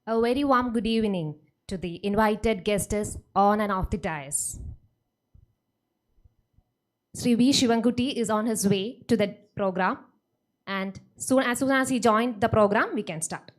A very warm good evening to the invited guests on and off the dais. Sri V. Shivankuti is on his way to the program, and as soon as he joined the program, we can start.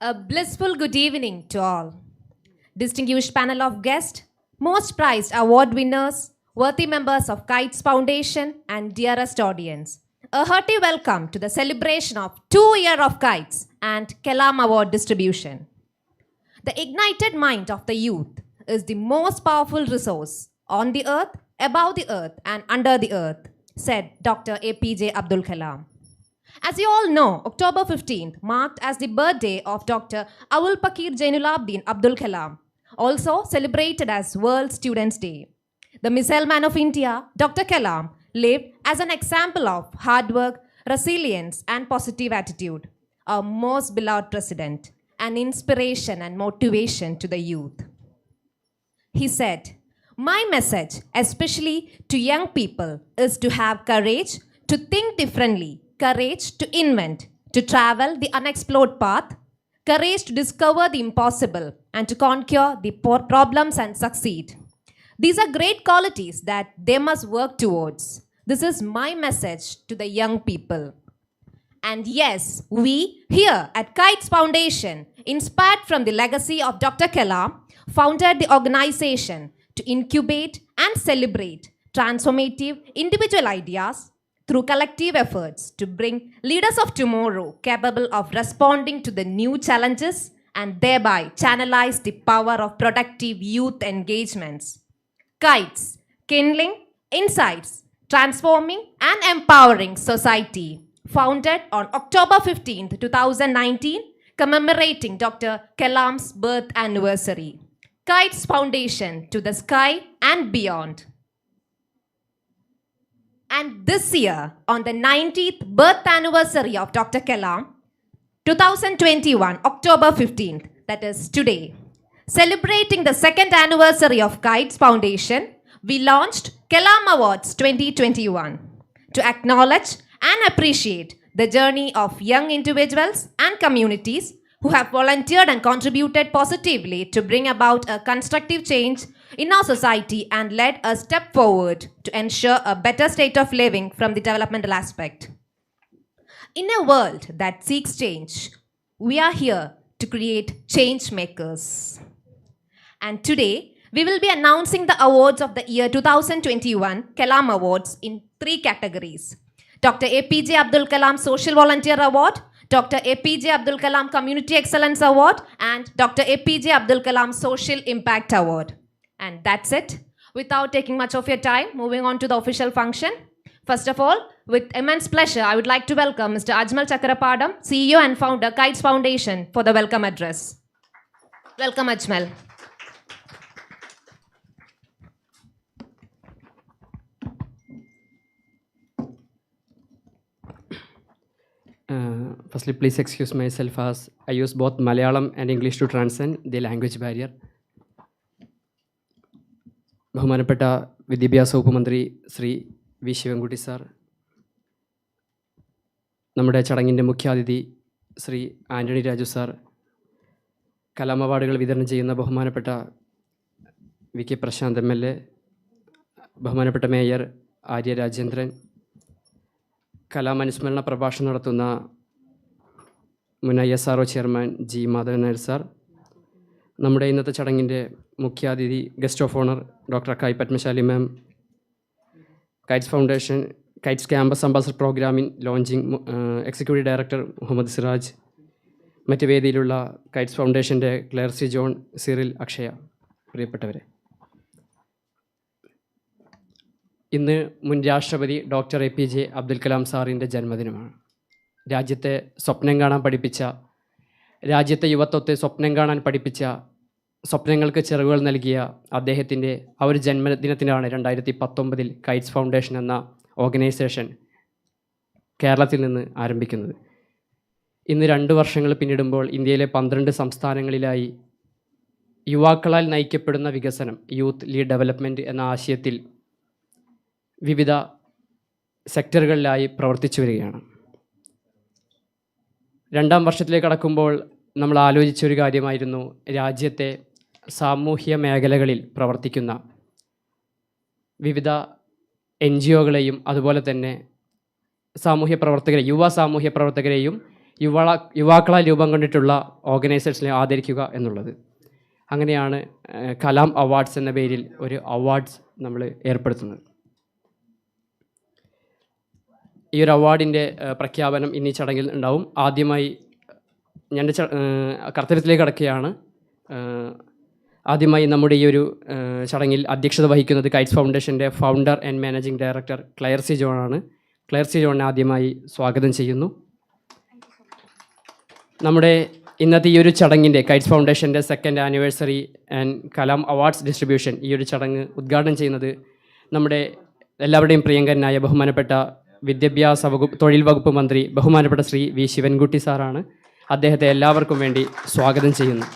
A blissful good evening to all. Distinguished panel of guests, most prized award winners, worthy members of Kite's Foundation, and dearest audience. A hearty welcome to the celebration of 2 years of Kites and Kalam Award distribution. The ignited mind of the youth is the most powerful resource on the earth, above the earth, and under the earth, said Dr. APJ Abdul Kalam. As you all know, October 15th marked as the birthday of Dr. Awul Pakir Jainulabdin Abdul Kalam, also celebrated as World Students' Day. The missile man of India, Dr. Kalam, lived as an example of hard work, resilience, and positive attitude, our most beloved president, an inspiration and motivation to the youth. He said, "My message, especially to young people, is to have courage to think differently, courage to invent, to travel the unexplored path, courage to discover the impossible, and to conquer the problems and succeed. These are great qualities that they must work towards. This is my message to the young people." And yes, we here at Kites Foundation, inspired from the legacy of Dr. Kalam, founded the organization to incubate and celebrate transformative individual ideas through collective efforts to bring leaders of tomorrow capable of responding to the new challenges and thereby channelize the power of productive youth engagements. Kites, kindling insights, transforming and empowering society. Founded on October 15th, 2019, commemorating Dr. Kalam's birth anniversary. Kite's foundation to the sky and beyond. And this year, on the 90th birth anniversary of Dr. Kalam, 2021, October 15th, that is today, celebrating the second anniversary of Kite's foundation, we launched Kalam Awards 2021 to acknowledge and appreciate the journey of young individuals and communities who have volunteered and contributed positively to bring about a constructive change in our society and led a step forward to ensure a better state of living from the developmental aspect. In a world that seeks change, we are here to create change makers. And today, we will be announcing the awards of the year 2021 Kalam Awards in 3 categories. Dr. APJ Abdul Kalam Social Volunteer Award, Dr. APJ Abdul Kalam Community Excellence Award, and Dr. APJ Abdul Kalam Social Impact Award. And that's it. Without taking much of your time, moving on to the official function. First of all, with immense pleasure, I would like to welcome Mr. Ajmal Chakrapadam, CEO and founder, Kites Foundation, for the welcome address. Welcome, Ajmal. Firstly, please excuse myself as I use both Malayalam and English to transcend the language barrier. ബഹുമാനപ്പെട്ട വിദ്യാഭ്യാസ വകുപ്പ് മന്ത്രി Shri V Sivankutty sir, നമ്മുടെ ചടങ്ങിൻ്റെ മുഖ്യാതിഥി Shri Antony Raju sir, Kalam അവാർഡുകൾ വിതരണം ചെയ്യുന്ന ബഹുമാനപ്പെട്ട വി കെ പ്രശാന്ത് MLA, ബഹുമാനപ്പെട്ട മേയർ ആര്യ രാജേന്ദ്രൻ, കലാം അനുസ്മരണ പ്രഭാഷണം നടത്തുന്ന മുൻ ISRO chairman G Madhavan Nair sir, നമ്മുടെ ഇന്നത്തെ ചടങ്ങിൻ്റെ മുഖ്യാതിഥി guest of honour doctor Akkai Padmashali ma'am, Kites foundation Kites campus ambassador പ്രോഗ്രാമിൻ launching executive director Mohammed Siraj, മറ്റ് വേദിയിലുള്ള കൈറ്റ്സ് ഫൗണ്ടേഷൻ്റെ ക്ലെയർസി ജോൺ, സിറിൽ, അക്ഷയ, പ്രിയപ്പെട്ടവരെ, ഇന്ന് മുൻ രാഷ്ട്രപതി ഡോക്ടർ APJ അബ്ദുൽ കലാം സാറിൻ്റെ ജന്മദിനമാണ്. രാജ്യത്തെ സ്വപ്നം കാണാൻ പഠിപ്പിച്ച, രാജ്യത്തെ യുവത്വത്തെ സ്വപ്നം കാണാൻ പഠിപ്പിച്ച, സ്വപ്നങ്ങൾക്ക് ചിറകുകൾ നൽകിയ അദ്ദേഹത്തിൻ്റെ ആ ഒരു ജന്മദിനത്തിനാണ് 2019 കൈറ്റ്സ് ഫൗണ്ടേഷൻ എന്ന ഓർഗനൈസേഷൻ കേരളത്തിൽ നിന്ന് ആരംഭിക്കുന്നത്. ഇന്ന് 2 വർഷങ്ങൾ പിന്നിടുമ്പോൾ ഇന്ത്യയിലെ 12 സംസ്ഥാനങ്ങളിലായി യുവാക്കളാൽ നയിക്കപ്പെടുന്ന വികസനം, യൂത്ത് ലീഡ് ഡെവലപ്മെൻറ്റ് എന്ന ആശയത്തിൽ വിവിധ സെക്ടറുകളിലായി പ്രവർത്തിച്ചു വരികയാണ്. 2ാം വർഷത്തിലേക്ക് കടക്കുമ്പോൾ നമ്മൾ ആലോചിച്ചൊരു കാര്യമായിരുന്നു രാജ്യത്തെ സാമൂഹ്യ മേഖലകളിൽ പ്രവർത്തിക്കുന്ന വിവിധ NGOകളെയും അതുപോലെ തന്നെ സാമൂഹ്യ പ്രവർത്തകരെ, യുവ സാമൂഹ്യ പ്രവർത്തകരെയും യുവാക്കളാൽ രൂപം കൊണ്ടിട്ടുള്ള ഓർഗനൈസേഷനെ ആദരിക്കുക എന്നുള്ളത്. അങ്ങനെയാണ് കലാം അവാർഡ്സ് എന്ന പേരിൽ ഒരു അവാർഡ്സ് നമ്മൾ ഏർപ്പെടുത്തുന്നത്. ഈ ഒരു അവാർഡിൻ്റെ പ്രഖ്യാപനം ഇന്നീ ചടങ്ങിൽ ഉണ്ടാവും. ആദ്യമായി ഞാൻ കർത്തവ്യത്തിലേക്ക് കടക്കുകയാണ്. ആദ്യമായി നമ്മുടെ ഈ ഒരു ചടങ്ങിൽ അധ്യക്ഷത വഹിക്കുന്നത് കൈറ്റ്സ് ഫൗണ്ടേഷൻ്റെ founder and managing director Claircy ജോണാണ്. ക്ലെയർസി ജോണിനെ ആദ്യമായി സ്വാഗതം ചെയ്യുന്നു. നമ്മുടെ ഇന്നത്തെ ഈ ഒരു ചടങ്ങിൻ്റെ കൈറ്റ്സ് ഫൗണ്ടേഷൻ്റെ 2nd anniversary and Kalam awards distribution, ഈ ഒരു ചടങ്ങ് ഉദ്ഘാടനം ചെയ്യുന്നത് നമ്മുടെ എല്ലാവരുടെയും പ്രിയങ്കരനായ ബഹുമാനപ്പെട്ട വിദ്യാഭ്യാസ വകുപ്പ് തൊഴിൽ വകുപ്പ് മന്ത്രി ബഹുമാനപ്പെട്ട ശ്രീ വി ശിവൻകുട്ടി സാറാണ്. അദ്ദേഹത്തെ എല്ലാവർക്കും വേണ്ടി സ്വാഗതം ചെയ്യുന്നു.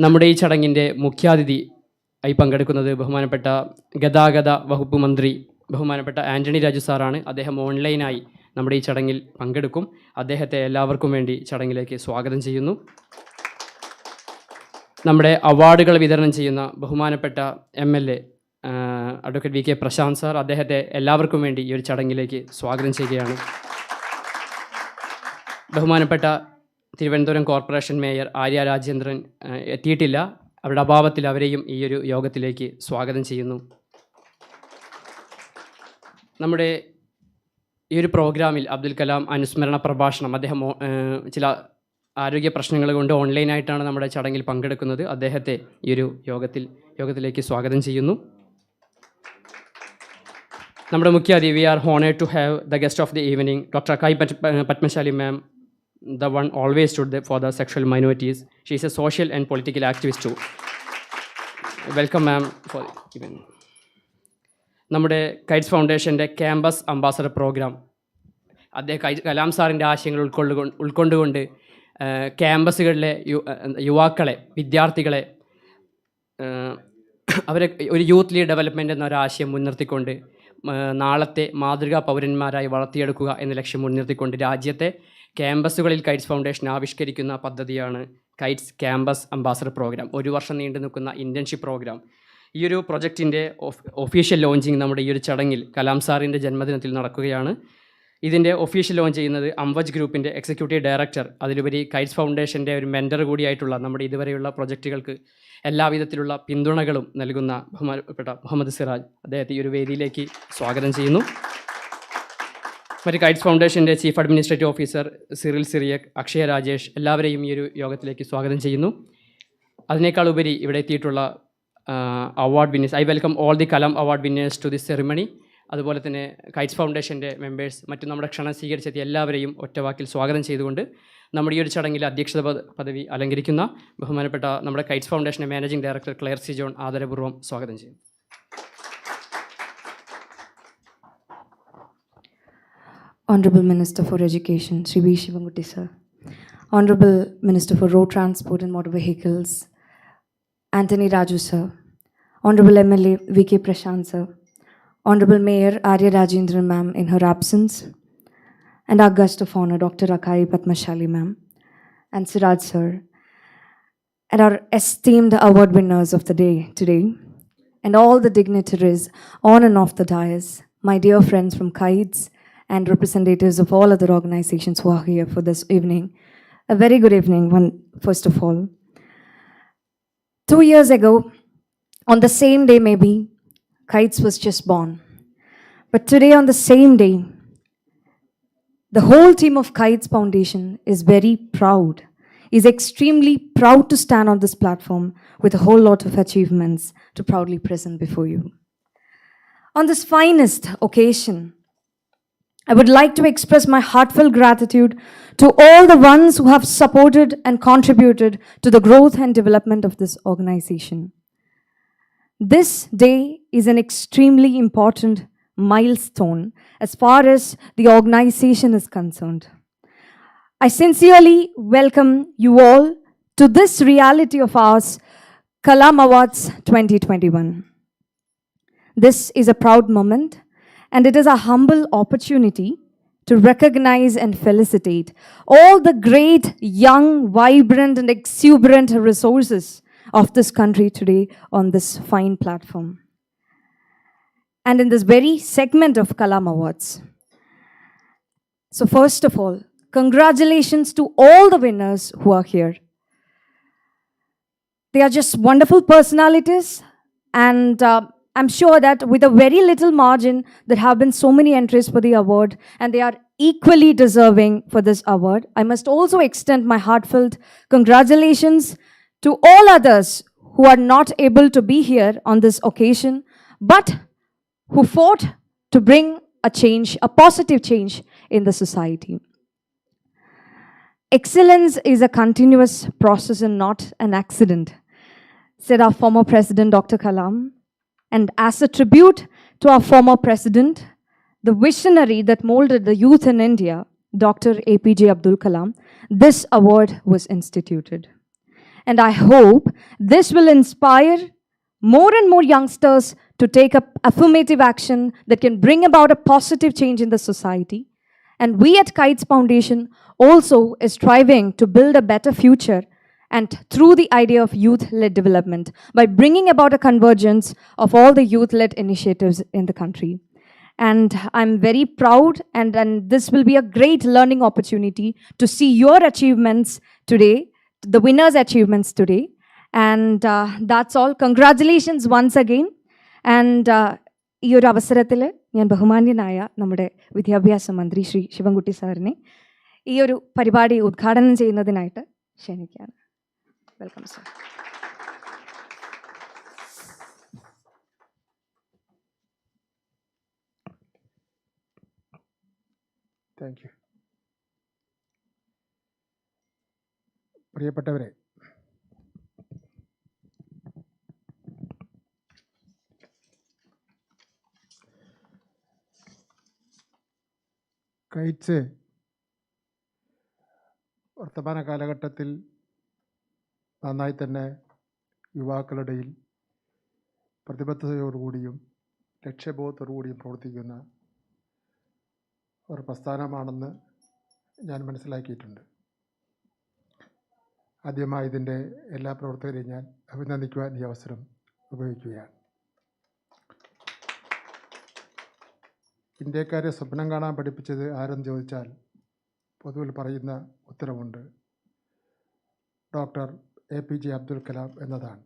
നമ്മുടെ ഈ ചടങ്ങിൻ്റെ മുഖ്യാതിഥി ആയി പങ്കെടുക്കുന്നത് ബഹുമാനപ്പെട്ട ഗതാഗത വകുപ്പ് മന്ത്രി ബഹുമാനപ്പെട്ട ആൻ്റണി രാജു സാറാണ്. അദ്ദേഹം ഓൺലൈനായി നമ്മുടെ ഈ ചടങ്ങിൽ പങ്കെടുക്കും. അദ്ദേഹത്തെ എല്ലാവർക്കും വേണ്ടി ചടങ്ങിലേക്ക് സ്വാഗതം ചെയ്യുന്നു. നമ്മുടെ അവാർഡുകൾ വിതരണം ചെയ്യുന്ന ബഹുമാനപ്പെട്ട MLA advocate V K Prashant sir, അദ്ദേഹത്തെ എല്ലാവർക്കും വേണ്ടി ഈ ഒരു ചടങ്ങിലേക്ക് സ്വാഗതം ചെയ്യുകയാണ്. ബഹുമാനപ്പെട്ട തിരുവനന്തപുരം കോർപ്പറേഷൻ മേയർ ആര്യ രാജേന്ദ്രൻ എത്തിയിട്ടില്ല. അവരുടെ അഭാവത്തിൽ അവരെയും ഈ ഒരു യോഗത്തിലേക്ക് സ്വാഗതം ചെയ്യുന്നു. നമ്മുടെ ഈ ഒരു പ്രോഗ്രാമിൽ അബ്ദുൽ കലാം അനുസ്മരണ പ്രഭാഷണം, അദ്ദേഹം ചില ആരോഗ്യ പ്രശ്നങ്ങൾ കൊണ്ട് ഓൺലൈനായിട്ടാണ് നമ്മുടെ ചടങ്ങിൽ പങ്കെടുക്കുന്നത്. അദ്ദേഹത്തെ ഈ ഒരു യോഗത്തിലേക്ക് സ്വാഗതം ചെയ്യുന്നു. നമ്മുടെ മുഖ്യ അതിഥി, we are honoured to have the guest of the evening doctor Akkai Padmashali ma'am, the one always stood for the sexual minorities. She is a social and political activist too. Welcome, ma'am, for even. നമ്മുടെ Kites ഫൗണ്ടേഷൻ്റെ campus ambassador programme Kalam സാറിൻ്റെ ആശയങ്ങൾ ഉൾക്കൊണ്ടുകൊണ്ട് ക്യാമ്പസുകളിലെ യുവാക്കളെ, വിദ്യാർത്ഥികളെ, അവരെ ഒരു youth lead development എന്നൊരാശയം മുൻനിർത്തിക്കൊണ്ട് നാളത്തെ മാതൃകാ പൗരന്മാരായി വളർത്തിയെടുക്കുക എന്ന ലക്ഷ്യം മുൻനിർത്തിക്കൊണ്ട് രാജ്യത്തെ ക്യാമ്പസുകളിൽ കൈറ്റ്സ് ഫൗണ്ടേഷൻ ആവിഷ്കരിക്കുന്ന പദ്ധതിയാണ് കൈറ്റ്സ് ക്യാമ്പസ് അംബാസഡർ പ്രോഗ്രാം. ഒരു വർഷം നീണ്ടു നിൽക്കുന്ന ഇൻറ്റേൺഷിപ്പ് പ്രോഗ്രാം. ഈ ഒരു പ്രൊജക്റ്റിൻ്റെ ഒഫീഷ്യൽ ലോഞ്ചിങ് നമ്മുടെ ഈ ഒരു ചടങ്ങിൽ കലാം സാറിൻ്റെ ജന്മദിനത്തിൽ നടക്കുകയാണ്. ഇതിൻ്റെ ഒഫീഷ്യൽ ലോഞ്ച് ചെയ്യുന്നത് അംവജ് ഗ്രൂപ്പിൻ്റെ എക്സിക്യൂട്ടീവ് ഡയറക്ടർ, അതിലുപരി കൈറ്റ്സ് ഫൗണ്ടേഷൻ്റെ ഒരു മെൻറ്റർ കൂടിയായിട്ടുള്ള നമ്മുടെ ഇതുവരെയുള്ള പ്രൊജക്റ്റുകൾക്ക് എല്ലാവിധത്തിലുള്ള പിന്തുണകളും നൽകുന്ന ബഹുമാനപ്പെട്ട മുഹമ്മദ് സിറാജ്, അദ്ദേഹത്തെ ഈ ഒരു വേദിയിലേക്ക് സ്വാഗതം ചെയ്യുന്നു. മറ്റ് കൈറ്റ്സ് ഫൗണ്ടേഷൻ്റെ chief administrative officer Cyril Cyriac, Akshaya Rajesh, എല്ലാവരെയും ഈ ഒരു യോഗത്തിലേക്ക് സ്വാഗതം ചെയ്യുന്നു. അതിനേക്കാൾ ഉപരി ഇവിടെ എത്തിയിട്ടുള്ള award winners, I welcome all the Kalam award winners to this ceremony. അതുപോലെ തന്നെ കൈറ്റ്സ് ഫൗണ്ടേഷൻ്റെ മെമ്പേഴ്സ്, മറ്റു നമ്മുടെ ക്ഷണം സ്വീകരിച്ചെത്തിയ എല്ലാവരെയും ഒറ്റവാക്കിൽ സ്വാഗതം ചെയ്തുകൊണ്ട് നമ്മുടെ ഈ ഒരു ചടങ്ങിൽ അധ്യക്ഷത പദവി അലങ്കരിക്കുന്ന ബഹുമാനപ്പെട്ട നമ്മുടെ കൈറ്റ്സ് ഫൗണ്ടേഷൻ്റെ managing director Claire C John ആദരപൂർവ്വം സ്വാഗതം ചെയ്യും. Honorable Minister for Education, Shri V. Shivangutti sir. Honorable Minister for Road Transport and Motor Vehicles, Anthony Raju sir. Honorable MLA V.K. Prashant sir. Honorable Mayor Arya Rajendran ma'am in her absence. And our guest of honor, Dr. Akai Padmashali ma'am. And Siraj sir. And our esteemed award winners of the day today. And all the dignitaries on and off the dais. My dear friends from Kites and representatives of all other organizations who are here for this evening. A very good evening, first of all. 2 years ago, on the same day maybe, Kites was just born. But today on the same day, the whole team of Kites Foundation is very proud, is extremely proud to stand on this platform with a whole lot of achievements to proudly present before you. On this finest occasion, I would like to express my heartfelt gratitude to all the ones who have supported and contributed to the growth and development of this organization. This day is an extremely important milestone as far as the organization is concerned. I sincerely welcome you all to this reality of ours, Kalam Awards 2021. This is a proud moment, and it is a humble opportunity to recognize and felicitate all the great, young, vibrant, and exuberant resources of this country today on this fine platform. And in this very segment of Kalam Awards. So first of all, congratulations to all the winners who are here. They are just wonderful personalities, and I'm sure that with a very little margin, there have been so many entries for the award, and they are equally deserving for this award. I must also extend my heartfelt congratulations to all others who are not able to be here on this occasion, but who fought to bring a change, a positive change in the society. Excellence is a continuous process and not an accident, said our former president, Dr. Kalam. And as a tribute to our former president, the visionary that molded the youth in India, Dr. APJ Abdul Kalam, this award was instituted. And I hope this will inspire more and more youngsters to take up affirmative action that can bring about a positive change in the society. And we at Kites Foundation also is striving to build a better future, and through the idea of youth-led development, by bringing about a convergence of all the youth-led initiatives in the country. And I'm very proud, and this will be a great learning opportunity to see your achievements today, the winners' achievements today. And that's all. Congratulations once again. And ഈ ഒരു അവസരത്തിൽ ഞാൻ ബഹുമാന്യനായ നമ്മുടെ വിദ്യാഭ്യാസ മന്ത്രി ശ്രീ ശിവൻകുട്ടി സാറിനെ ഈ ഒരു പരിപാടി ഉദ്ഘാടനം ചെയ്യുന്നതിനായിട്ട് ക്ഷണിക്കുകയാണ്. Welcome sir. Thank you. പ്രിയപ്പെട്ടവരെ, കൈറ്റ്സ് വർത്തമാന കാലഘട്ടത്തിൽ നന്നായി തന്നെ യുവാക്കളുടെയിൽ പ്രതിബദ്ധതയോടുകൂടിയും ലക്ഷ്യബോധത്തോടുകൂടിയും പ്രവർത്തിക്കുന്ന ഒരു പ്രസ്ഥാനമാണെന്ന് ഞാൻ മനസ്സിലാക്കിയിട്ടുണ്ട്. ആദ്യമായി ഇതിൻ്റെ എല്ലാ പ്രവർത്തകരെയും ഞാൻ അഭിനന്ദിക്കുവാൻ ഈ അവസരം ഉപയോഗിക്കുകയാണ്. ഇന്ത്യക്കാരെ സ്വപ്നം കാണാൻ പഠിപ്പിച്ചത് ആരെന്ന് ചോദിച്ചാൽ പൊതുവിൽ പറയുന്ന ഉത്തരവുണ്ട്, ഡോക്ടർ APJ അബ്ദുൽ കലാം എന്നതാണ്.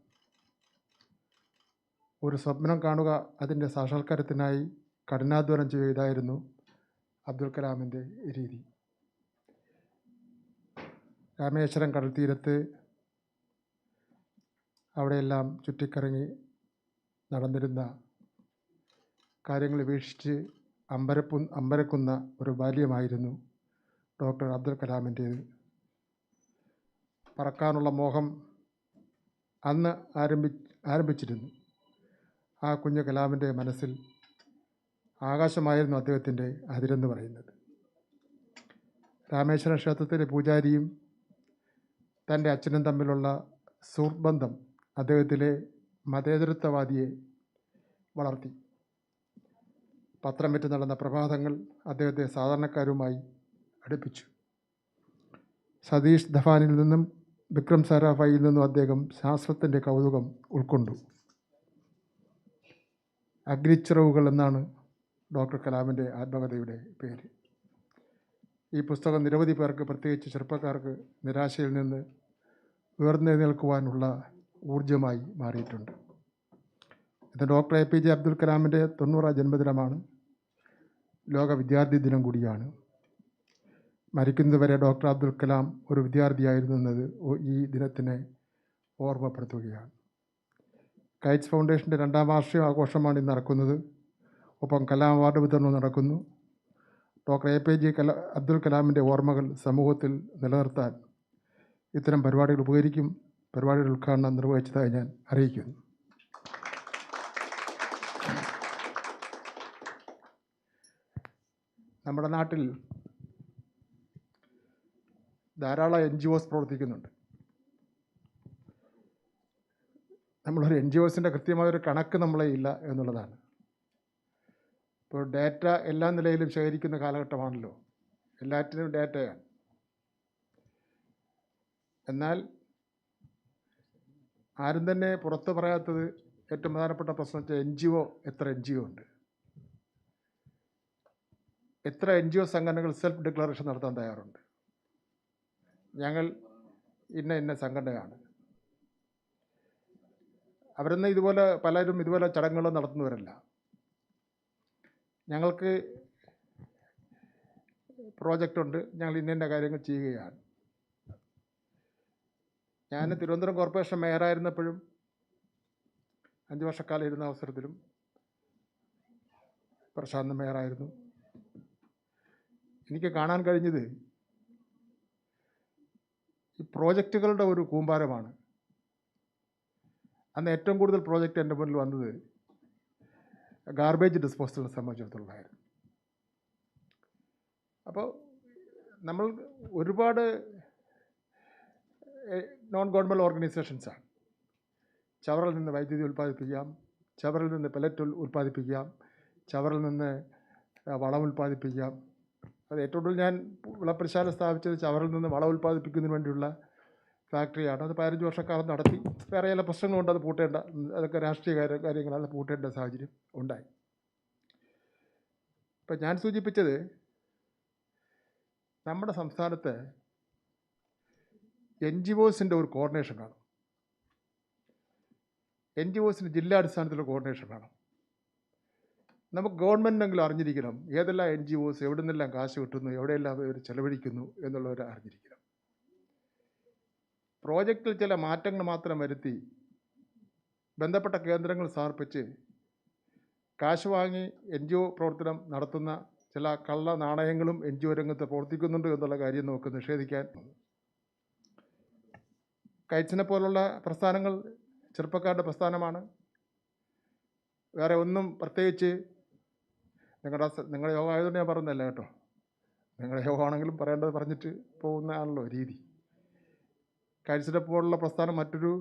ഒരു സ്വപ്നം കാണുക, അതിൻ്റെ സാക്ഷാത്കാരത്തിനായി കഠിനാധ്വാനം ചെയ്യുക, ഇതായിരുന്നു അബ്ദുൽ കലാമിൻ്റെ രീതി. രാമേശ്വരം കടൽ തീരത്ത് അവിടെയെല്ലാം ചുറ്റിക്കറങ്ങി നടന്നിരുന്ന കാര്യങ്ങൾ വീക്ഷിച്ച് അമ്പരക്കുന്ന ഒരു ബാല്യമായിരുന്നു ഡോക്ടർ അബ്ദുൽ കലാമിൻ്റേത്. പറക്കാനുള്ള മോഹം അന്ന് ആരംഭിച്ചിരുന്നു. ആ കുഞ്ഞു കലാമിൻ്റെ മനസ്സിൽ ആകാശമായിരുന്നു അദ്ദേഹത്തിൻ്റെ അതിരെന്ന് പറയുന്നത്. രാമേശ്വരം ക്ഷേത്രത്തിലെ പൂജാരിയും തൻ്റെ അച്ഛനും തമ്മിലുള്ള സുഹൃത്ബന്ധം അദ്ദേഹത്തിലെ മതേതരത്വവാദിയെ വളർത്തി. പത്രം വിറ്റ് നടന്ന പ്രഭാതങ്ങൾ അദ്ദേഹത്തെ സാധാരണക്കാരുമായി അടുപ്പിച്ചു. സതീഷ് ധവാനിൽ നിന്നും വിക്രം സാരാഭായിൽ നിന്നും അദ്ദേഹം ശാസ്ത്രത്തിൻ്റെ കൗതുകം ഉൾക്കൊണ്ടു. അഗ്നിച്ചിറവുകൾ എന്നാണ് ഡോക്ടർ കലാമിൻ്റെ ആത്മകഥയുടെ പേര്. ഈ പുസ്തകം നിരവധി പേർക്ക്, പ്രത്യേകിച്ച് ചെറുപ്പക്കാർക്ക്, നിരാശയിൽ നിന്ന് ഉയർന്നെഴുന്നേൽക്കുവാനുള്ള ഊർജമായി മാറിയിട്ടുണ്ട്. ഇത് ഡോക്ടർ APJ അബ്ദുൽ കലാമിൻ്റെ 90ാം ജന്മദിനമാണ്. ലോക വിദ്യാർത്ഥി ദിനം കൂടിയാണ്. മരിക്കുന്നതുവരെ ഡോക്ടർ അബ്ദുൽ കലാം ഒരു വിദ്യാർത്ഥിയായിരുന്നു എന്നത് ഈ ദിനത്തിനെ ഓർമ്മപ്പെടുത്തുകയാണ്. കൈറ്റ്സ് ഫൗണ്ടേഷൻ്റെ 2ാം വാർഷിക ആഘോഷമാണ് ഇന്ന് നടക്കുന്നത്. ഒപ്പം കലാം അവാർഡ് വിതരണം നടക്കുന്നു. ഡോക്ടർ APJ അബ്ദുൽ കലാമിൻ്റെ ഓർമ്മകൾ സമൂഹത്തിൽ നിലനിർത്താൻ ഇത്തരം പരിപാടികൾ ഉപകരിക്കും. പരിപാടിയുടെ ഉദ്ഘാടനം നിർവഹിച്ചതായി ഞാൻ അറിയിക്കുന്നു. നമ്മുടെ നാട്ടിൽ ധാരാളം NGOs പ്രവർത്തിക്കുന്നുണ്ട്. നമ്മളൊരു NGOസിൻ്റെ കൃത്യമായൊരു കണക്ക് നമ്മളെ ഇല്ല എന്നുള്ളതാണ്. ഇപ്പോൾ ഡാറ്റ എല്ലാ നിലയിലും ശേഖരിക്കുന്ന കാലഘട്ടമാണല്ലോ. എല്ലാറ്റിനും ഡാറ്റയാണ്. എന്നാൽ ആരും തന്നെ പുറത്ത് പറയാത്തത് ഏറ്റവും പ്രധാനപ്പെട്ട പ്രശ്നം വെച്ചാൽ NGO, എത്ര NGO ഉണ്ട്, എത്ര NGO സംഘടനകൾ സെൽഫ് ഡിക്ലറേഷൻ നടത്താൻ തയ്യാറുണ്ട്. ഞങ്ങൾ ഇന്ന സംഘടനയാണ്. അവരൊന്നും ഇതുപോലെ പലരും ഇതുപോലെ ചടങ്ങുകൾ നടത്തുന്നവരല്ല. ഞങ്ങൾക്ക് പ്രോജക്റ്റുണ്ട്, ഞങ്ങൾ ഇന്ന കാര്യങ്ങൾ ചെയ്യുകയാണ്. ഞാൻ തിരുവനന്തപുരം കോർപ്പറേഷൻ മേയറായിരുന്നപ്പോഴും 5 വർഷക്കാലം ഇരുന്ന അവസരത്തിലും പ്രശാന്ത് മേയറായിരുന്നു. എനിക്ക് കാണാൻ കഴിഞ്ഞത് ഈ പ്രോജക്റ്റുകളുടെ ഒരു കൂമ്പാരമാണ്. അന്ന് ഏറ്റവും കൂടുതൽ പ്രോജക്റ്റ് എൻ്റെ മുന്നിൽ വന്നത് ഗാർബേജ് ഡിസ്പോസലിനെ സംബന്ധിച്ചിടത്തോളമായിരുന്നു. അപ്പോൾ നമ്മൾ ഒരുപാട് നോൺ ഗവൺമെൻറ് ഓർഗനൈസേഷൻസാണ്. ചവറിൽ നിന്ന് വൈദ്യുതി ഉൽപ്പാദിപ്പിക്കാം, ചവറിൽ നിന്ന് പെലറ്റ് ഉൽപ്പാദിപ്പിക്കാം, ചവറിൽ നിന്ന് വളം ഉൽപ്പാദിപ്പിക്കാം. അത് ഏറ്റവും കൂടുതൽ ഞാൻ വിളപ്പശാല സ്ഥാപിച്ചത് ചവറിൽ നിന്ന് വളം ഉൽപ്പാദിപ്പിക്കുന്നതിന് വേണ്ടിയുള്ള ഫാക്ടറിയാണ്. അത് 15 വർഷക്കാലം നടത്തി. വേറെ ചില പ്രശ്നങ്ങളുണ്ട്, അത് പൂട്ടേണ്ട, അതൊക്കെ രാഷ്ട്രീയ കാര്യങ്ങൾ, അത് പൂട്ടേണ്ട സാഹചര്യം ഉണ്ടായി. ഇപ്പം ഞാൻ സൂചിപ്പിച്ചത് നമ്മുടെ സംസ്ഥാനത്ത് NGOസിൻ്റെ ഒരു കോർഡിനേഷൻ വേണം. NGOസിന് ജില്ലാടിസ്ഥാനത്തിലുള്ള കോർഡിനേഷൻ വേണം. നമുക്ക് ഗവൺമെൻറ്റിനെങ്കിലും അറിഞ്ഞിരിക്കണം ഏതെല്ലാം NGOs എവിടെ നിന്നെല്ലാം കാശ് കിട്ടുന്നു, എവിടെയെല്ലാം ഇവർ ചെലവഴിക്കുന്നു എന്നുള്ളവർ അറിഞ്ഞിരിക്കണം. പ്രോജക്റ്റിൽ ചില മാറ്റങ്ങൾ മാത്രം വരുത്തി ബന്ധപ്പെട്ട കേന്ദ്രങ്ങൾ സമർപ്പിച്ച് കാശ് വാങ്ങി NGO പ്രവർത്തനം നടത്തുന്ന ചില കള്ള നാണയങ്ങളും NGO രംഗത്ത് പ്രവർത്തിക്കുന്നുണ്ട് എന്നുള്ള കാര്യം നമുക്ക് നിഷേധിക്കാൻ. കൈറ്റ്സിനെ പോലുള്ള പ്രസ്ഥാനങ്ങൾ ചെറുപ്പക്കാരുടെ പ്രസ്ഥാനമാണ്. വേറെ ഒന്നും പ്രത്യേകിച്ച് നിങ്ങളുടെ യോഗം ആയതുകൊണ്ട് ഞാൻ പറയുന്നതല്ല കേട്ടോ. നിങ്ങളുടെ യോഗമാണെങ്കിലും പറയേണ്ടത് പറഞ്ഞിട്ട് പോകുന്നതാണല്ലോ രീതി. കൈറ്റ്സിനെ പോലുള്ള പ്രസ്ഥാനം മറ്റൊരു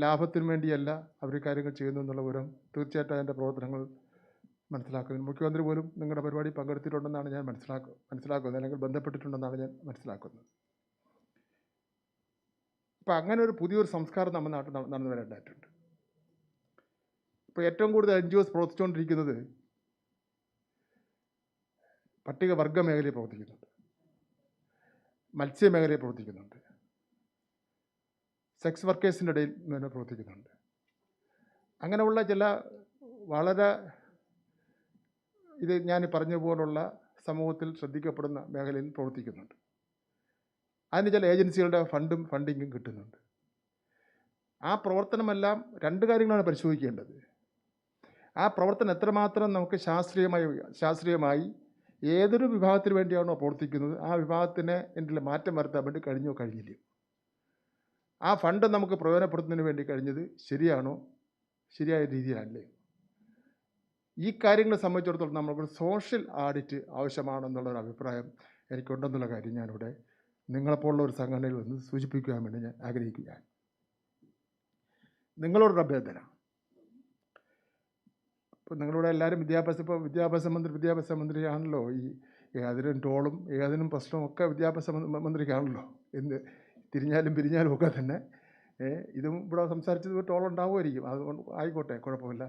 ലാഭത്തിന് വേണ്ടിയല്ല അവർ കാര്യങ്ങൾ ചെയ്യുന്നു എന്നുള്ള വിവരം തീർച്ചയായിട്ടും അതിൻ്റെ പ്രവർത്തനങ്ങൾ മനസ്സിലാക്കുന്നത്. മുഖ്യമന്ത്രി പോലും നിങ്ങളുടെ പരിപാടി പങ്കെടുത്തിട്ടുണ്ടെന്നാണ് ഞാൻ മനസ്സിലാക്കുന്നത്, അല്ലെങ്കിൽ ബന്ധപ്പെട്ടിട്ടുണ്ടെന്നാണ് ഞാൻ മനസ്സിലാക്കുന്നത്. അപ്പോൾ അങ്ങനെ ഒരു പുതിയൊരു സംസ്കാരം നമ്മുടെ നാട്ടിൽ നടന്നു വരേണ്ടതായിട്ടുണ്ട്. ഇപ്പോൾ ഏറ്റവും കൂടുതൽ NGOs പ്രവർത്തിച്ചുകൊണ്ടിരിക്കുന്നത് പട്ടികവർഗ മേഖലയിൽ പ്രവർത്തിക്കുന്നുണ്ട്, മത്സ്യമേഖലയിൽ പ്രവർത്തിക്കുന്നുണ്ട്, സെക്സ് വർക്കേഴ്സിൻ്റെ ഇടയിൽ തന്നെ പ്രവർത്തിക്കുന്നുണ്ട്. അങ്ങനെയുള്ള ചില വളരെ ഇത് ഞാൻ പറഞ്ഞ പോലുള്ള സമൂഹത്തിൽ ശ്രദ്ധിക്കപ്പെടുന്ന മേഖലയിൽ പ്രവർത്തിക്കുന്നുണ്ട്. അതിന് ചില ഏജൻസികളുടെ ഫണ്ടിങ്ങും കിട്ടുന്നുണ്ട്. ആ പ്രവർത്തനമെല്ലാം രണ്ട് കാര്യങ്ങളാണ് പരിശോധിക്കേണ്ടത്. ആ പ്രവർത്തനം എത്രമാത്രം നമുക്ക് ശാസ്ത്രീയമായി ഏതൊരു വിഭാഗത്തിന് വേണ്ടിയാണോ പ്രവർത്തിക്കുന്നത് ആ വിഭാഗത്തിന് എന്തെങ്കിലും മാറ്റം വരുത്താൻ വേണ്ടി കഴിഞ്ഞോ കഴിഞ്ഞില്ലയോ, ആ ഫണ്ട് നമുക്ക് പ്രയോജനപ്പെടുത്തുന്നതിന് വേണ്ടി കഴിഞ്ഞത് ശരിയാണോ, ശരിയായ രീതിയിലല്ലേ. ഈ കാര്യങ്ങളെ സംബന്ധിച്ചിടത്തോളം നമുക്കൊരു സോഷ്യൽ ഓഡിറ്റ് ആവശ്യമാണെന്നുള്ളൊരു അഭിപ്രായം എനിക്കുണ്ടെന്നുള്ള കാര്യം ഞാനിവിടെ നിങ്ങളെപ്പോലുള്ള ഒരു സംഘടനയിൽ വന്ന് സൂചിപ്പിക്കുവാൻ വേണ്ടി ഞാൻ ആഗ്രഹിക്കുകയാണ്. നിങ്ങളോടൊരു അഭ്യർത്ഥന. ഇപ്പോൾ നിങ്ങളിവിടെ എല്ലാവരും വിദ്യാഭ്യാസ മന്ത്രിയാണല്ലോ. ഈ ഏതിനും ടോളും ഏതിനും പ്രശ്നവും ഒക്കെ വിദ്യാഭ്യാസ മന്ത്രിക്കാണല്ലോ. എന്ത് തിരിഞ്ഞാലും പിരിഞ്ഞാലും ഒക്കെ തന്നെ ഇതും ഇവിടെ സംസാരിച്ചത് ടോൾ ഉണ്ടാവുമായിരിക്കും. അതുകൊണ്ട് ആയിക്കോട്ടെ, കുഴപ്പമില്ല.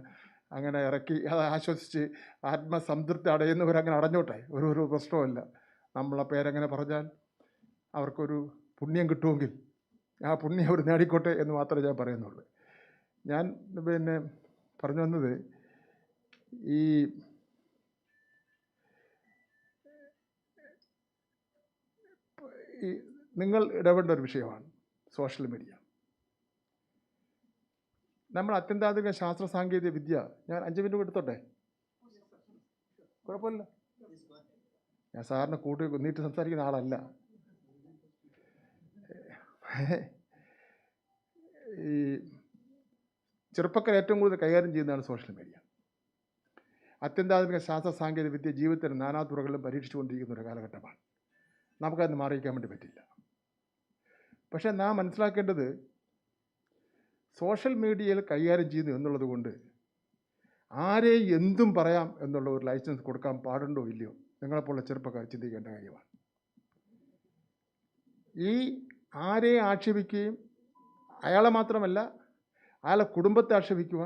അങ്ങനെ ഇറക്കി അത് ആശ്വസിച്ച് ആത്മസംതൃപ്തി അടയുന്നവരങ്ങനെ അടഞ്ഞോട്ടെ, ഒരു പ്രശ്നവുമില്ല. നമ്മളെ പേരെങ്ങനെ പറഞ്ഞാൽ അവർക്കൊരു പുണ്യം കിട്ടുമെങ്കിൽ ആ പുണ്യം അവർ നേടിക്കോട്ടെ എന്ന് മാത്രമേ ഞാൻ പറയുന്നുള്ളൂ. ഞാൻ പറഞ്ഞു വന്നത് ഈ നിങ്ങൾ ഇടപെടേണ്ട ഒരു വിഷയമാണ് സോഷ്യൽ മീഡിയ. നമ്മൾ അത്യന്താധുനിക ശാസ്ത്ര സാങ്കേതിക വിദ്യ, ഞാൻ 5 മിനിറ്റ് എടുത്തോട്ടെ, കുഴപ്പമില്ല. ഞാൻ സാറിന് നീട്ടി സംസാരിക്കുന്ന ആളല്ല. ഈ ചെറുപ്പക്കാർ ഏറ്റവും കൂടുതൽ കൈകാര്യം ചെയ്യുന്നതാണ് സോഷ്യൽ മീഡിയ. അത്യന്താധുനിക ശാസ്ത്ര സാങ്കേതിക വിദ്യ ജീവിതത്തിന് നാനാ തുറകളിലും പരീക്ഷിച്ചുകൊണ്ടിരിക്കുന്ന ഒരു കാലഘട്ടമാണ്. നമുക്കതിന് മാറിയിക്കാൻ വേണ്ടി പറ്റില്ല. പക്ഷേ നാം മനസ്സിലാക്കേണ്ടത് സോഷ്യൽ മീഡിയയിൽ കൈകാര്യം ചെയ്യുന്നു എന്നുള്ളത് കൊണ്ട് ആരെയും എന്തും പറയാം എന്നുള്ള ഒരു ലൈസൻസ് കൊടുക്കാൻ പാടുണ്ടോ ഇല്ലയോ നിങ്ങളെപ്പോലുള്ള ചെറുപ്പക്കാർ ചിന്തിക്കേണ്ട കാര്യമാണ്. ഈ ആരെയും ആക്ഷേപിക്കുകയും അയാളെ മാത്രമല്ല അയാളെ കുടുംബത്തെ ആക്ഷേപിക്കുക,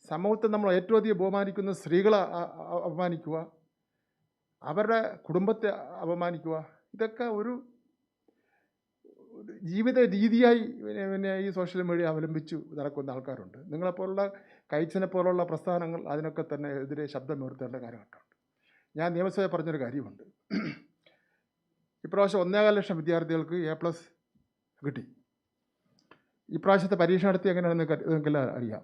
സമൂഹത്തെ നമ്മൾ ഏറ്റവും അധികം ബഹുമാനിക്കുന്ന സ്ത്രീകളെ അപമാനിക്കുക, അവരുടെ കുടുംബത്തെ അപമാനിക്കുക, ഇതൊക്കെ ഒരു ജീവിത രീതിയായി ഈ സോഷ്യൽ മീഡിയ അവലംബിച്ചു നടക്കുന്ന ആൾക്കാരുണ്ട്. നിങ്ങളെപ്പോലുള്ള കൈറ്റ്സിനെ പോലുള്ള പ്രസ്ഥാനങ്ങൾ അതിനൊക്കെ തന്നെ എതിരെ ശബ്ദമുയർത്തേണ്ട കാലഘട്ടമുണ്ട്. ഞാൻ നിയമസഭയിൽ പറഞ്ഞൊരു കാര്യമുണ്ട്. ഇപ്രാവശ്യം 1.25 ലക്ഷം വിദ്യാർത്ഥികൾക്ക് A+ കിട്ടി. ഇപ്രാവശ്യത്തെ പരീക്ഷ നടത്തി എങ്ങനെയാണെന്ന് നിങ്ങൾക്കെല്ലാം അറിയാം.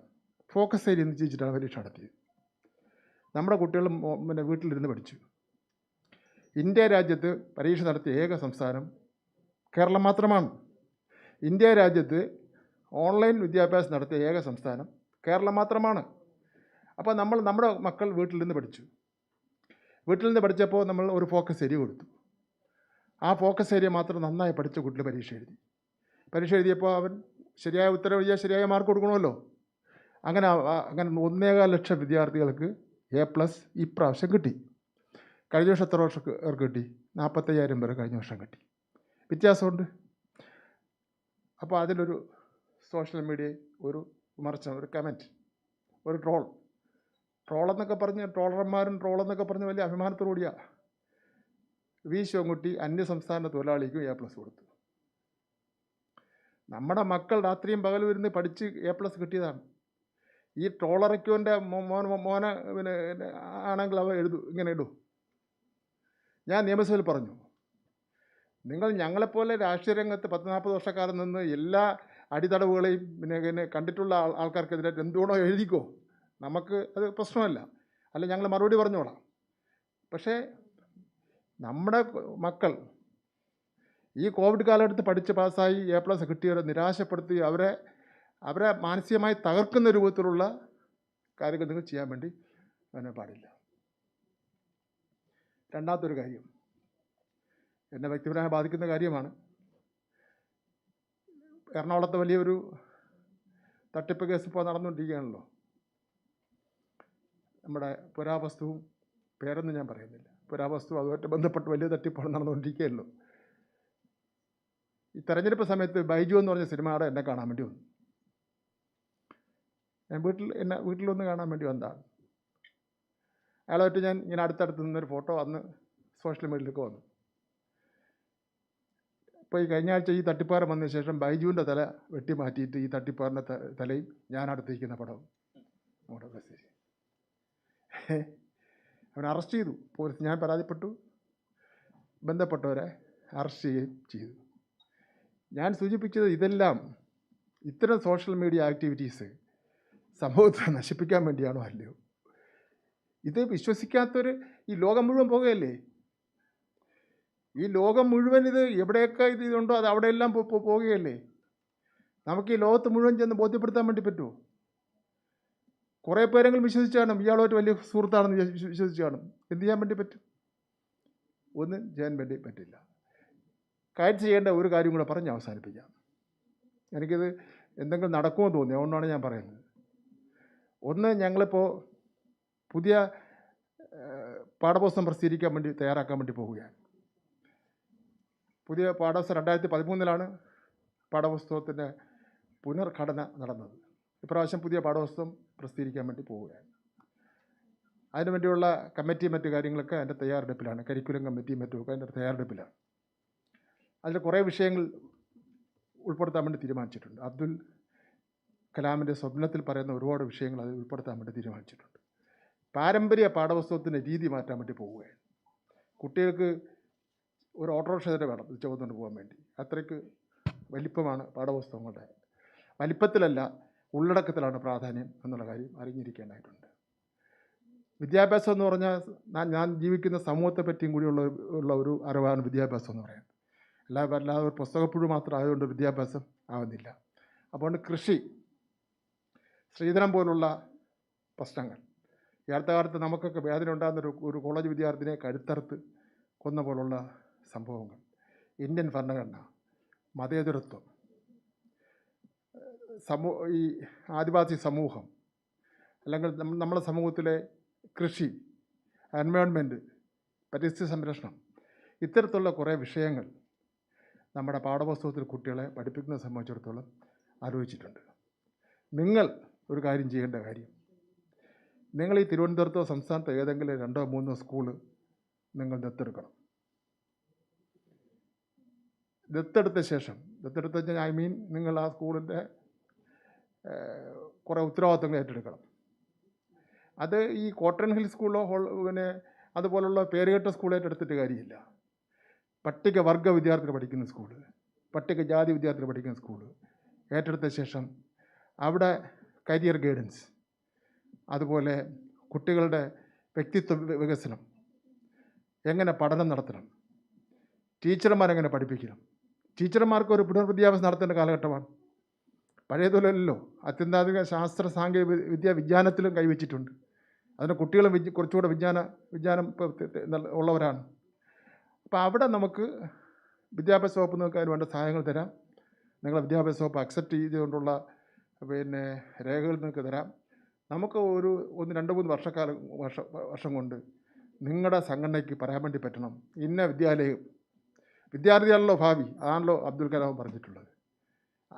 ഫോക്കസ് ഏരിയ നിശ്ചയിച്ചിട്ടാണ് പരീക്ഷ നടത്തിയത്. നമ്മുടെ കുട്ടികൾ വീട്ടിലിരുന്ന് പഠിച്ചു. ഇന്ത്യ രാജ്യത്ത് പരീക്ഷ നടത്തിയ ഏക സംസ്ഥാനം കേരളം മാത്രമാണ്. ഇന്ത്യ രാജ്യത്ത് ഓൺലൈൻ വിദ്യാഭ്യാസം നടത്തിയ ഏക സംസ്ഥാനം കേരളം മാത്രമാണ്. അപ്പോൾ നമ്മുടെ മക്കൾ വീട്ടിൽ നിന്ന് പഠിച്ചു. വീട്ടിൽ നിന്ന് പഠിച്ചപ്പോൾ നമ്മൾ ഒരു ഫോക്കസ് ഏരിയ കൊടുത്തു. ആ ഫോക്കസ് ഏരിയ മാത്രം നന്നായി പഠിച്ച കുട്ടികൾ പരീക്ഷ എഴുതിയപ്പോൾ അവൻ ശരിയായ ഉത്തരം എഴുതിയാൽ ശരിയായ മാർക്ക് കൊടുക്കണമല്ലോ. അങ്ങനെ 1.25 ലക്ഷം വിദ്യാർത്ഥികൾക്ക് A+ ഇപ്രാവശ്യം കിട്ടി. കഴിഞ്ഞ വർഷം എത്ര പേർക്ക് കിട്ടി? 45,000 പേർ കഴിഞ്ഞ വർഷം കിട്ടി. വ്യത്യാസമുണ്ട്. അപ്പോൾ അതിലൊരു സോഷ്യൽ മീഡിയ ഒരു വിമർശനം, ഒരു കമൻറ്റ്, ഒരു ട്രോളെന്നൊക്കെ പറഞ്ഞ് ട്രോളെന്നൊക്കെ പറഞ്ഞ് വലിയ അഭിമാനത്തോടുകൂടിയാണ് ശിവൻകുട്ടി അന്യസംസ്ഥാന തൊഴിലാളിക്കും A+ കൊടുത്തു. നമ്മുടെ മക്കൾ രാത്രിയും പകലും ഇരുന്ന് പഠിച്ച് A+ കിട്ടിയതാണ്. ഈ ട്രോളറയ്ക്കോൻ്റെ മോനെ ആണെങ്കിൽ അവ ഇങ്ങനെ ഇടൂ. ഞാൻ നിയമസഭയിൽ പറഞ്ഞു, നിങ്ങൾ ഞങ്ങളെപ്പോലെ രാഷ്ട്രീയ രംഗത്ത് 40 വർഷക്കാലം നിന്ന് എല്ലാ അടിത്തടവുകളെയും കണ്ടിട്ടുള്ള ആൾക്കാർക്കെതിരെ എന്തുകൊണ്ടോ എഴുതിക്കോ, നമുക്ക് അത് പ്രശ്നമല്ല, അല്ല ഞങ്ങൾ മറുപടി പറഞ്ഞോളാം. പക്ഷേ നമ്മുടെ മക്കൾ ഈ കോവിഡ് കാലഘട്ടത്തിൽ പഠിച്ച് പാസ്സായി A+ കിട്ടിയവരെ നിരാശപ്പെടുത്തി അവരെ മാനസികമായി തകർക്കുന്ന രൂപത്തിലുള്ള കാര്യങ്ങൾ നിങ്ങൾ ചെയ്യാൻ വേണ്ടി പാടില്ല. രണ്ടാമത്തൊരു കാര്യം എന്നെ വ്യക്തിപരമായി ബാധിക്കുന്ന കാര്യമാണ്. എറണാകുളത്ത് വലിയൊരു തട്ടിപ്പ് കേസ് ഇപ്പോൾ നടന്നുകൊണ്ടിരിക്കുകയാണല്ലോ. നമ്മുടെ പുരാവസ്തുവും പേരൊന്നും ഞാൻ പറയുന്നില്ല, പുരാവസ്തു അതുമായിട്ട് ബന്ധപ്പെട്ട് വലിയ തട്ടിപ്പാണ് നടന്നുകൊണ്ടിരിക്കുകയല്ലോ. ഈ തെരഞ്ഞെടുപ്പ് സമയത്ത് ബൈജു എന്ന് പറഞ്ഞ സിനിമയുടെ എന്നെ കാണാൻ വേണ്ടി വന്നു. ഞാൻ വീട്ടിലൊന്ന് കാണാൻ വേണ്ടി വന്നതാണ്. അയാളുമായിട്ട് ഞാൻ ഇങ്ങനെ അടുത്തടുത്ത് നിന്നൊരു ഫോട്ടോ അന്ന് സോഷ്യൽ മീഡിയയിലൊക്കെ വന്നു. ഇപ്പോൾ ഈ കഴിഞ്ഞ ആഴ്ച ഈ തട്ടിപ്പാറ് വന്നതിന് ശേഷം ബൈജുവിൻ്റെ തല വെട്ടി മാറ്റിയിട്ട് ഈ തട്ടിപ്പാറിൻ്റെ തലയും ഞാൻ അടുത്തിരിക്കുന്ന പടവും നമ്മുടെ മെസ്സേജ് അവനെ അറസ്റ്റ് ചെയ്തു പോലീസ്. ഞാൻ പരാതിപ്പെട്ടു, ബന്ധപ്പെട്ടവരെ അറസ്റ്റ് ചെയ്യുകയും ചെയ്തു. ഞാൻ സൂചിപ്പിച്ചത് ഇതെല്ലാം ഇത്തരം സോഷ്യൽ മീഡിയ ആക്ടിവിറ്റീസ് സമൂഹത്തെ നശിപ്പിക്കാൻ വേണ്ടിയാണോ അല്ലയോ? ഇത് വിശ്വസിക്കാത്തൊരു ഈ ലോകം മുഴുവൻ പോകുകയല്ലേ. ഈ ലോകം മുഴുവൻ ഇത് എവിടെയൊക്കെ ഇതുണ്ടോ അത് അവിടെയെല്ലാം പോവുകയല്ലേ. നമുക്ക് ഈ ലോകത്ത് മുഴുവൻ ചെന്ന് ബോധ്യപ്പെടുത്താൻ വേണ്ടി പറ്റുമോ? കുറേ പേരെങ്കിലും വിശ്വസിച്ച് കാണും, ഇയാളുമായിട്ട് വലിയ സുഹൃത്താണെന്ന് വിശ്വസിച്ച് കാണും. എന്ത് ചെയ്യാൻ വേണ്ടി പറ്റും? ഒന്നും ചെയ്യാൻ വേണ്ടി പറ്റില്ല. കൈറ്റ് ചെയ്യേണ്ട ഒരു കാര്യം കൂടെ പറഞ്ഞ് അവസാനിപ്പിക്കാം. എനിക്കിത് എന്തെങ്കിലും നടക്കുമോ തോന്നി, അതുകൊണ്ടാണ് ഞാൻ പറയുന്നത്. ഒന്ന്, ഞങ്ങളിപ്പോൾ പുതിയ പാഠപുസ്തകം പ്രസിദ്ധീകരിക്കാൻ വേണ്ടി തയ്യാറാക്കാൻ വേണ്ടി പോവുകയാണ്. പുതിയ പാഠപുസ്തകം 2013 പാഠപുസ്തകത്തിൻ്റെ പുനർഘടന നടന്നത്. ഇപ്രാവശ്യം പുതിയ പാഠപുസ്തകം പ്രസിദ്ധീകരിക്കാൻ വേണ്ടി പോവുകയാണ്. അതിനുവേണ്ടിയുള്ള കമ്മിറ്റിയും മറ്റു കാര്യങ്ങളൊക്കെ അതിൻ്റെ തയ്യാറെടുപ്പിലാണ്. കരിക്കുലം കമ്മിറ്റിയും മറ്റുമൊക്കെ അതിൻ്റെ തയ്യാറെടുപ്പിലാണ്. അതിൽ കുറേ വിഷയങ്ങൾ ഉൾപ്പെടുത്താൻ വേണ്ടി തീരുമാനിച്ചിട്ടുണ്ട്. അബ്ദുൽ കലാമിൻ്റെ സ്വപ്നത്തിൽ പറയുന്ന ഒരുപാട് വിഷയങ്ങൾ അതിൽ ഉൾപ്പെടുത്താൻ വേണ്ടി തീരുമാനിച്ചിട്ടുണ്ട്. പാരമ്പര്യ പാഠപുസ്തകത്തിൻ്റെ രീതി മാറ്റാൻ വേണ്ടി പോവുകയാണ്. കുട്ടികൾക്ക് ഒരു ഓട്ടോറിക്ഷ തന്നെ വേണം ഇത് ചുമന്നുകൊണ്ട് പോകാൻ വേണ്ടി. അത്രയ്ക്ക് വലിപ്പമാണ് പാഠപുസ്തകങ്ങളുടെ. വലിപ്പത്തിലല്ല, ഉള്ളടക്കത്തിലാണ് പ്രാധാന്യം എന്നുള്ള കാര്യം അറിഞ്ഞിരിക്കേണ്ടതായിട്ടുണ്ട്. വിദ്യാഭ്യാസം എന്ന് പറഞ്ഞാൽ ഞാൻ ജീവിക്കുന്ന സമൂഹത്തെ പറ്റിയും കൂടി ഉള്ള ഒരു അറിവാണ് വിദ്യാഭ്യാസം എന്ന് പറയുന്നത്. അല്ലാതെ ഒരു പുസ്തകപ്പുഴു മാത്രം ആയതുകൊണ്ട് വിദ്യാഭ്യാസം ആവുന്നില്ല. അപ്പോൾ കൃഷി, സ്ത്രീധനം പോലുള്ള പ്രശ്നങ്ങൾ, ഈ അടുത്ത കാലത്ത് നമുക്കൊക്കെ വേദന ഉണ്ടാകുന്ന ഒരു കോളേജ് വിദ്യാർത്ഥിനെ കഴുത്തറുത്ത് കൊന്ന പോലുള്ള സംഭവങ്ങൾ, ഇന്ത്യൻ ഭരണഘടന, മതേതരത്വം, ഈ ആദിവാസി സമൂഹം, അല്ലെങ്കിൽ നമ്മുടെ സമൂഹത്തിലെ കൃഷി, എൻവയോൺമെൻറ്റ്, പരിസ്ഥിതി സംരക്ഷണം, ഇത്തരത്തിലുള്ള കുറേ വിഷയങ്ങൾ നമ്മുടെ പാഠപുസ്തകത്തിൽ കുട്ടികളെ പഠിപ്പിക്കുന്നത് സംബന്ധിച്ചിടത്തോളം ആലോചിച്ചിട്ടുണ്ട്. നിങ്ങൾ ഒരു കാര്യം ചെയ്യേണ്ട കാര്യം, നിങ്ങൾ ഈ തിരുവനന്തപുരത്തോ സംസ്ഥാനത്തോ ഏതെങ്കിലും 2 or 3 സ്കൂള് നിങ്ങൾ ദത്തെടുക്കണം. ദത്തെടുത്ത ശേഷം, നിങ്ങൾ ആ സ്കൂളിൻ്റെ കുറേ ഉത്തരവാദിത്തങ്ങൾ ഏറ്റെടുക്കണം. അത് ഈ കോട്ടൺ ഹിൽ സ്കൂളോ അതുപോലുള്ള പേരുകെട്ട സ്കൂൾ ഏറ്റെടുത്തിട്ട് കാര്യമില്ല. പട്ടികവർഗ വിദ്യാർത്ഥികൾ പഠിക്കുന്ന സ്കൂള്, പട്ടികജാതി വിദ്യാർത്ഥികൾ പഠിക്കുന്ന സ്കൂള് ഏറ്റെടുത്ത ശേഷം അവിടെ കരിയർ ഗൈഡൻസ്, അതുപോലെ കുട്ടികളുടെ വ്യക്തിത്വ വികസനം, എങ്ങനെ പഠനം നടത്തണം, ടീച്ചർമാരെങ്ങനെ പഠിപ്പിക്കണം. ടീച്ചർമാർക്ക് ഒരു പുനർവിദ്യാഭ്യാസം നടത്തേണ്ട കാലഘട്ടമാണ്. പഴയതുപോലെയല്ലോ, അത്യന്താധുനിക ശാസ്ത്ര സാങ്കേതിക വിജ്ഞാനത്തിലും കൈവച്ചിട്ടുണ്ട്. അതിന് കുട്ടികളും കുറച്ചുകൂടെ വിജ്ഞാനം ഉള്ളവരാണ്. അപ്പോൾ അവിടെ നമുക്ക് വിദ്യാഭ്യാസ വകുപ്പ് നിങ്ങൾക്ക് അതിന് വേണ്ട സഹായങ്ങൾ തരാം. നിങ്ങളെ വിദ്യാഭ്യാസ വകുപ്പ് അക്സെപ്റ്റ് ചെയ്തുകൊണ്ടുള്ള രേഖകൾ നിങ്ങൾക്ക് തരാം. നമുക്ക് ഒരു 1-2-3 വർഷം കൊണ്ട് നിങ്ങളുടെ സംഘടനയ്ക്ക് പറയാൻ വേണ്ടി പറ്റണം, ഇന്ന വിദ്യാർത്ഥിയാണല്ലോ ഭാവി. അതാണല്ലോ അബ്ദുൽ കലാം പറഞ്ഞിട്ടുള്ളത്.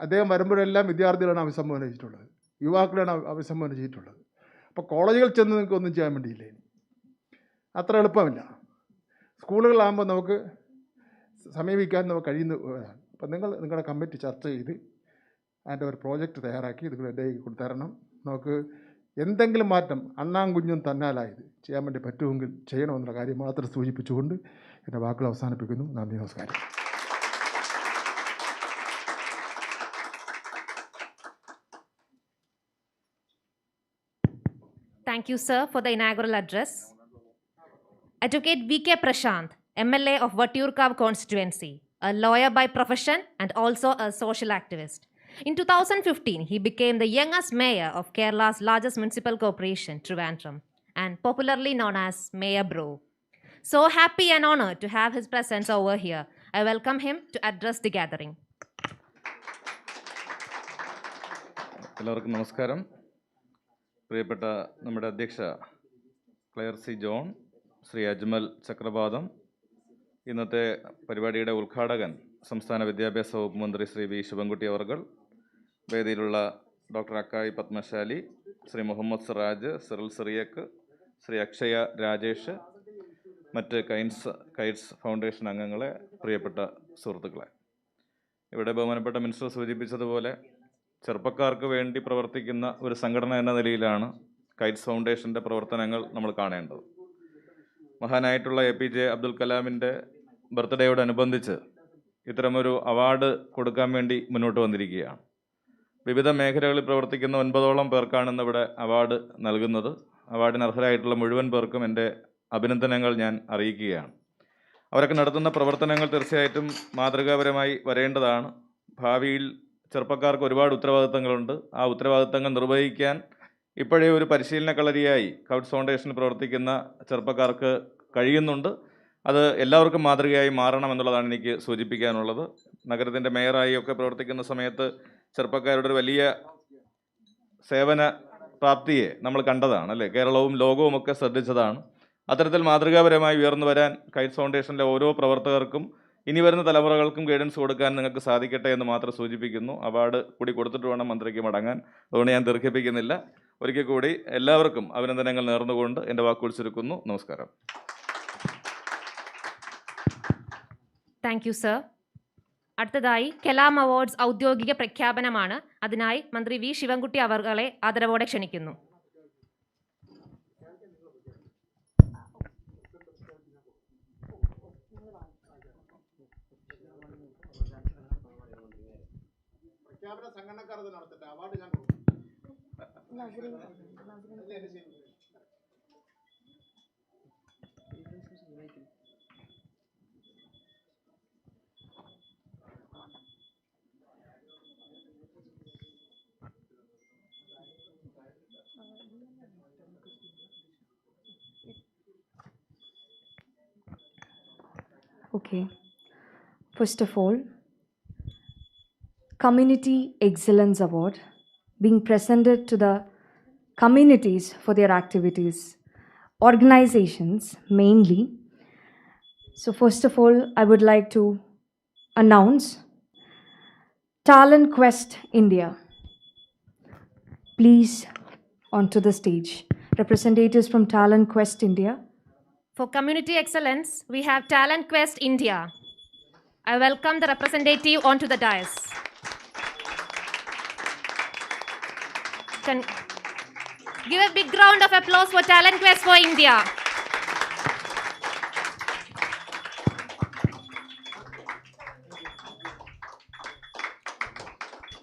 അദ്ദേഹം വരുമ്പോഴെല്ലാം വിദ്യാർത്ഥികളാണ് അഭിസംബോധന ചെയ്തിട്ടുള്ളത്, യുവാക്കളാണ് അഭിസംബോധന ചെയ്തിട്ടുള്ളത്. അപ്പോൾ കോളേജുകൾ ചെന്ന് നിങ്ങൾക്ക് ഒന്നും ചെയ്യാൻ വേണ്ടിയില്ലേ? അത്ര എളുപ്പമില്ല. സ്കൂളുകളാകുമ്പോൾ നമുക്ക് സമീപിക്കാൻ നമുക്ക് കഴിയുന്നതാണ്. അപ്പം നിങ്ങളുടെ കമ്മിറ്റി ചർച്ച ചെയ്ത് അതിൻ്റെ ഒരു പ്രോജക്റ്റ് തയ്യാറാക്കി നിങ്ങൾ എൻ്റെ കയ്യിൽ തരണം. നമുക്ക് എന്തെങ്കിലും മാറ്റം അണ്ണാങ്കുഞ്ഞും തന്നാലായത് ചെയ്യാൻ വേണ്ടി പറ്റുമെങ്കിൽ ചെയ്യണമെന്നുള്ള കാര്യം മാത്രം സൂചിപ്പിച്ചുകൊണ്ട് എൻ്റെ വാക്കുകൾ അവസാനിപ്പിക്കുന്നു. നന്ദി, നമസ്കാരം. Thank you, sir, for the inaugural address. Advocate V.K. Prashant, MLA of Vattiyoorkav constituency, a lawyer by profession, and also a social activist. In 2015, he became the youngest mayor of Kerala's largest municipal corporation, Trivandrum, and popularly known as Mayor Bro. So happy and honored to have his presence over here. I welcome him to address the gathering. എല്ലാവർക്കും നമസ്കാരം. പ്രിയപ്പെട്ട നമ്മുടെ അധ്യക്ഷ Claire C John, Shri Ajmal Chakrapatham, ഇന്നത്തെ പരിപാടിയുടെ ഉദ്ഘാടകൻ സംസ്ഥാന വിദ്യാഭ്യാസ വകുപ്പ് മന്ത്രി ശ്രീ വി ശിവൻകുട്ടി അവർകൾ, വേദിയിലുള്ള doctor Akkai Padmashali, Shri Muhammad Siraj, Cyril Cyriac, Shri Akshaya Rajesh, മറ്റ് കൈറ്റ്സ് ഫൗണ്ടേഷൻ അംഗങ്ങളെ, പ്രിയപ്പെട്ട സുഹൃത്തുക്കളെ, ഇവിടെ ബഹുമാനപ്പെട്ട മിനിസ്റ്റർ സൂചിപ്പിച്ചതുപോലെ ചെറുപ്പക്കാർക്ക് വേണ്ടി പ്രവർത്തിക്കുന്ന ഒരു സംഘടന എന്ന നിലയിലാണ് കൈറ്റ്സ് ഫൗണ്ടേഷൻ്റെ പ്രവർത്തനങ്ങൾ നമ്മൾ കാണേണ്ടത്. മഹാനായിട്ടുള്ള APJ അബ്ദുൽ കലാമിൻ്റെ ബർത്ത്ഡേയോടനുബന്ധിച്ച് ഇത്തരമൊരു അവാർഡ് കൊടുക്കാൻ വേണ്ടി മുന്നോട്ട് വന്നിരിക്കുകയാണ്. വിവിധ മേഖലകളിൽ പ്രവർത്തിക്കുന്ന 9ഓളം പേർക്കാണ് ഇന്നിവിടെ അവാർഡ് നൽകുന്നത്. അവാർഡിന് അർഹരായിട്ടുള്ള മുഴുവൻ പേർക്കും എൻ്റെ അഭിനന്ദനങ്ങൾ ഞാൻ അറിയിക്കുകയാണ്. അവരൊക്കെ നടത്തുന്ന പ്രവർത്തനങ്ങൾ തീർച്ചയായിട്ടും മാതൃകാപരമായി വരേണ്ടതാണ്. ഭാവിയിൽ ചെറുപ്പക്കാർക്ക് ഒരുപാട് ഉത്തരവാദിത്തങ്ങളുണ്ട്. ആ ഉത്തരവാദിത്തങ്ങൾ നിർവഹിക്കാൻ ഇപ്പോഴേ ഒരു പരിശീലന കളരിയായി കൈറ്റ്സ് ഫൗണ്ടേഷനിൽ പ്രവർത്തിക്കുന്ന ചെറുപ്പക്കാർക്ക് കഴിയുന്നുണ്ട്. അത് എല്ലാവർക്കും മാതൃകയായി മാറണമെന്നുള്ളതാണ് എനിക്ക് സൂചിപ്പിക്കാനുള്ളത്. നഗരത്തിൻ്റെ മേയറായി ഒക്കെ പ്രവർത്തിക്കുന്ന സമയത്ത് ചെറുപ്പക്കാരുടെ ഒരു വലിയ സേവന പ്രാപ്തിയെ നമ്മൾ കണ്ടതാണ്, അല്ലേ? കേരളവും ലോകവും ഒക്കെ ശ്രദ്ധിച്ചതാണ്. അത്തരത്തിൽ മാതൃകാപരമായി ഉയർന്നു വരാൻ കൈറ്റ്സ് ഫൗണ്ടേഷനിലെ ഓരോ പ്രവർത്തകർക്കും ഇനി വരുന്ന തലമുറകൾക്കും ഗൈഡൻസ് കൊടുക്കാൻ നിങ്ങൾക്ക് സാധിക്കട്ടെ എന്ന് മാത്രം സൂചിപ്പിക്കുന്നു. അവാർഡ് കൂടി കൊടുത്തിട്ട് വേണം മന്ത്രിക്ക് മടങ്ങാൻ. അതുകൊണ്ട് ഞാൻ ദീർഘിപ്പിക്കുന്നില്ല. ഒരിക്കൽ കൂടി എല്ലാവർക്കും അഭിനന്ദനങ്ങൾ നേർന്നുകൊണ്ട് എൻ്റെ വാക്കുകൾ ചുരുക്കുന്നു. നമസ്കാരം. Thank you sir. അടുത്തതായി കലാം അവാർഡ്സ് ഔദ്യോഗിക പ്രഖ്യാപനമാണ്. അതിനായി മന്ത്രി വി ശിവൻകുട്ടി അവർകളെ ആദരവോടെ ക്ഷണിക്കുന്നു. സംഘടനക്കാർ നടത്തട്ടെ. അവാർഡ് ഞാൻ Okay. First of all, Community Excellence Award being presented to the communities for their activities, organizations mainly. So first of all, I would like to announce Talent Quest India. Please onto the stage. Representatives from Talent Quest India. For community excellence, we have Talent Quest India. I welcome the representative onto the dais. Can give a big round of applause for Talent Quest for India.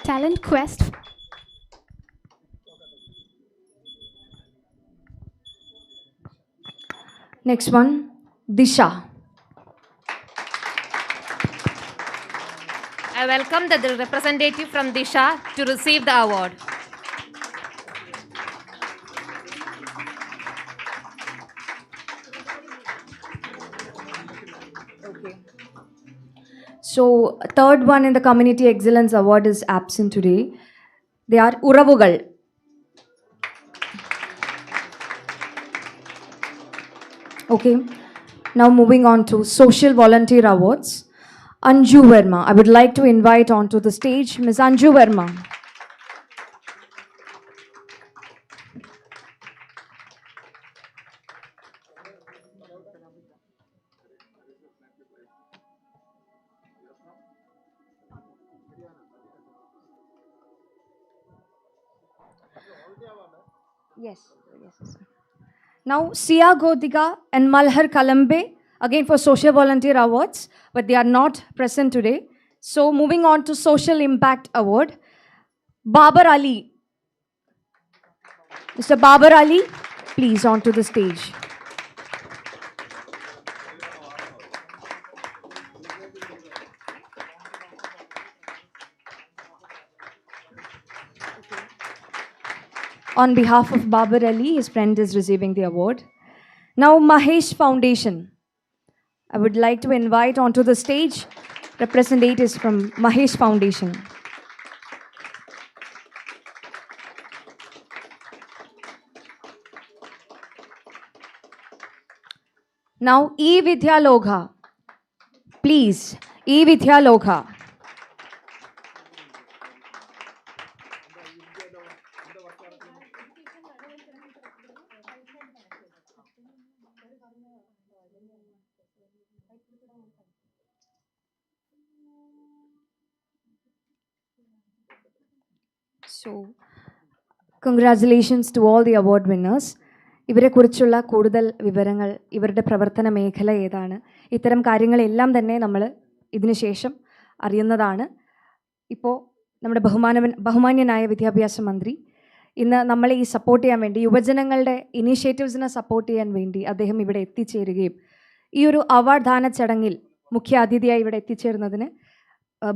Talent Quest. Next one, Disha. I welcome the representative from Disha to receive the award. So, third one in the Community Excellence Award is absent today. They are Uravugal. Okay. Now moving on to Social Volunteer Awards. Anju Verma. I would like to invite onto the stage Ms. Anju Verma. Yes, sir. Now, Sia Godiga and Malhar Kalambe, again for Social Volunteer Awards, but they are not present today. So, moving on to Social Impact Award, Babar Ali. Mr. Babar Ali, please onto the stage. On behalf of Babar Ali, his friend is receiving the award. Now, Mahesh Foundation. I would like to invite onto the stage representatives from Mahesh Foundation. Now, E. Vidya Logha. Please, E. Vidya Logha. So, congratulations to all the award winners. ഇവരെക്കുറിച്ചുള്ള കൂടുതൽ വിവരങ്ങൾ, ഇവരുടെ പ്രവർത്തന മേഖല ഏതാണ്, ഇത്തരം കാര്യങ്ങളെല്ലാം തന്നെ നമ്മൾ ഇതിനുശേഷം അറിയുന്നതാണ്. ഇപ്പോൾ നമ്മുടെ ബഹുമാന്യനായ വിദ്യാഭ്യാസ മന്ത്രി ഇന്ന് നമ്മളെ ഈ സപ്പോർട്ട് ചെയ്യാൻ വേണ്ടി, യുവജനങ്ങളുടെ ഇനീഷ്യേറ്റീവ്സിനെ സപ്പോർട്ട് ചെയ്യാൻ വേണ്ടി അദ്ദേഹം ഇവിടെ എത്തിച്ചേരുകയും ഈ ഒരു അവാർഡ് ദാന ചടങ്ങിൽ മുഖ്യ അതിഥിയായി ഇവിടെ എത്തിച്ചേരുന്നതിന്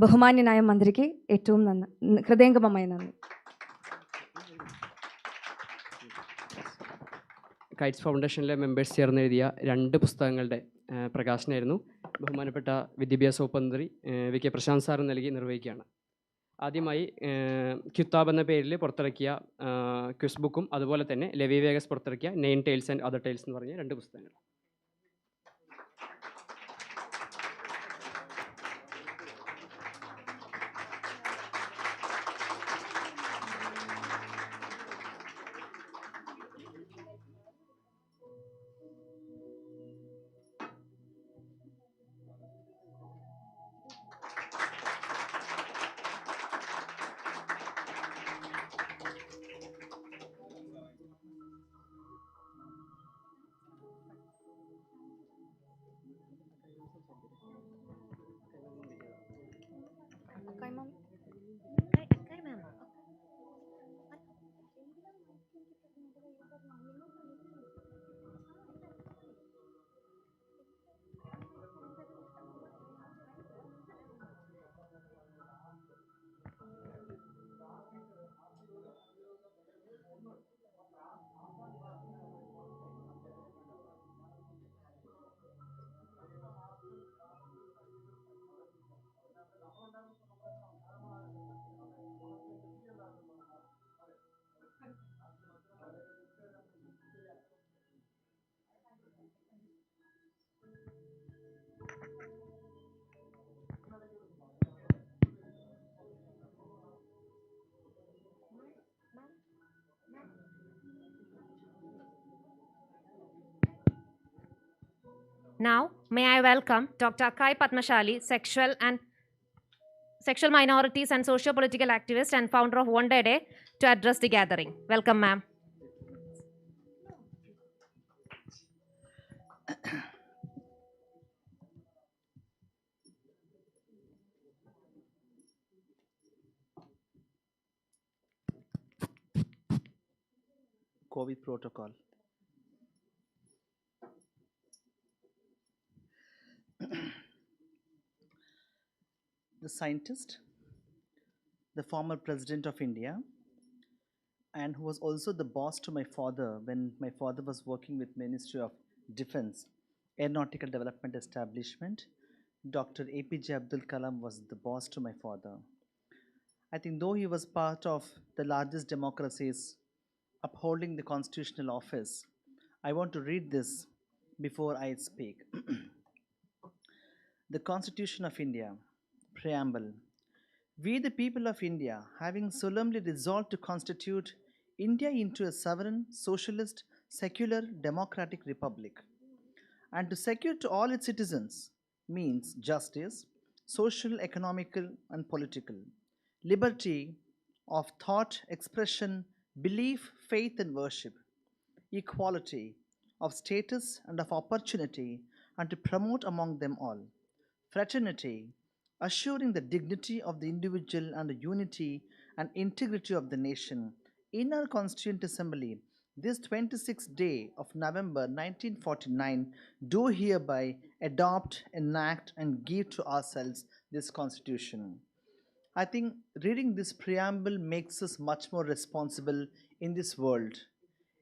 ബഹുമാന്യനായ മന്ത്രിക്ക് ഏറ്റവും ഹൃദയംഗമമായ നന്ദി. കൈറ്റ്സ് ഫൗണ്ടേഷനിലെ മെമ്പേഴ്സ് ചേർന്ന് എഴുതിയ 2 പുസ്തകങ്ങളുടെ പ്രകാശനമായിരുന്നു ബഹുമാനപ്പെട്ട വിദ്യാഭ്യാസ വകുപ്പ് മന്ത്രി വി കെ പ്രശാന്ത് സാർ നൽകി നിർവഹിക്കുകയാണ്. ആദ്യമായി ക്യുത്താബ് എന്ന പേരിൽ പുറത്തിറക്കിയ ക്വിസ് ബുക്കും അതുപോലെ തന്നെ ലെവി വേഗസ് പുറത്തിറക്കിയ 9 Tales ആൻഡ് അതർ ടൈൽസ് എന്ന് പറഞ്ഞ 2 പുസ്തകങ്ങൾ. Now, may I welcome Dr. Kai Padmashali, sexual minorities and socio-political activist and founder of One Day, to address the gathering. Welcome, ma'am. COVID protocol. The scientist, the former president of India, and who was also the boss to my father when my father was working with Ministry of Defense, Aeronautical Development Establishment. Dr. APJ Abdul Kalam was the boss to my father. I think though he was part of the largest democracies upholding the constitutional office, I want to read this before I speak. The Constitution of India, Preamble. We, the people of India, having solemnly resolved to constitute India into a sovereign, socialist, secular, democratic republic, and to secure to all its citizens means justice, social, economical, and political, liberty of thought, expression, belief, faith, and worship, equality of status and of opportunity, and to promote among them all fraternity, assuring the dignity of the individual and the unity and integrity of the nation. In our Constituent Assembly, this 26th day of November 1949, do hereby adopt, enact, and give to ourselves this Constitution. I think reading this preamble makes us much more responsible in this world,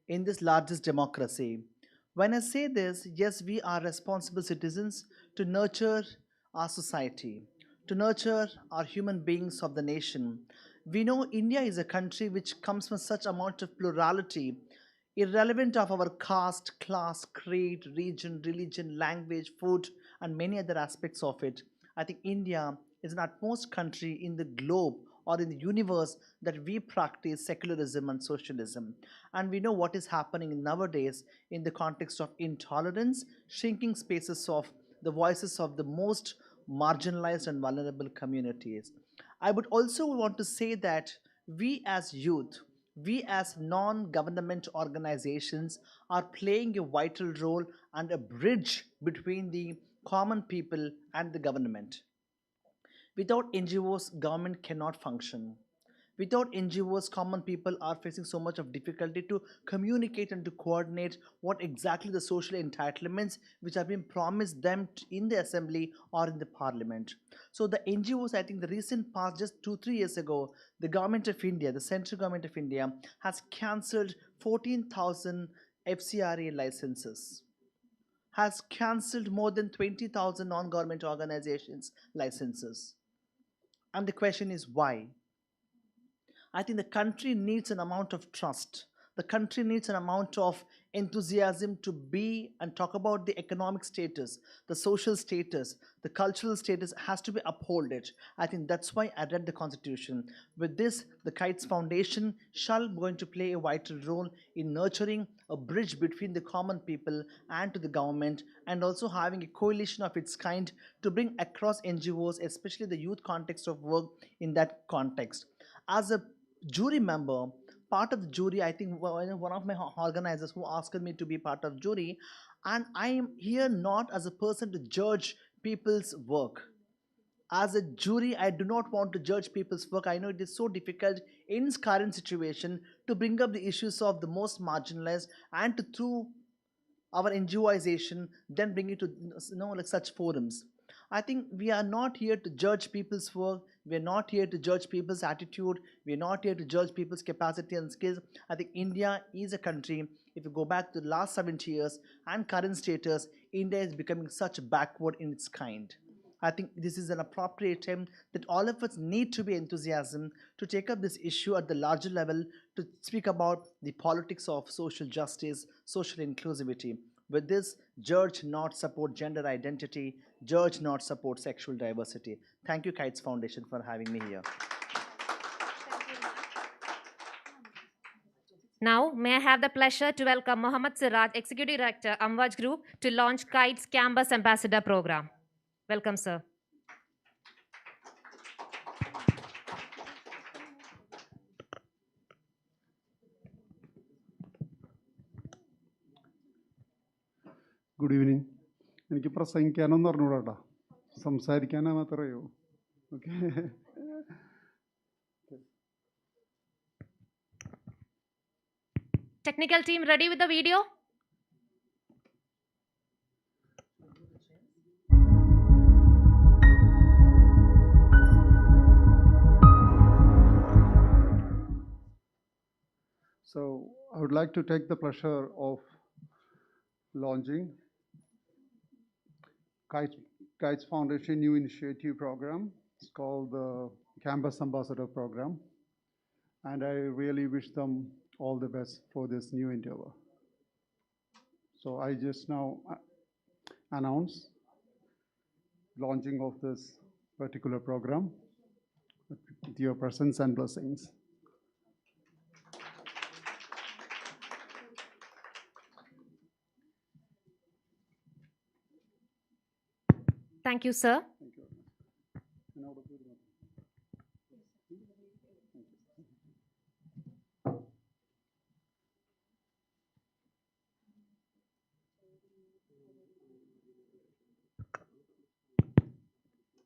in this largest democracy. When I say this, yes, we are responsible citizens to nurture our society, to nurture our human beings of the nation. We know India is a country which comes from such amount of plurality, irrelevant of our caste, class, creed, region, religion, language, food, and many other aspects of it. I think India is an utmost country in the globe or in the universe that we practice secularism and socialism. And we know what is happening nowadays in the context of intolerance, shrinking spaces of the voices of the most marginalized and vulnerable communities. I would also want to say that we as youth, we as non government organizations are playing a vital role and a bridge between the common people and the government. Without NGOs, government cannot function. Without NGOs, common people are facing so much of difficulty to communicate and to coordinate what exactly the social entitlements which have been promised them in the assembly or in the parliament. So the NGOs, I think the recent past, just 2 3 years ago, the government of India, the central government of India, has cancelled 14,000 FCRA licenses, has cancelled more than 20,000 non-government organizations licenses. And the question is why? I think the country needs an amount of trust. The country needs an amount of enthusiasm to be and talk about the economic status, the social status, the cultural status has to be upholded. I think that's why I read the constitution. With this, the Kites Foundation shall going to play a vital role in nurturing a bridge between the common people and to the government, and also having a coalition of its kind to bring across NGOs, especially the youth context of work in that context. As a jury member, part of the jury, I think one of my organizers who asked me to be part of jury, and I am here not as a person to judge people's work. As a jury, I do not want to judge people's work. I know it is so difficult in its current situation to bring up the issues of the most marginalized and to through our NGOization, then bring it to like such forums. I think we are not here to judge people's work. We are not here to judge people's attitude. We are not here to judge people's capacity and skills. I think India is a country. If you go back to the last 70 years and current status, India is becoming such backward in its kind. I think this is an appropriate time that all of us need to be enthusiasm to take up this issue at the larger level to speak about the politics of social justice, social inclusivity. With this, judge not support gender identity, judge not support sexual diversity. Thank you, Kites Foundation, for having me here. Now, may I have the pleasure to welcome Mohammad Siraj, Executive Director, Amwaj Group, to launch Kite's Campus Ambassador Program. Welcome, sir. Good evening. എനിക്ക് പ്രസംഗിക്കാനൊന്നും അറിഞ്ഞൂടാ, സംസാരിക്കാനാ മാത്രമേ അറിയൂ. Okay. Technical team ready with the video? So I would like to take the pleasure of launching Kites Foundation new initiative program. It's called the Campus Ambassador Program, and I really wish them all the best for this new endeavor. So I just now announce launching of this particular program with your presence and blessings. Thank you, sir. Thank you.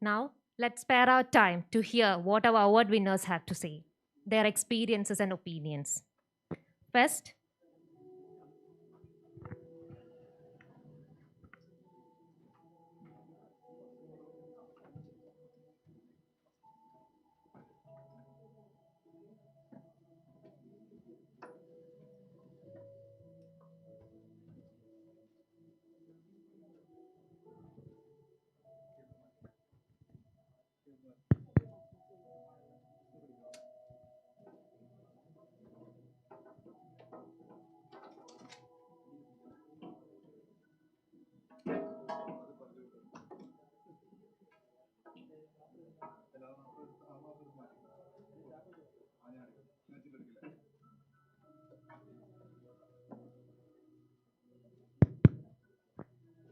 Now, let's spare our time to hear what our award winners have to say, their experiences and opinions. First,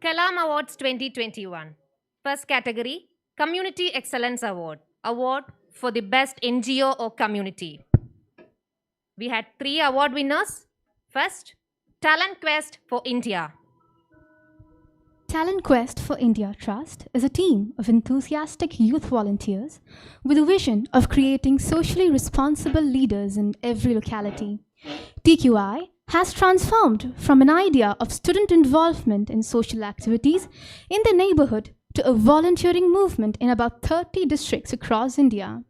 Kalam Awards 2021. First category, Community Excellence Award. Award for the best NGO or community. We had 3 award winners. First, Talent Quest for India. Talent Quest for India Trust is a team of enthusiastic youth volunteers with a vision of creating socially responsible leaders in every locality. TQI has transformed from an idea of student involvement in social activities in the neighborhood to a volunteering movement in about 30 districts across India.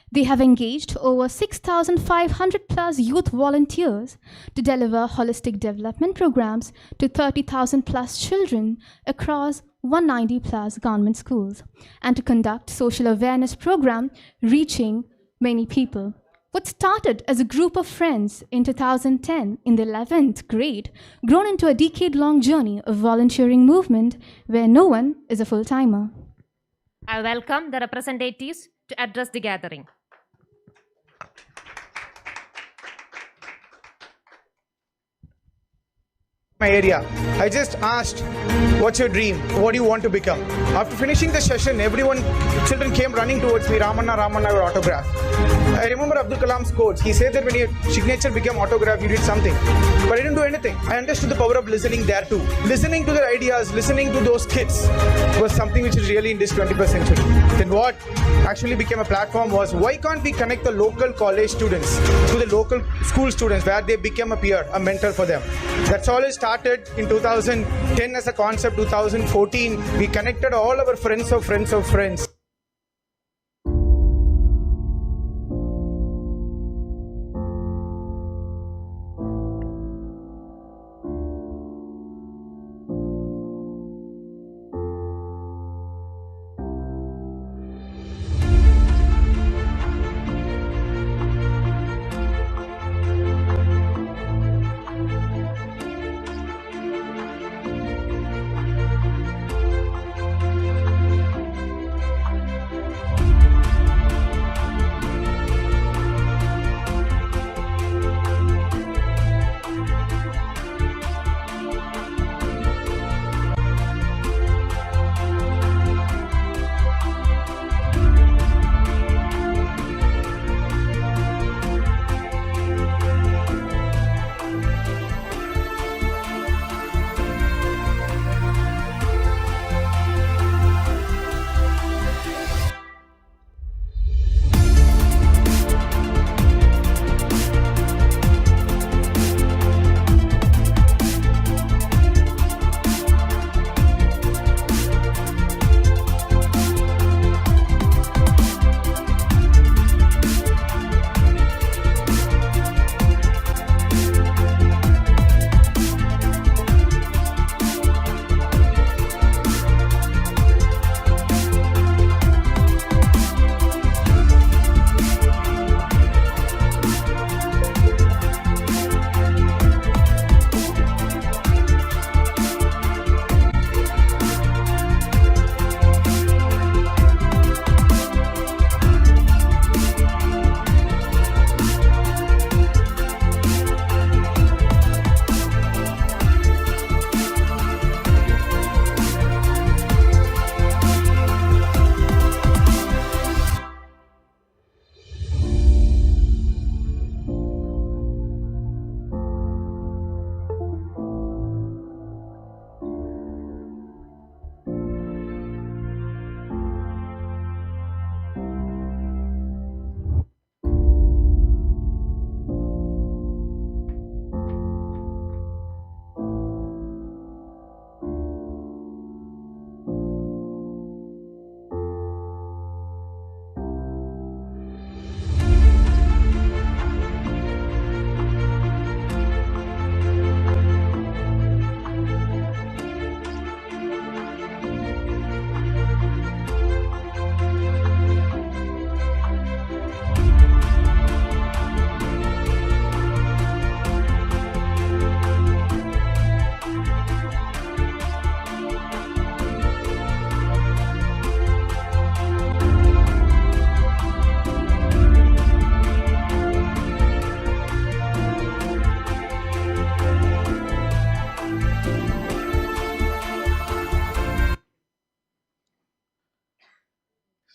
They have engaged over 6,500 plus youth volunteers to deliver holistic development programs to 30,000 plus children across 190 plus government schools and to conduct social awareness program reaching many people. What started as a group of friends in 2010 in the 11th grade grown into a decade-long journey of volunteering movement where no one is a full-timer. I welcome the representatives to address the gathering. My area. I just asked, what's your dream? What do you want to become? After finishing the session, children came running towards me, Ramanna, your autograph. I remember Abdul Kalam's quotes. He said that when your signature became autograph, you did something. But I didn't do anything. I understood the power of listening there too. Listening to their ideas, listening to those kids was something which is really in this 21st century. Then what actually became a platform was, why can't we connect the local college students to the local school students where they became a peer, a mentor for them. That's all it started in 2010 as a concept. 2014, we connected all our friends of friends of friends.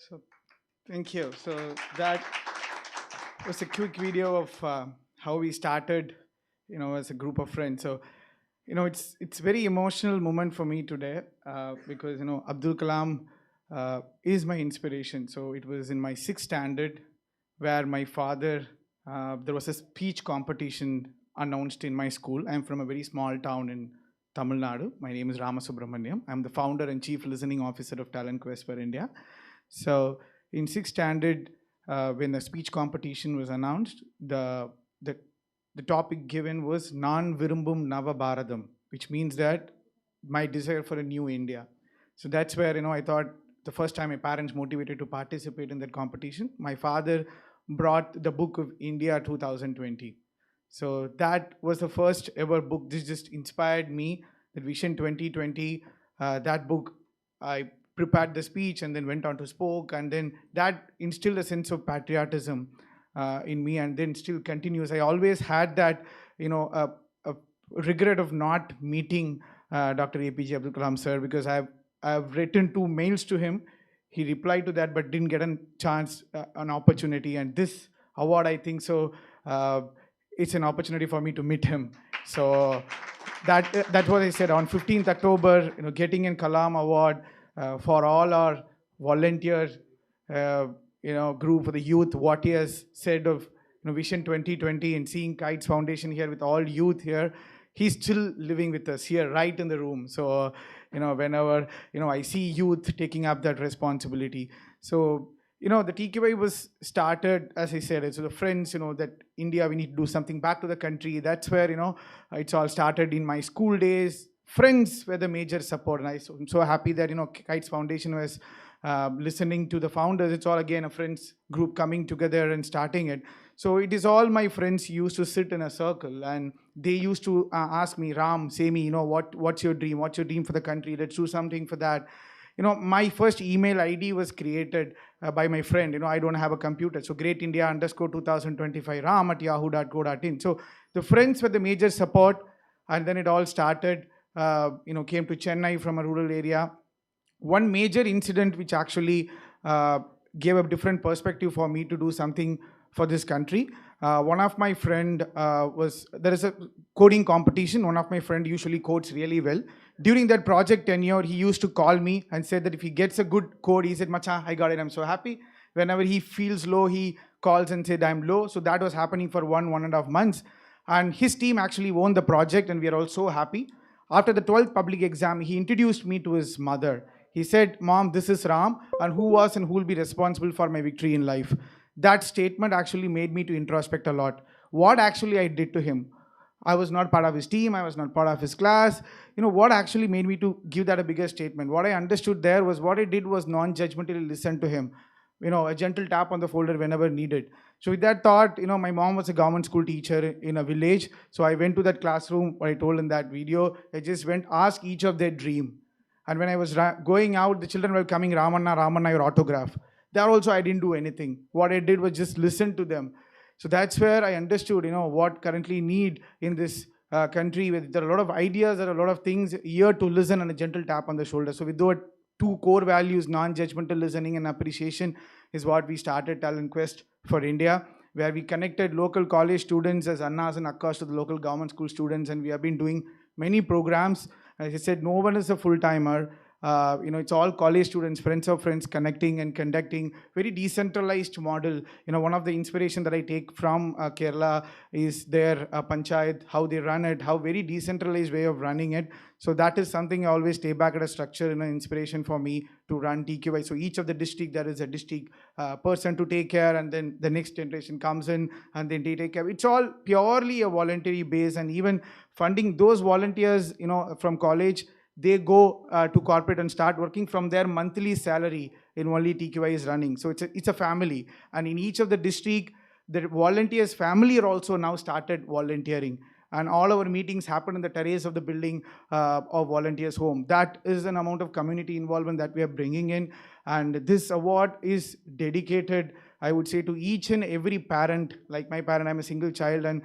So thank you. So that was a quick video of how we started, as a group of friends. So, it's very emotional moment for me today because Abdul Kalam is my inspiration. So it was in my sixth standard where my father there was a speech competition announced in my school. I'm from a very small town in Tamil Nadu. My name is Rama Subramaniam. I'm the founder and chief listening officer of Talent Quest for India. So in sixth standard, when the speech competition was announced, the topic given was Non Virumbum Nava Bharadam, which means that my desire for a new India. So that's where I thought the first time my parents motivated to participate in that competition. My father brought the book of India 2020. So that was the first ever book. This just inspired me. That Vision 2020, that book, I prepared the speech and then went on to spoke, and then that instilled a sense of patriotism in me, and then still continues. I always had that, a regret of not meeting Dr. APJ Abdul Kalam sir, because I've written 2 mails to him. He replied to that, but didn't get a chance, an opportunity. And this award, I think so, it's an opportunity for me to meet him. So that's what I said on 15th October. Getting in Kalam Award for all our volunteers, group for the youth. What he has said of Vision 2020 and seeing Kites Foundation here with all youth here. He's still living with us here, right in the room. So, whenever, I see youth taking up that responsibility. So, the TQI was started, as I said, it's the friends, that India, we need to do something back to the country. That's where, it's all started in my school days. Friends were the major support. And I'm so happy that, Kites Foundation was listening to the founders. It's all, again, a friends group coming together and starting it. So it is all my friends used to sit in a circle, and they used to ask me, Ram, say me, what's your dream? What's your dream for the country? Let's do something for that. My first email ID was created by my friend. I don't have a computer. So greatindia_2025 ram@yahoo.co.in. So the friends were the major support. And then it all started, came to Chennai from a rural area. One major incident which actually gave a different perspective for me to do something for this country. One of my friend there is a coding competition. One of my friend usually codes really well. During that project tenure, he used to call me and said that if he gets a good code, he said, Macha, I got it, I'm so happy. Whenever he feels low, he calls and said, I'm low. So that was happening for 1.5 months. And his team actually won the project, and we are all so happy. After the 12th public exam, he introduced me to his mother. He said, Mom, this is Ram, and who was and who will be responsible for my victory in life. That statement actually made me to introspect a lot. What actually I did to him? I was not part of his team. I was not part of his class. What actually made me to give that a bigger statement? What I understood there was what I did was non-judgmentally listen to him. A gentle tap on the shoulder whenever needed. So with that thought, my mom was a government school teacher in a village. So I went to that classroom, what I told in that video. I just went, ask each of their dream. And when I was going out, the children were coming, Ramanna, your autograph. There also, I didn't do anything. What I did was just listen to them. So that's where I understood, what currently need in this country. There are a lot of ideas, there are a lot of things here to listen and a gentle tap on the shoulder. So with those 2 core values, non-judgmental listening and appreciation, is what we started Talent Quest for India, where we connected local college students as Annas and Akkas to the local government school students, and we have been doing many programs. As I said, no one is a full-timer. It's all college students, friends of friends, connecting and conducting. Very decentralized model. One of the inspiration that I take from Kerala is their panchayat, how they run it, how very decentralized way of running it. So that is something I always stay back at a structure and an inspiration for me to run TQI. So each of the district, there is a district person to take care, and then the next generation comes in and then they take care. It's all purely a voluntary base, and even funding those volunteers, from college, they go to corporate and start working from their monthly salary in only TQI is running. So it's a family. And in each of the district, the volunteers' family are also now started volunteering. And all our meetings happen in the terrace of the building of volunteers' home. That is an amount of community involvement that we are bringing in. And this award is dedicated, I would say, to each and every parent. Like my parent, I'm a single child, and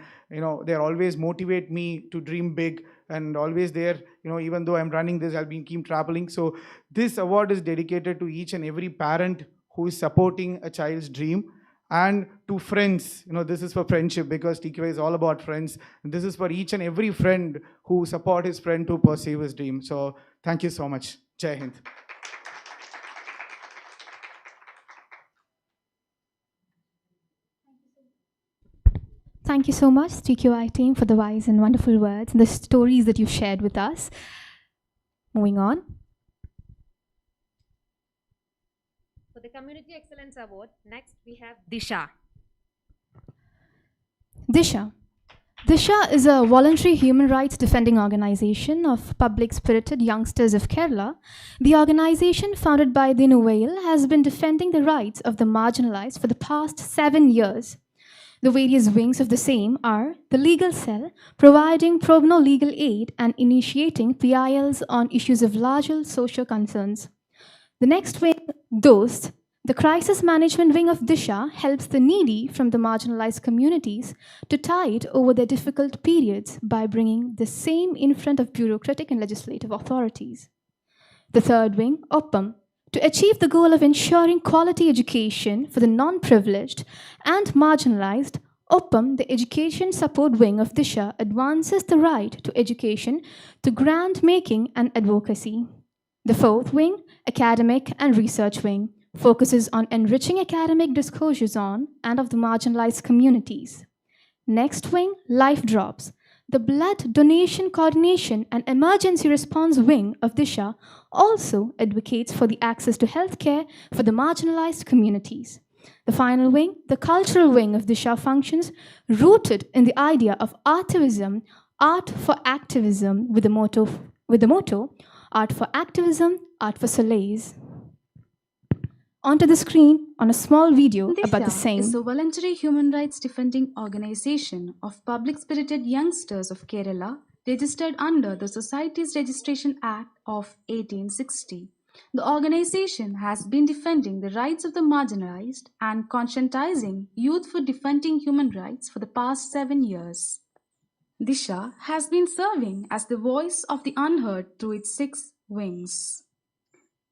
they always motivate me to dream big, and always there, even though I'm running this, I'll be keep traveling. So this award is dedicated to each and every parent who is supporting a child's dream. And to friends, this is for friendship because TQA is all about friends. This is for each and every friend who support his friend to pursue his dream. So thank you so much. Jai Hind. Thank you so much, TQI team, for the wise and wonderful words and the stories that you shared with us. Moving on. For the Community Excellence Award, next we have Disha. Disha. Disha is a voluntary human rights defending organization of public-spirited youngsters of Kerala. The organization, founded by Dinu Vail, has been defending the rights of the marginalized for the past 7 years. The various wings of the same are the legal cell, providing pro bono legal aid and initiating PILs on issues of larger social concerns. The next wing, Dost, the crisis management wing of Disha, helps the needy from the marginalized communities to tide over their difficult periods by bringing the same in front of bureaucratic and legislative authorities. The third wing, Oppam, to achieve the goal of ensuring quality education for the non-privileged and marginalized, Oppam, the education support wing of Disha, advances the right to education through grant making and advocacy. The fourth wing, academic and research wing, focuses on enriching academic discourses on and of the marginalized communities. Next wing, Life Drops, the blood donation coordination and emergency response wing of Disha, also advocates for the access to healthcare for the marginalized communities. The final wing, the cultural wing of Disha, functions rooted in the idea of artivism, art for activism, with the motto art for activism, art for solace. Onto the screen on a small video about the same. Is a voluntary human rights defending organization of public-spirited youngsters of Kerala registered under the Societies Registration Act of 1860. The organization has been defending the rights of the marginalized and conscientizing youth for defending human rights for the past 7 years. Disha has been serving as the voice of the unheard through its 6 wings.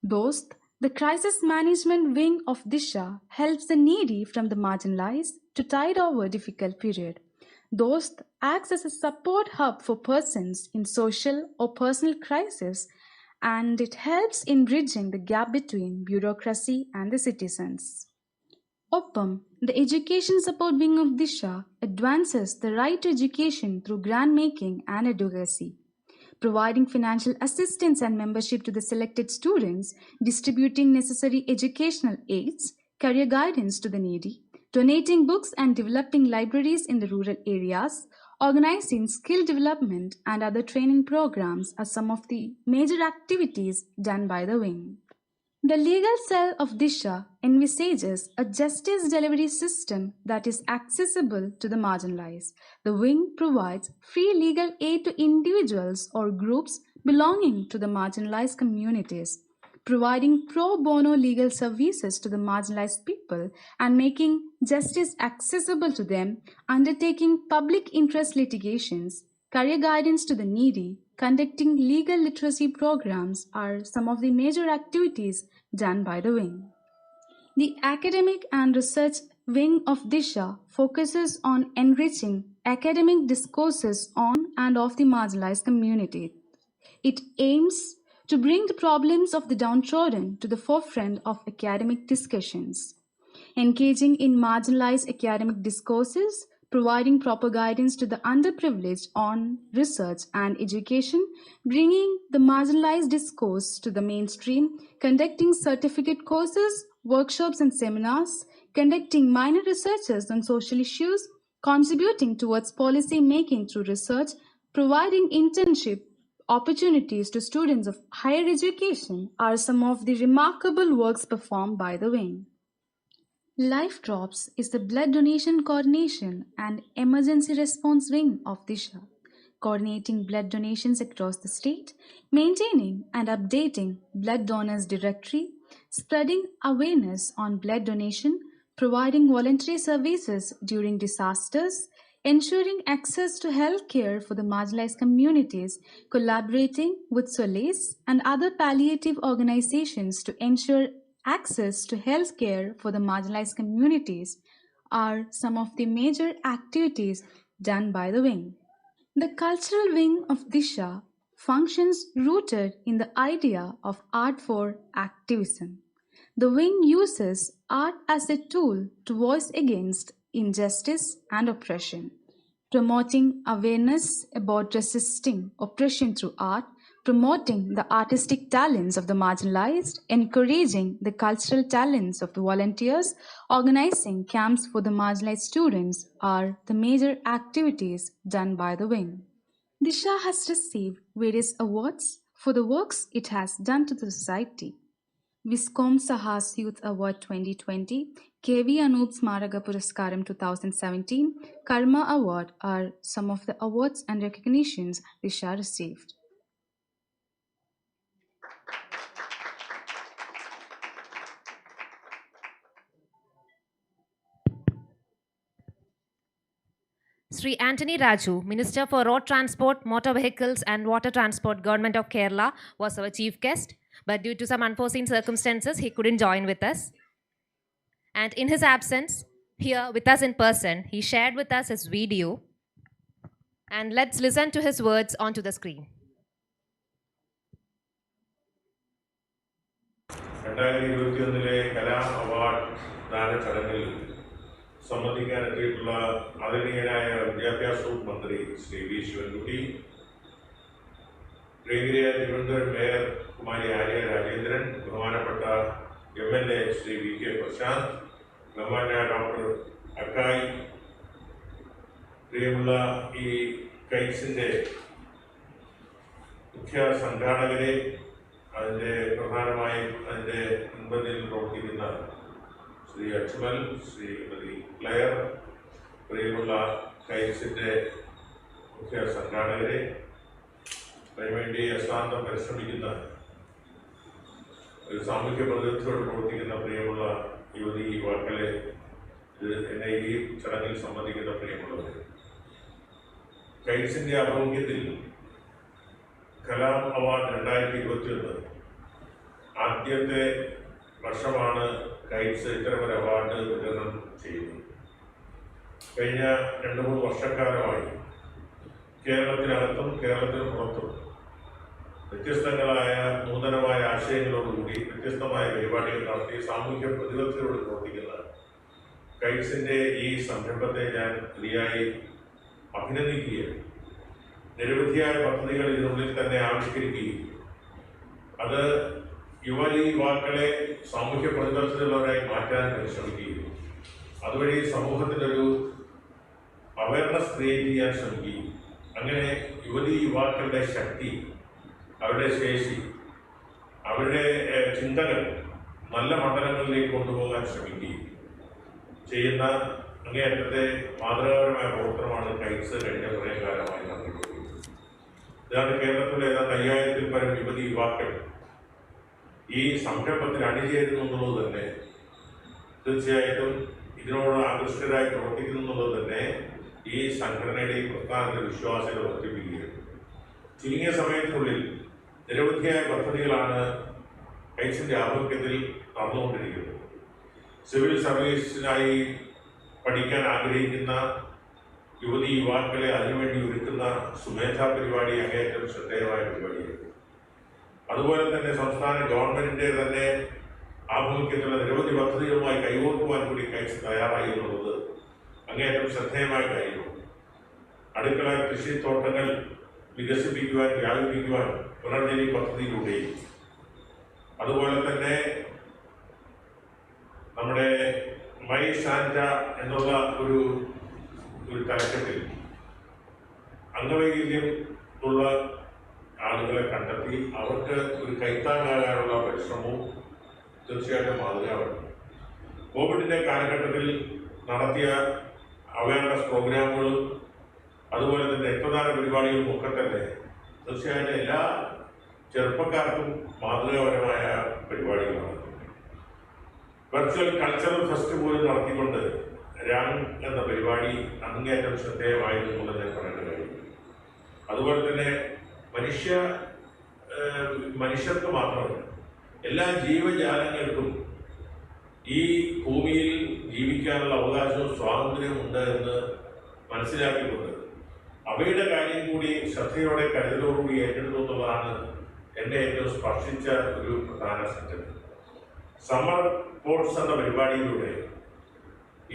Dost, the crisis management wing of Disha, helps the needy from the marginalized to tide over a difficult period. Dost acts as a support hub for persons in social or personal crisis, and it helps in bridging the gap between bureaucracy and the citizens. Oppam, the education support wing of Disha, advances the right to education through grant making and advocacy, providing financial assistance and membership to the selected students, distributing necessary educational aids, career guidance to the needy, donating books and developing libraries in the rural areas, organizing skill development and other training programs are some of the major activities done by the wing. The legal cell of Disha envisages a justice delivery system that is accessible to the marginalized. The wing provides free legal aid to individuals or groups belonging to the marginalized communities, providing pro bono legal services to the marginalized people and making justice accessible to them, undertaking public interest litigations, career guidance to the needy, conducting legal literacy programs are some of the major activities done by the wing. The academic and research wing of Disha focuses on enriching academic discourses on and of the marginalized community. It aims to bring the problems of the downtrodden to the forefront of academic discussions, engaging in marginalized academic discourses, providing proper guidance to the underprivileged on research and education, bringing the marginalized discourse to the mainstream, conducting certificate courses, workshops and seminars, conducting minor researches on social issues, contributing towards policy making through research, providing internship opportunities to students of higher education are some of the remarkable works performed by the wing. Life Drops is the blood donation coordination and emergency response wing of Disha, coordinating blood donations across the state, maintaining and updating blood donors directory, spreading awareness on blood donation, providing voluntary services during disasters, ensuring access to health care for the marginalized communities, collaborating with Solace and other palliative organizations to ensure access to health care for the marginalized communities are some of the major activities done by the wing. The cultural wing of Disha functions rooted in the idea of art for activism. The wing uses art as a tool to voice against injustice and oppression, promoting awareness about resisting oppression through art, promoting the artistic talents of the marginalized, encouraging the cultural talents of the volunteers, organizing camps for the marginalized students are the major activities done by the wing. Disha has received various awards for the works it has done to the society. Viscom Sahas Youth Award 2020, KV Anup Smaraga Puraskaram 2017, Karma Award are some of the awards and recognitions Disha received. Sri Anthony Raju, Minister for Road Transport, Motor Vehicles and Water Transport, Government of Kerala, was our chief guest. But due to some unforeseen circumstances, he couldn't join with us. And in his absence, here with us in person, he shared with us his video. And let's listen to his words onto the screen. Kalam Award ദാന ചടങ്ങിൽ സംബന്ധിക്കാനെത്തിയിട്ടുള്ള ആദരണീയനായ വിദ്യാഭ്യാസ വകുപ്പ് മന്ത്രി Shri V Sivankutty, പ്രിയങ്കരിയ Thiruvananthapuram mayor Kumari Arya Rajendran, ബഹുമാനപ്പെട്ട MLA Shri VK Prashant, ബഹുമാനായ doctor അക്കായി, പ്രിയമുള്ള ഈ കൈറ്റ്സിൻ്റെ മുഖ്യ സംഘാടകരെ, അതിൻ്റെ പ്രധാനമായും അതിൻ്റെ മുൻപന്തിൽ പ്രവർത്തിക്കുന്ന ശ്രീ അജ്മൽ, ശ്രീമതി ക്ലയർ, പ്രിയമുള്ള കൈറ്റ്സിൻ്റെ മുഖ്യ സംഘാടകരെ, അതിനുവേണ്ടി അശ്രാന്തം പരിശ്രമിക്കുന്ന ഒരു സാമൂഹ്യ പ്രതിനിധിയോട് പ്രവർത്തിക്കുന്ന പ്രിയമുള്ള യുവതി യുവാക്കളെ, എന്നെ ഈ ചടങ്ങിൽ സംബന്ധിക്കുന്ന പ്രിയമുള്ളവർ, കൈറ്റ്സിൻ്റെ ആഭിമുഖ്യത്തിൽ കലാം അവാർഡ് 2021 ആദ്യത്തെ വർഷമാണ് കൈറ്റ്സ് ഇത്തരമൊരു അവാർഡ് വിതരണം ചെയ്യുന്നത്. കഴിഞ്ഞ 2-3 വർഷക്കാലമായി കേരളത്തിനകത്തും കേരളത്തിന് പുറത്തും വ്യത്യസ്തങ്ങളായ നൂതനമായ ആശയങ്ങളോടുകൂടി വ്യത്യസ്തമായ പരിപാടികൾ നടത്തി സാമൂഹ്യ പ്രതിബദ്ധതയോട് പ്രവർത്തിക്കുന്ന കൈറ്റ്സിൻ്റെ ഈ സംരംഭത്തെ ഞാൻ ശരിയായി അഭിനന്ദിക്കുകയാണ്. നിരവധിയായ പദ്ധതികൾ ഇതിനുള്ളിൽ തന്നെ ആവിഷ്കരിക്കുകയും അത് യുവാക്കളെ സാമൂഹ്യ പ്രതിബദ്ധതയുള്ളവരായി മാറ്റാൻ പരിശ്രമിക്കുകയും അതുവഴി സമൂഹത്തിലൊരു അവയർനെസ് ക്രിയേറ്റ് ചെയ്യാൻ ശ്രമിക്കുകയും അങ്ങനെ യുവാക്കളുടെ ശക്തി, അവരുടെ ശേഷി, അവരുടെ ചിന്തകൾ നല്ല മണ്ഡലങ്ങളിലേക്ക് കൊണ്ടുപോകാൻ ശ്രമിക്കുകയും ചെയ്യുന്ന അങ്ങേയറ്റത്തെ മാതൃകാപരമായ പ്രവർത്തനമാണ് കൈറ്റ്സ് കഴിഞ്ഞ കുറേ കാലമായി നടത്തിക്കൊണ്ടിരിക്കുന്നത്. ഇതാണ് കേരളത്തിലെ ഏതാണ്ട് 5000-ൽ പരം യുവാക്കൾ ഈ സംരംഭത്തിൽ അണിചേരുന്നു എന്നുള്ളത് തന്നെ തീർച്ചയായിട്ടും ഇതിനോട് ആകൃഷ്ടരായി പ്രവർത്തിക്കുന്നു എന്നുള്ളത് തന്നെ ഈ സംഘടനയുടെ ഈ പ്രസ്ഥാനത്തിന്റെ വിശ്വാസ്യത വർദ്ധിപ്പിക്കുകയാണ്. ചുരുങ്ങിയ സമയത്തിനുള്ളിൽ നിരവധിയായ പദ്ധതികളാണ് കൈറ്റ്സിൻ്റെ ആഭിമുഖ്യത്തിൽ നടന്നുകൊണ്ടിരിക്കുന്നത്. സിവിൽ സർവീസിനായി പഠിക്കാൻ ആഗ്രഹിക്കുന്ന യുവാക്കളെ അതിനുവേണ്ടി ഒരുക്കുന്ന സുമേധാ പരിപാടി അങ്ങേയറ്റം ശ്രദ്ധേയമായ പരിപാടിയാണ്. അതുപോലെ തന്നെ സംസ്ഥാന ഗവൺമെന്റിന്റെ തന്നെ ആഭിമുഖ്യത്തിലുള്ള നിരവധി പദ്ധതികളുമായി കൈകോർക്കുവാൻ കൂടി കൈറ്റ്സ് തയ്യാറായി എന്നുള്ളത് അങ്ങേയറ്റം ശ്രദ്ധേയമായ കാര്യമാണ്. അടുക്കള കൃഷിത്തോട്ടങ്ങൾ വികസിപ്പിക്കുവാൻ, വ്യാപിപ്പിക്കുവാൻ പുനർജനി പദ്ധതിയിലൂടെയും അതുപോലെ തന്നെ നമ്മുടെ മൈ സാന്റ എന്നുള്ള ഒരു തലക്കെട്ടിൽ അംഗവൈകല്യം ഉള്ള ആളുകളെ കണ്ടെത്തി അവർക്ക് ഒരു കൈത്താങ്ങാകാനുള്ള പരിശ്രമവും തീർച്ചയായിട്ടും മാതൃകയാണ്. കോവിഡിൻ്റെ കാലഘട്ടത്തിൽ നടത്തിയ അവയർനെസ് പ്രോഗ്രാമുകളും അതുപോലെ തന്നെ രക്തദാന പരിപാടികളും ഒക്കെ തന്നെ തീർച്ചയായിട്ടും എല്ലാ ചെറുപ്പക്കാർക്കും മാതൃകാപരമായ പരിപാടികളാണ്. വെർച്വൽ കൾച്ചറൽ ഫെസ്റ്റ് പോലും നടത്തിക്കൊണ്ട് രാങ് എന്ന പരിപാടി അങ്ങേയറ്റം ശ്രദ്ധേയമായിരുന്നു എന്നുള്ളത് ഞാൻ പറയേണ്ട കാര്യം. അതുപോലെ തന്നെ മനുഷ്യർക്ക് മാത്രമല്ല എല്ലാ ജീവജാലങ്ങൾക്കും ഈ ഭൂമിയിൽ ജീവിക്കാനുള്ള അവകാശവും സ്വാതന്ത്ര്യവും ഉണ്ട് എന്ന് മനസ്സിലാക്കിക്കൊണ്ട് അവയുടെ കാര്യം കൂടി ശ്രദ്ധയോടെ കരുതലോടുകൂടി ഏറ്റെടുത്തു എന്നുള്ളതാണ് എന്നെ ഏറ്റവും സ്പർശിച്ച ഒരു പ്രധാന സത്യം. സമ്മർ സ്പോർട്സ് എന്ന പരിപാടിയിലൂടെ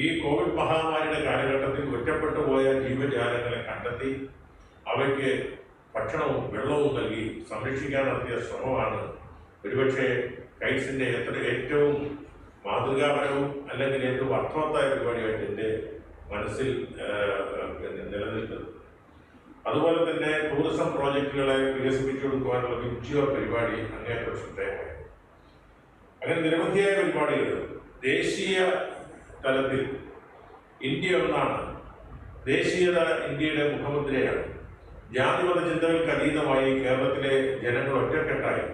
ഈ കോവിഡ് മഹാമാരിയുടെ കാലഘട്ടത്തിൽ ഒറ്റപ്പെട്ടു പോയ ജീവജാലങ്ങളെ കണ്ടെത്തി അവയ്ക്ക് ഭക്ഷണവും വെള്ളവും നൽകി സംരക്ഷിക്കാൻ നടത്തിയ ശ്രമമാണ് ഒരുപക്ഷെ കൈറ്റ്സിൻ്റെ ഏറ്റവും മാതൃകാപരവും അല്ലെങ്കിൽ ഏറ്റവും അർത്ഥവത്തായ പരിപാടിയായിട്ട് എൻ്റെ മനസ്സിൽ നിലനിൽക്കുന്നത്. അതുപോലെ തന്നെ ടൂറിസം പ്രോജക്റ്റുകളെ വികസിപ്പിച്ചെടുക്കുവാനുള്ള വിർച്വൽ പരിപാടി അങ്ങേയറ്റം ശ്രദ്ധേയമായി. അങ്ങനെ നിരവധിയായ പരിപാടികൾ ദേശീയ തലത്തിൽ ഇന്ത്യ ഒന്നാണ്. ദേശീയത ഇന്ത്യയുടെ മുഖമുദ്രയാണ്. ജാതിമത ചിന്തകൾക്ക് അതീതമായി കേരളത്തിലെ ജനങ്ങൾ ഒറ്റക്കെട്ടായി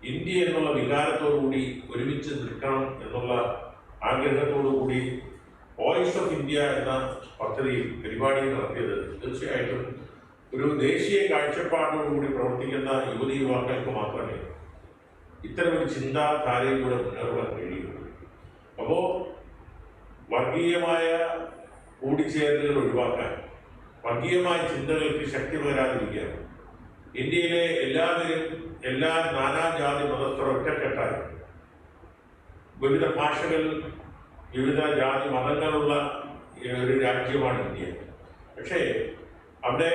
ഇന്ത്യ എന്നുള്ള വികാരത്തോടുകൂടി ഒരുമിച്ച് നിൽക്കണം എന്നുള്ള ആഗ്രഹത്തോടുകൂടി വോയിസ് ഓഫ് ഇന്ത്യ എന്ന പദ്ധതി പരിപാടി നടത്തിയത് തീർച്ചയായിട്ടും ഒരു ദേശീയ കാഴ്ചപ്പാടോടുകൂടി പ്രവർത്തിക്കുന്ന യുവതി യുവാക്കൾക്ക് മാത്രമേ ഇത്തരമൊരു ചിന്താധാരയിലൂടെ മുന്നേറുവാൻ കഴിയുള്ളൂ. അപ്പോൾ വർഗീയമായ കൂടിച്ചേരലുകൾ ഒഴിവാക്കാൻ, വർഗീയമായ ചിന്തകൾക്ക് ശക്തി പകരാതിരിക്കാൻ ഇന്ത്യയിലെ എല്ലാവരും എല്ലാ നാനാജാതി മതസ്ഥർ ഒറ്റക്കെട്ടായി വിവിധ ഭാഷകൾ, വിവിധ ജാതി മതങ്ങളുള്ള ഒരു രാജ്യമാണ് ഇന്ത്യ. പക്ഷേ അവിടെ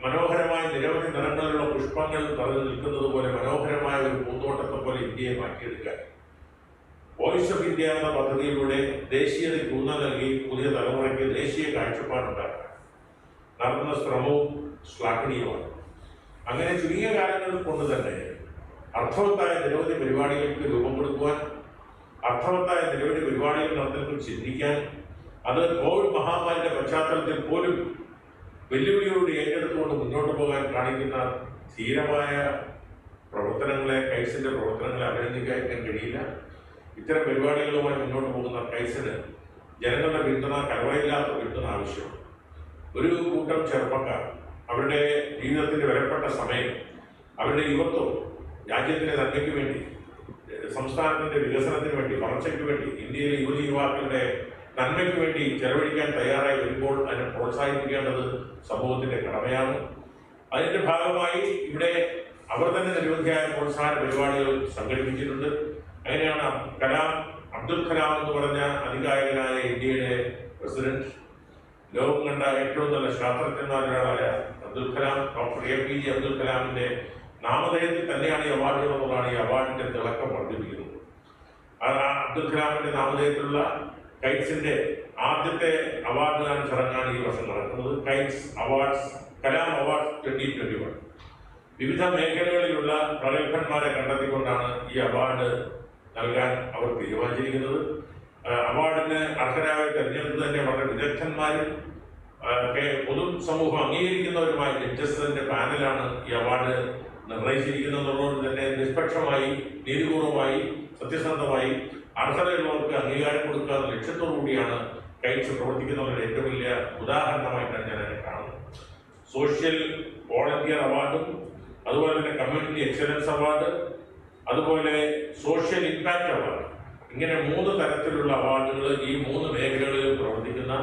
മനോഹരമായ നിരവധി നിറങ്ങളിലുള്ള പുഷ്പങ്ങൾ നിറഞ്ഞു നിൽക്കുന്നത് പോലെ മനോഹരമായ ഒരു പൂന്തോട്ടത്തെ പോലെ ഇന്ത്യയെ മാറ്റിയെടുക്കാൻ വോയിസ് ഓഫ് ഇന്ത്യ എന്ന പദ്ധതിയിലൂടെ ദേശീയതയ്ക്ക് ഊന്നൽ നൽകി പുതിയ തലമുറയ്ക്ക് ദേശീയ കാഴ്ചപ്പാടുണ്ടാക്കാൻ നടത്തുന്ന ശ്രമവും ശ്ലാഘനീയമാണ്. അങ്ങനെ ചുരുങ്ങിയ കാലങ്ങൾ കൊണ്ട് തന്നെ അർത്ഥവത്തായ നിരവധി പരിപാടികൾക്ക് രൂപം കൊടുക്കുവാൻ, അർത്ഥവത്തായ നിരവധി പരിപാടികൾ നടത്തുമ്പോൾ ചിന്തിക്കാൻ, അത് കോവിഡ് മഹാമാരിയുടെ പശ്ചാത്തലത്തിൽ പോലും വെല്ലുവിളിയോട് ഏറ്റെടുത്തുകൊണ്ട് മുന്നോട്ട് പോകാൻ കാണിക്കുന്ന ധീരമായ പ്രവർത്തനങ്ങളെ, കൈറ്റ്സിൻ്റെ പ്രവർത്തനങ്ങളെ അഭിനന്ദിക്കാൻ കഴിയില്ല. ഇത്തരം പരിപാടികളുമായി മുന്നോട്ട് പോകുന്ന കൈറ്റ്സിന് ജനങ്ങളുടെ പിന്തുണ, കലവറയില്ലാത്ത പിന്തുണ ആവശ്യമാണ്. ഒരു കൂട്ടം ചെറുപ്പക്കാർ അവരുടെ ജീവിതത്തിൻ്റെ വിലപ്പെട്ട സമയം, അവരുടെ യുവത്വം രാജ്യത്തിൻ്റെ നന്മയ്ക്ക് വേണ്ടി, സംസ്ഥാനത്തിൻ്റെ വികസനത്തിന് വേണ്ടി, വളർച്ചയ്ക്ക് വേണ്ടി, ഇന്ത്യയിലെ യുവതി യുവാക്കളുടെ നന്മയ്ക്ക് വേണ്ടി ചെലവഴിക്കാൻ തയ്യാറായി വരുമ്പോൾ അതിനെ പ്രോത്സാഹിപ്പിക്കേണ്ടത് സമൂഹത്തിൻ്റെ കടമയാണ്. അതിൻ്റെ ഭാഗമായി ഇവിടെ അവർ തന്നെ നിരവധിയായ പ്രോത്സാഹന പരിപാടികൾ സംഘടിപ്പിച്ചിട്ടുണ്ട്. അങ്ങനെയാണ് അബ്ദുൽ കലാം എന്ന് പറഞ്ഞ അതികായകനായ ഇന്ത്യയുടെ പ്രസിഡന്റ്, ലോകം കണ്ട ഏറ്റവും നല്ല ശാസ്ത്രജ്ഞന്മാരായ അബ്ദുൽ കലാം, ഡോക്ടർ APJ അബ്ദുൽ കലാമിൻ്റെ നാമധേയത്തിൽ തന്നെയാണ് ഈ അവാർഡുകൾ എന്നുള്ളതാണ് ഈ അവാർഡിൻ്റെ തിളക്കം വർദ്ധിപ്പിക്കുന്നത്. അബ്ദുൽ കലാമിൻ്റെ നാമധേയത്തിലുള്ള കൈറ്റ്സിൻ്റെ ആദ്യത്തെ അവാർഡ് ദാന ചടങ്ങാണ് ഈ വർഷം നടക്കുന്നത്. Kites awards, Kalam awards 2021. വിവിധ മേഖലകളിലുള്ള പ്രഗത്ഭന്മാരെ കണ്ടെത്തിക്കൊണ്ടാണ് ഈ അവാർഡ് നൽകാൻ അവർ തീരുമാനിച്ചിരിക്കുന്നത്. അവാർഡിന് അർഹരായ തെരഞ്ഞെടുപ്പ് തന്നെ വളരെ വിദഗ്ധന്മാരും പൊതുസമൂഹം അംഗീകരിക്കുന്നവരുമായ ജഡ്ജസിന്റെ പാനലാണ് ഈ അവാർഡ് നിർണയിച്ചിരിക്കുന്നതുകൊണ്ട് തന്നെ നിഷ്പക്ഷമായി, നീതിപൂർവമായി, സത്യസന്ധമായി അർഹതയുള്ളവർക്ക് അംഗീകാരം കൊടുക്കുക എന്ന ലക്ഷ്യത്തോടു കൂടിയാണ് കൈറ്റ്സ് പ്രവർത്തിക്കുന്നവരുടെ ഏറ്റവും വലിയ ഉദാഹരണമായിട്ടാണ് ഞാൻ അതിനെ കാണുന്നത്. സോഷ്യൽ വോളണ്ടിയർ അവാർഡും അതുപോലെ തന്നെ കമ്മ്യൂണിറ്റി എക്സലൻസ് അവാർഡ്, അതുപോലെ സോഷ്യൽ ഇമ്പാക്റ്റ് അവാർഡ്, ഇങ്ങനെ 3 തരത്തിലുള്ള അവാർഡുകൾ ഈ 3 മേഖലകളിൽ പ്രവർത്തിക്കുന്ന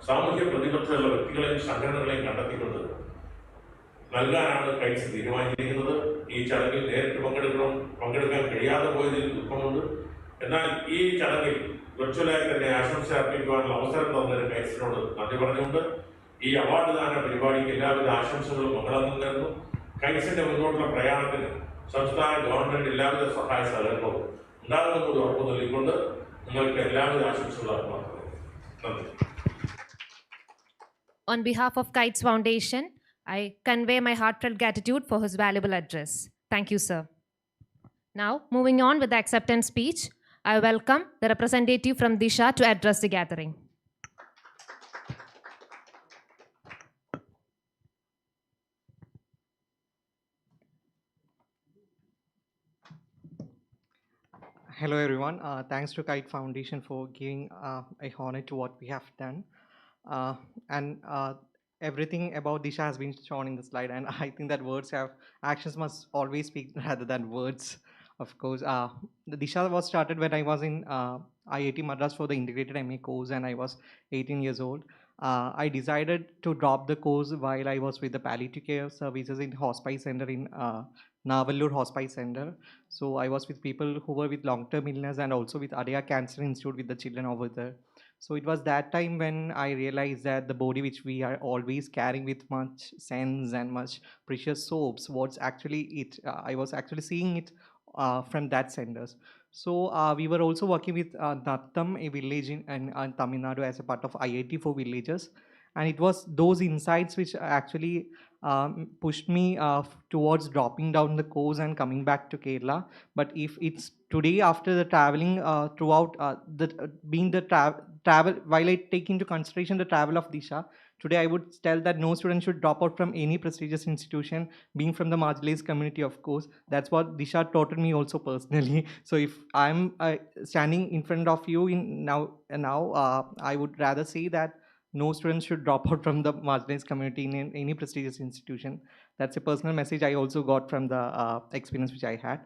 സാമൂഹ്യ പ്രതിബദ്ധതയുള്ള വ്യക്തികളെയും സംഘടനകളെയും കണ്ടെത്തിക്കൊണ്ട് നൽകാനാണ് കൈറ്റ്സ് തീരുമാനിച്ചിരിക്കുന്നത്. ഈ ചടങ്ങിൽ നേരിട്ട് പങ്കെടുക്കാൻ കഴിയാതെ പോയതിൽ ദുഃഖമുണ്ട്. എന്നാൽ ഈ ചടങ്ങിൽ വെർച്വലായി തന്നെ ആശംസ അർപ്പിക്കുവാനുള്ള അവസരം തന്നതിന് കൈറ്റ്സിനോട് നന്ദി പറഞ്ഞുകൊണ്ട് ഈ അവാർഡ് ദാന പരിപാടിക്ക് എല്ലാവിധ ആശംസകളും മംഗളങ്ങൾ നേർന്നു. കൈറ്റ്സിന്റെ മുന്നോട്ടുള്ള പ്രയാണത്തിന് സംസ്ഥാന ഗവൺമെന്റ് എല്ലാവിധ സഹായ സഹകരണവും ഉണ്ടാകുമെന്നത് ഉറപ്പു നൽകിക്കൊണ്ട് നിങ്ങൾക്ക് എല്ലാവിധ ആശംസകളും അർപ്പണം. നന്ദി. On behalf of Kites Foundation, I convey my heartfelt gratitude for his valuable address. Thank you, sir. Now, moving on with the acceptance speech, I welcome the representative from Disha to address the gathering. Hello everyone. Thanks to Kite Foundation for giving a honor to what we have done. And everything about Disha has been shown in the slide, and I think that actions must always speak rather than words. of course. The Disha was started when I was in IIT Madras for the integrated MA course, and I was 18 years old. I decided to drop the course while I was with the palliative care services in hospice center in Navallur Hospice Center. So I was with people who were with long-term illness and also with Adaya Cancer Institute with the children over there. So it was that time when I realized that the body which we are always carrying with much sense and much precious soaps, what's actually it. I was actually seeing it from that centers. So we were also working with Nattam, a village in Tamil Nadu, as a part of IIT for villages. And it was those insights which actually pushed me towards dropping down the course and coming back to Kerala. But if it's today, after the traveling throughout being the travel, while I take into consideration the travel of Disha, today I would tell that no student should drop out from any prestigious institution, being from the marginalized community, of course. That's what Disha taught me also personally. So if I'm standing in front of you in now, I would rather say that no students should drop out from the marginalized community in any prestigious institution. That's a personal message I also got from the experience which I had.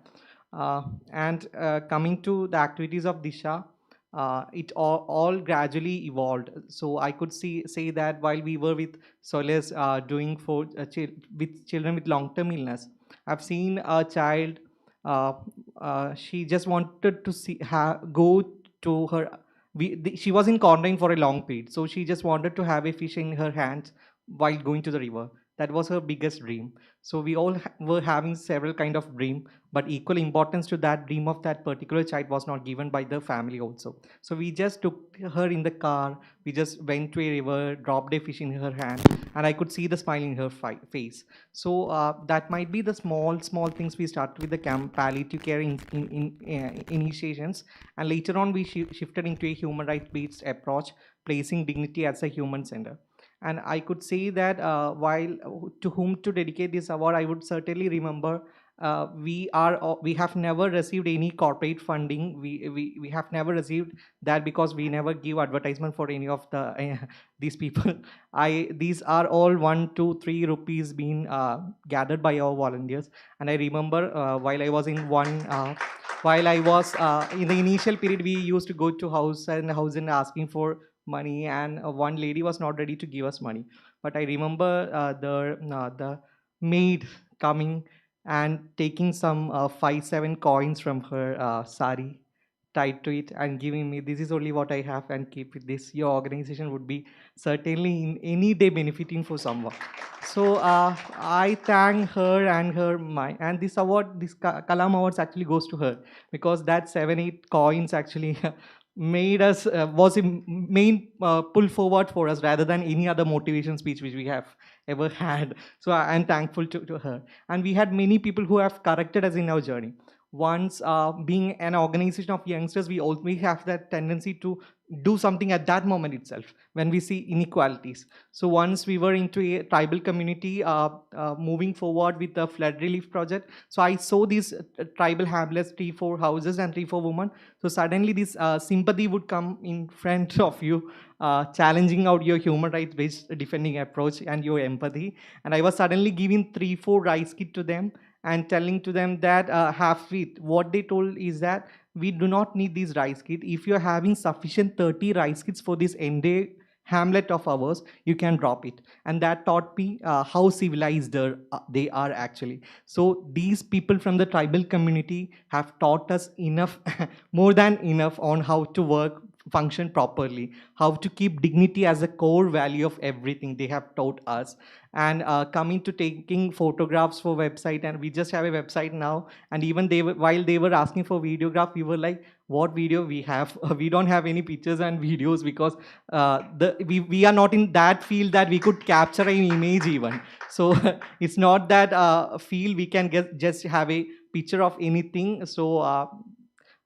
And coming to the activities of Disha, it all gradually evolved. So I could say that while we were with Solace doing for with children with long-term illness, I've seen a child. She just wanted to go to her. She was in quarantine for a long period, so she just wanted to have a fish in her hands while going to the river. That was her biggest dream. So we all were having several kind of dream, but equal importance to that dream of that particular child was not given by the family also. So we just took her in the car, we just went to a river, dropped a fish in her hand, and I could see the smile in her face. So that might be the small things we started with the palliative care initiations, and later on we shifted into a human rights based approach, placing dignity as a human center. And I could say that while to whom to dedicate this award, I would certainly remember we have never received any corporate funding. We have never received that because we never give advertisement for any of the these people. These are all 1, 2, 3 rupees being gathered by our volunteers. And I remember while I was in the initial period, we used to go to house and asking for money, and one lady was not ready to give us money. But I remember the maid coming and taking some 5, 7 coins from her sari, tied to it, and giving me, this is only what I have, and keep it. This your organization would be certainly in any day benefiting for someone. So I thank her and her mind. And this award, this Kalam Awards actually goes to her, because that 7, 8 coins actually made us was a main pull forward for us rather than any other motivation speech which we have ever had. So I'm thankful to her. And we had many people who have corrected us in our journey. Once being an organization of youngsters, we always have that tendency to do something at that moment itself when we see inequalities. So once we were into a tribal community moving forward with the flood relief project, so I saw these tribal hamlets, 3, 4 houses and 3, 4 women. So suddenly this sympathy would come in front of you, challenging out your human rights based defending approach and your empathy. And I was suddenly giving 3, 4 rice kit to them and telling to them that have it. What they told is that we do not need these rice kits. If you're having sufficient 30 rice kits for this entire hamlet of ours, you can drop it. And that taught me how civilized they are actually. So these people from the tribal community have taught us enough, more than enough, on how to work, function properly, how to keep dignity as a core value of everything they have taught us. And coming to taking photographs for website, and we just have a website now. And even while they were asking for videograph, we were like, what video we have? We don't have any pictures and videos, because we are not in that field that we could capture an image even. So it's not that field we can just have a picture of anything. So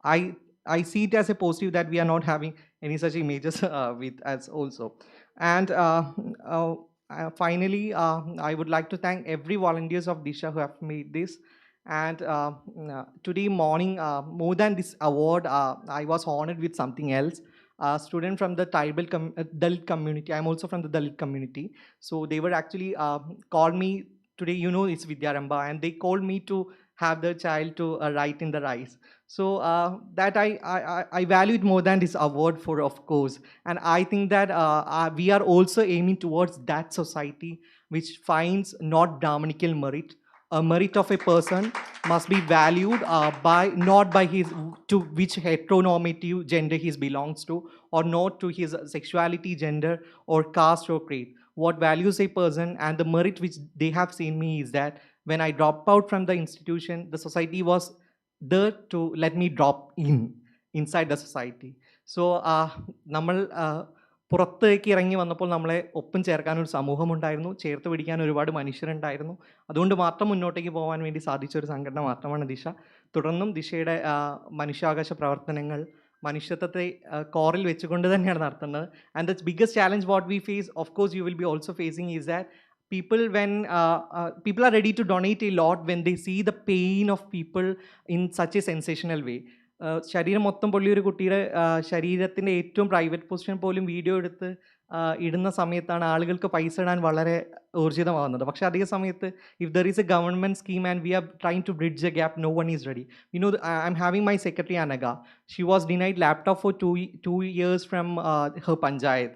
I see it as a positive that we are not having any such images with us also. And finally, I would like to thank every volunteers of Disha who have made this. And today morning, more than this award, I was honored with something else. A student from the tribal Dalit community. I'm also from the Dalit community. So they were actually called me today. It's Vidyaramba, and they called me to have their child to write in the rice. So that I value it more than this award for, of course. And I think that we are also aiming towards that society which finds not Brahmanical merit. A merit of a person must be valued by not by his to which heteronormative gender he belongs to, or not to his sexuality, gender, or caste or creed. What values a person and the merit which they have seen me is that when I dropped out from the institution, the society was there to let me drop inside the society. So നമ്മൾ പുറത്തേക്ക് ഇറങ്ങി വന്നപ്പോൾ നമ്മളെ ഒപ്പം ചേർക്കാനൊരു സമൂഹമുണ്ടായിരുന്നു, ചേർത്ത് പിടിക്കാൻ ഒരുപാട് മനുഷ്യരുണ്ടായിരുന്നു. അതുകൊണ്ട് മാത്രം മുന്നോട്ടേക്ക് പോകാൻ വേണ്ടി സാധിച്ച ഒരു സംഘടന മാത്രമാണ് ദിശ. തുടർന്നും ദിശയുടെ മനുഷ്യാവകാശ പ്രവർത്തനങ്ങൾ മനുഷ്യത്വത്തെ കോറിൽ വെച്ചുകൊണ്ട് തന്നെയാണ് നടത്തുന്നത്. And the biggest challenge what we face, of course you will be also facing, is that people when people are ready to donate a lot when they see the pain of people in such a sensational way. ശരീരം മൊത്തം പൊള്ളിയ ഒരു കുട്ടിയുടെ ശരീരത്തിൻ്റെ ഏറ്റവും private position പോലും video എടുത്ത് ഇടുന്ന സമയത്താണ് ആളുകൾക്ക് പൈസ ഇടാൻ വളരെ ഊർജിതമാകുന്നത്. പക്ഷേ അധിക സമയത്ത് if there is a government scheme and we are trying to bridge a gap, no one is ready. You know, I'm having my secretary Anagha. She was denied laptop for 2 years from her panchayat.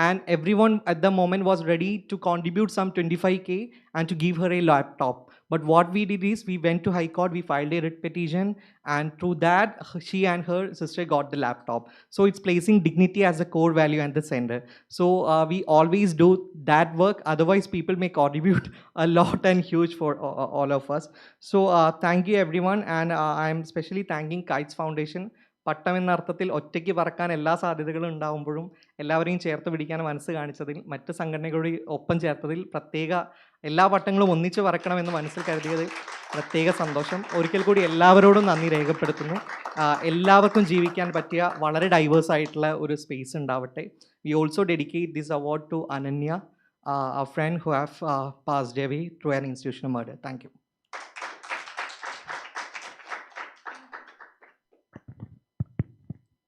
And everyone at the moment was ready to contribute some 25K and to give her a laptop. But what we did is we went to High Court, we filed a writ petition, and through that she and her sister got the laptop. So it's placing dignity as a core value at the center. So we always do that work, otherwise people may contribute a lot and huge for all of us. So thank you everyone, and I'm especially thanking Kites Foundation. പട്ടം എന്ന അർത്ഥത്തിൽ ഒറ്റയ്ക്ക് പറക്കാൻ എല്ലാ സാധ്യതകളും ഉണ്ടാകുമ്പോഴും എല്ലാവരെയും ചേർത്ത് പിടിക്കാൻ മനസ്സ് കാണിച്ചതിൽ, മറ്റ് സംഘടനകളുടെ ഒപ്പം ചേർത്തതിൽ, പ്രത്യേക എല്ലാ പട്ടങ്ങളും ഒന്നിച്ച് പറക്കണമെന്ന് മനസ്സിൽ കരുതിയതിൽ പ്രത്യേക സന്തോഷം. ഒരിക്കൽ കൂടി എല്ലാവരോടും നന്ദി രേഖപ്പെടുത്തുന്നു. എല്ലാവർക്കും ജീവിക്കാൻ പറ്റിയ വളരെ ഡൈവേഴ്സ് ആയിട്ടുള്ള ഒരു സ്പേസ് ഉണ്ടാവട്ടെ. We also dedicate this award to Ananya, a friend who have passed away through an institutional murder. Thank you.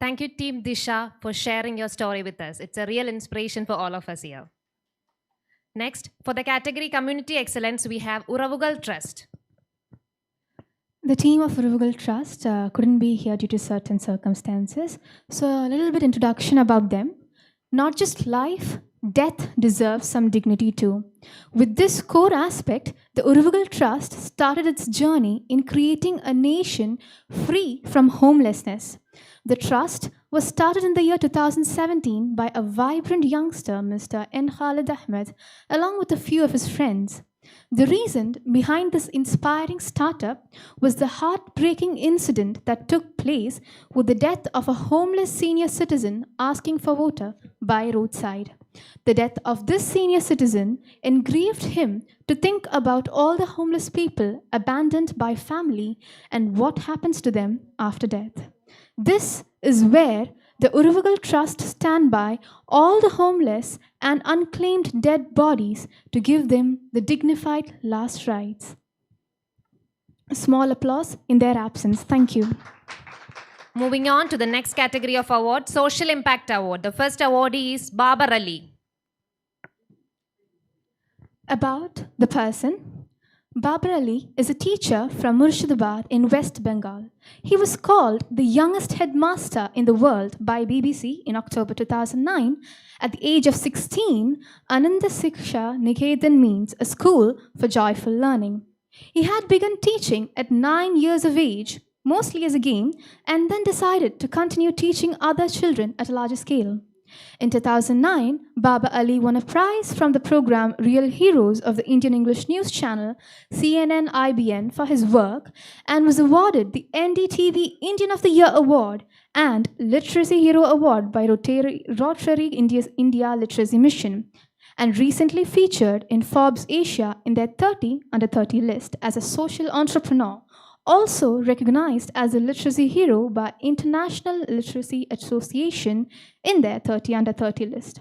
Thank you, Team Disha, for sharing your story with us. It's a real inspiration for all of us here. Next, for the category Community Excellence, we have Uravugal Trust. The team of Uruguay Trust couldn't be here due to certain circumstances. So a little bit introduction about them. Not just life, death deserves some dignity too. With this core aspect, the Uruguay Trust started its journey in creating a nation free from homelessness. The trust was started in the year 2017 by a vibrant youngster, Mr. N. Khalid Ahmed, along with a few of his friends. The reason behind this inspiring startup was the heartbreaking incident that took place with the death of a homeless senior citizen asking for water by roadside. The death of this senior citizen engraved him to think about all the homeless people abandoned by family and what happens to them after death. This is where the Uruguay Trust stand by all the homeless and unclaimed dead bodies to give them the dignified last rites. A small applause in their absence. Thank you. Moving on to the next category of award, Social Impact Award. The first awardee is Babar Ali. About the person, Babar Ali is a teacher from Murshidabad in West Bengal. He was called the youngest headmaster in the world by BBC in October 2009. At the age of 16, Ananda Siksha Niketan means a school for joyful learning. He had begun teaching at 9 years of age, mostly as a game, and then decided to continue teaching other children at a larger scale. In 2009, Baba Ali won a prize from the program Real Heroes of the Indian English News Channel, CNN IBN, for his work and was awarded the NDTV Indian of the Year Award and Literacy Hero Award by Rotary India Literacy Mission, and recently featured in Forbes Asia in their 30 under 30 list as a social entrepreneur, also recognized as a literacy hero by International Literacy Association in their 30 under 30 list.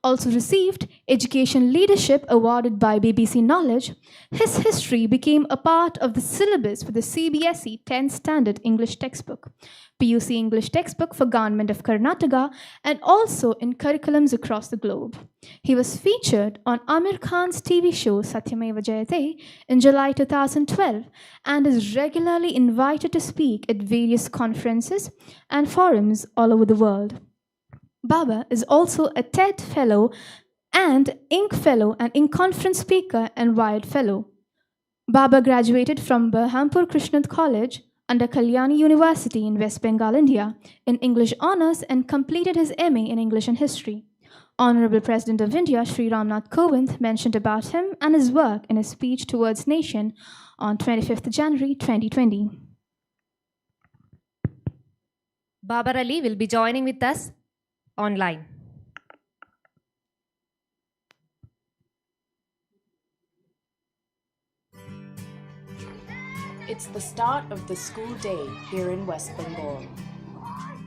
Also received Education Leadership awarded by BBC Knowledge, his history became a part of the syllabus for the CBSE 10th Standard English textbook, PUC English textbook for Government of Karnataka, and also in curriculums across the globe. He was featured on Amir Khan's TV show Satyameva Jayate in July 2012 and is regularly invited to speak at various conferences and forums all over the world. Baba is also a TED Fellow and Inc. Fellow and Inc. Conference Speaker and Wired Fellow. Baba graduated from Berhampur Krishnad College under Kalyani University in West Bengal, India, in English Honours and completed his MA in English and History. Honorable President of India, Sri Ramnath Kovind, mentioned about him and his work in his speech towards nation on 25th January 2020. Babar Ali will be joining with us online. It's the start of the school day here in West Bengal.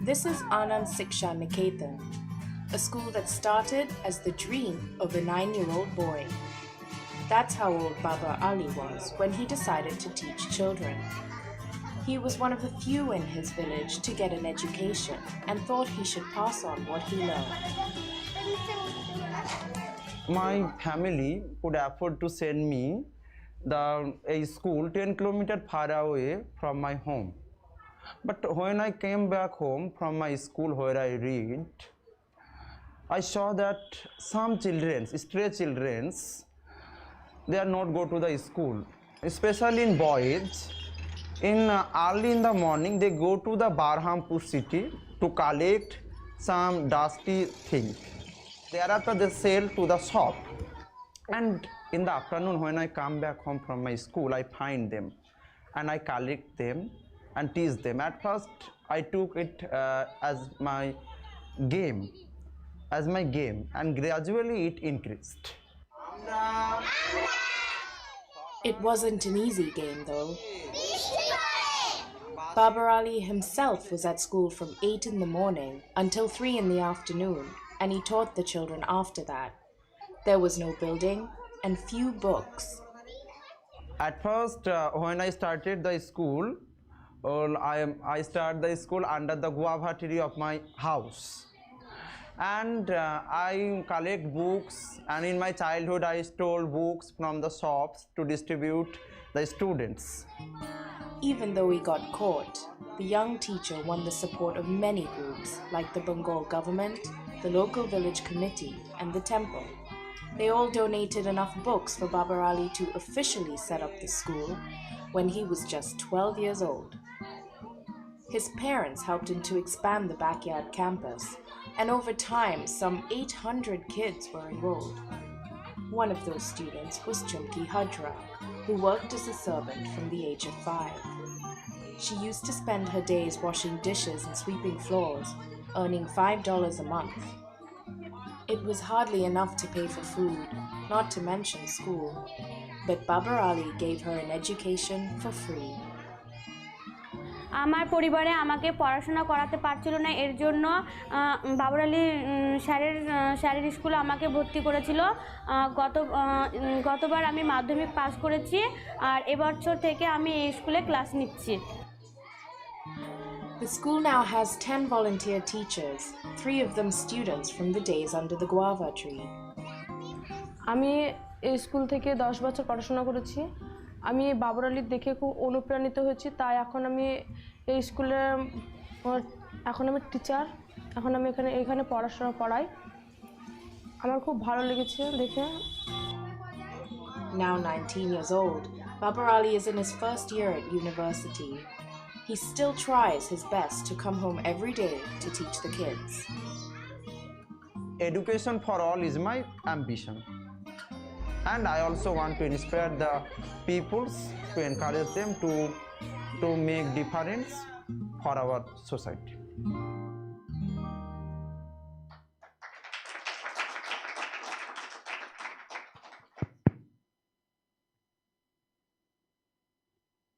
This is Anand Siksha Niketan, a school that started as the dream of a 9-year-old boy. That's how old Baba Ali was when he decided to teach children. He was one of the few in his village to get an education and thought he should pass on what he learned. My family could afford to send me a school 10 kilometers far away from my home. But when I came back home from my school where I read, I saw that some children, stray children, they are not go to the school, especially in boys. Early in the morning, they go to the Berhampur city to collect some dusty things. Thereafter, they sell to the shop. And in the afternoon, when I come back home from my school, I find them and I collect them and teach them. At first, I took it as my game, and gradually it increased. It wasn't an easy game though. Babar Ali himself was at school from 8 in the morning until 3 in the afternoon, and he taught the children after that. There was no building and few books. At first, when I started the school, I started the school under the guava tree of my house. And I collect books, and in my childhood I stole books from the shops to distribute the students. Even though he got caught, the young teacher won the support of many groups like the Bengal government, the local village committee, and the temple. They all donated enough books for Babar Ali to officially set up the school when he was just 12 years old. His parents helped him to expand the backyard campus, and over time, some 800 kids were enrolled. One of those students was Chumki Hajra, who worked as a servant from the age of 5. She used to spend her days washing dishes and sweeping floors, earning $5 a month. It was hardly enough to pay for food, not to mention school, but Babar Ali gave her an education for free. আমার পরিবারে আমাকে পড়াশোনা করাতে পারছিল না, এর জন্য বাবর আলী স্যারের স্কুলে আমাকে ভর্তি করেছিল। গতবার আমি মাধ্যমিক পাস করেছি, আর এবছর থেকে আমি এই স্কুলে ক্লাস নিচ্ছি। The school now has 10 volunteer teachers, 3 of them students from the days under the guava tree. আমি এই স্কুল থেকে 10 বছর পড়াশোনা করেছি। আমি বাবর আলীর দেখে খুব অনুপ্রাণিত হয়েছি, তাই এখন আমি এই স্কুলে এখন আমি টিচার, এখন আমি এখানে পড়াশোনা পড়াই। আমার খুব ভালো লেগেছে দেখে। Now 19 years old, Babar Ali is in his first year at university. He still tries his best to come home every day to teach the kids. Education for all is my ambition. And I also want to inspire the peoples to encourage them to make difference for our society.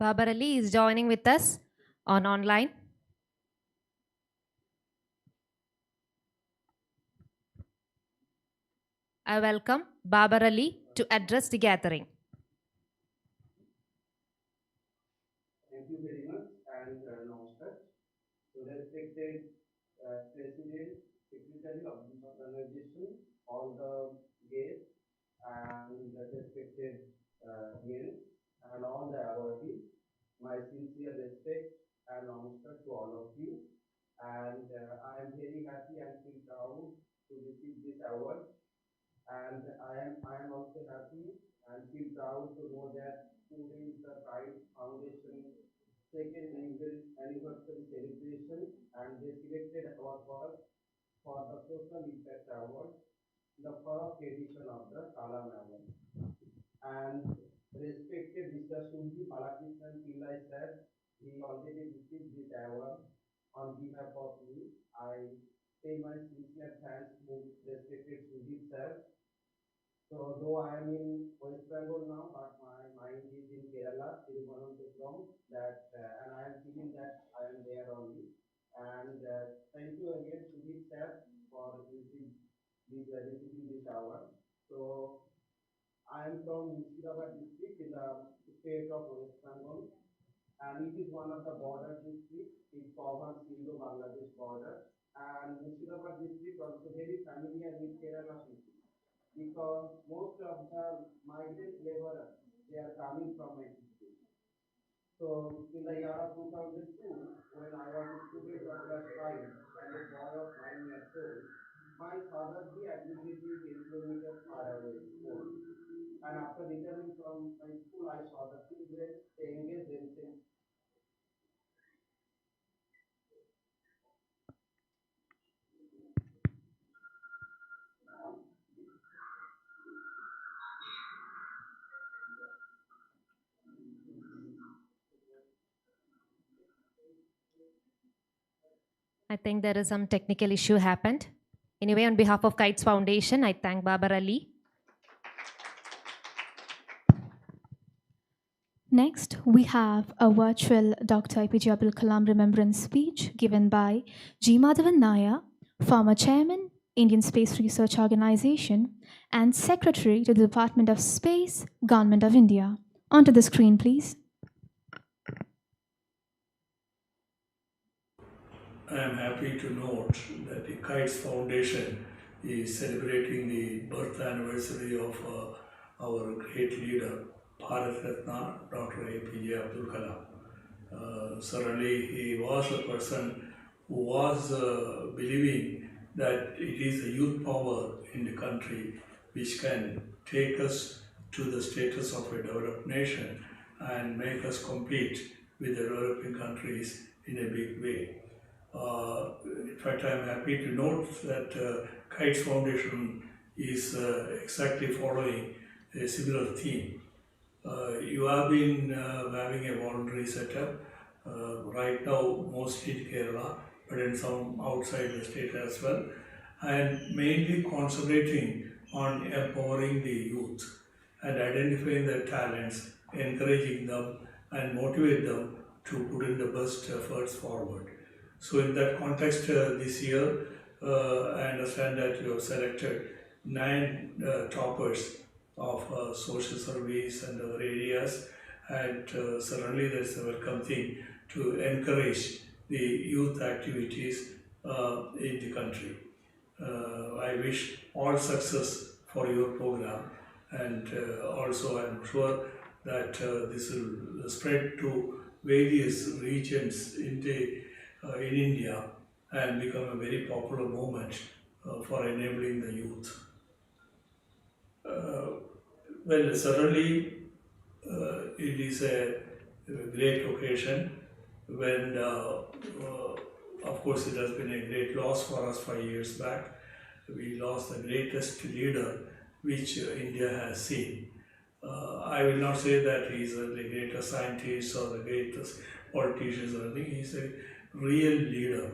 Babar Ali is joining with us on online. I welcome Babar Ali to address the gathering. Thank you very much and namaskar. So respected President, Secretary of this organization, all the guests and the respected guests and all the awardees, my sincere respect and namaskar to all of you. And I am very happy and feel proud to receive this award. And I am also happy and feel proud to know that today is the Kite Foundation second anniversary celebration, and they selected our work for the Social Impact Award, the first edition of the Kalam Award. And respected Mr. Sunji Balakrishnan Pillai sir, he already received this award on behalf of me. I pay my sincere thanks to respected Sujit sir. So though I am in West Bengal now, but my mind is in Kerala, Thiruvananthapuram, and I am feeling that I am there only. And thank you again, Sudhir sir, for receiving this award. So I am from Murshidabad district in the state of West Bengal, and it is one of the border districts. It covers Indo-Bangladesh border, and Murshidabad district also very familiar with Kerala people because most of the migrant laborers, they are coming from my district. So in the year of 2002, when I was a student of class 5 and a boy of 9 years old, my father he admitted me 10 kilometers far away school. And after returning from my school, I saw the children, they engaged themselves. I think there is some technical issue happened. Anyway, on behalf of Kites Foundation, I thank Babar Ali. Next, we have a virtual Dr. APJ Abdul Kalam remembrance speech given by G. Madhavan Nair, former chairman, Indian Space Research Organization, and secretary to the Department of Space, Government of India. Onto the screen, please. I am happy to note that the Kites Foundation is celebrating the birth anniversary of our great leader, Bharat Ratna, Dr. APJ Abdul Kalam. Certainly, he was a person who was believing that it is the youth power in the country which can take us to the status of a developed nation and make us compete with the developing countries in a big way. In fact, I am happy to note that Kites Foundation is exactly following a similar theme. You have been having a voluntary setup right now, mostly in Kerala, but in some outside the state as well, and mainly concentrating on empowering the youth and identifying their talents, encouraging them and motivate them to put in the best efforts forward. So in that context, this year, I understand that you have selected 9 toppers of social service and other areas, and certainly that's a welcome thing to encourage the youth activities in the country. I wish all success for your program, and also I'm sure that this will spread to various regions in India and become a very popular movement for enabling the youth. Well, certainly it is a great occasion when, of course, it has been a great loss for us 5 years back. We lost the greatest leader which India has seen. I will not say that he is the greatest scientist or the greatest politician or anything. He is a real leader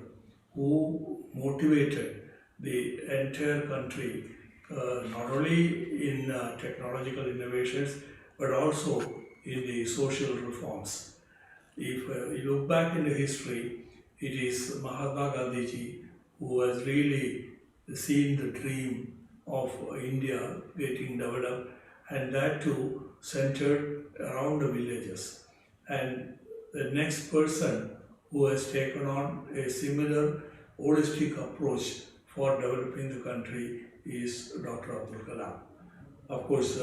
who motivated the entire country, not only in technological innovations, but also in the social reforms. If you look back into history, it is Mahatma Gandhi ji who has really seen the dream of India getting developed, and that too centered around the villages. And the next person who has taken on a similar holistic approach for developing the country is Dr. Abdul Kalam. Of course,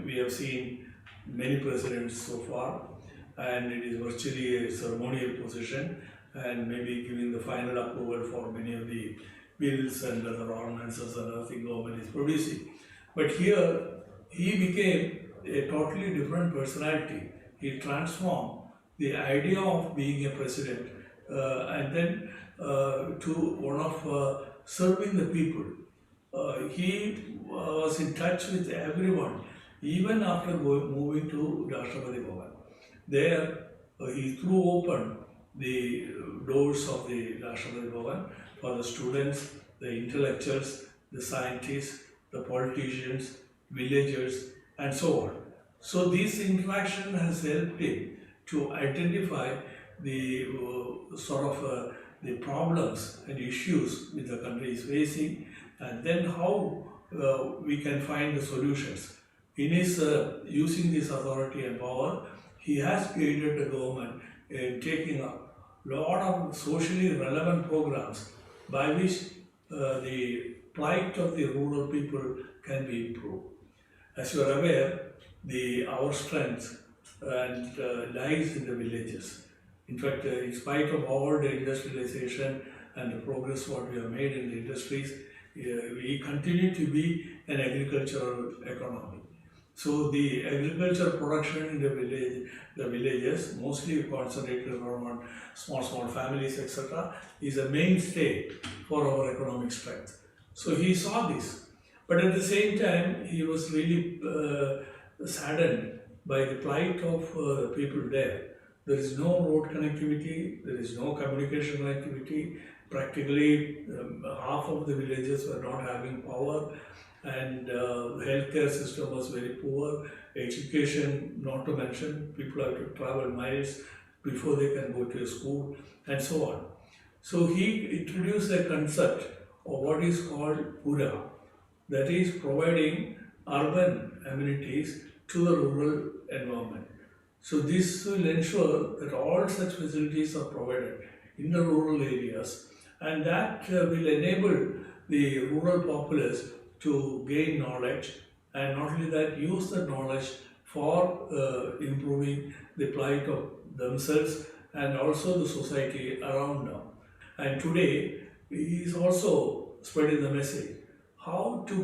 we have seen many presidents so far, and it is virtually a ceremonial position, and maybe giving the final approval for many of the bills and other ordinances and other things government is producing. But here, he became a totally different personality. He transformed the idea of being a president and then to one of serving the people. He was in touch with everyone, even after moving to Rashtrapati Bhavan. There, he threw open the doors of the Rashtrapati Bhavan for the students, the intellectuals, the scientists, the politicians, villagers, and so on. So this interaction has helped him to identify the the problems and issues which the country is facing, and then how we can find the solutions. In his using this authority and power, he has created the government taking up a lot of socially relevant programs by which the plight of the rural people can be improved. As you are aware, our strength lies in the villages. In fact, in spite of all the industrialization and the progress what we have made in the industries, we continue to be an agricultural economy. So the agricultural production in the villages, mostly concentrated around small families, etc., is a mainstay for our economic strength. So he saw this, but at the same time, he was really saddened by the plight of the people there. There is no road connectivity, there is no communication connectivity. Practically half of the villages were not having power, and healthcare system was very poor. Education, not to mention, people have to travel miles before they can go to a school, and so on. So he introduced a concept of what is called Pura, that is providing urban amenities to the rural environment. So this will ensure that all such facilities are provided in the rural areas, and that will enable the rural populace to gain knowledge, and not only that, use the knowledge for improving the plight of themselves and also the society around them. And today, he is also spreading the message how to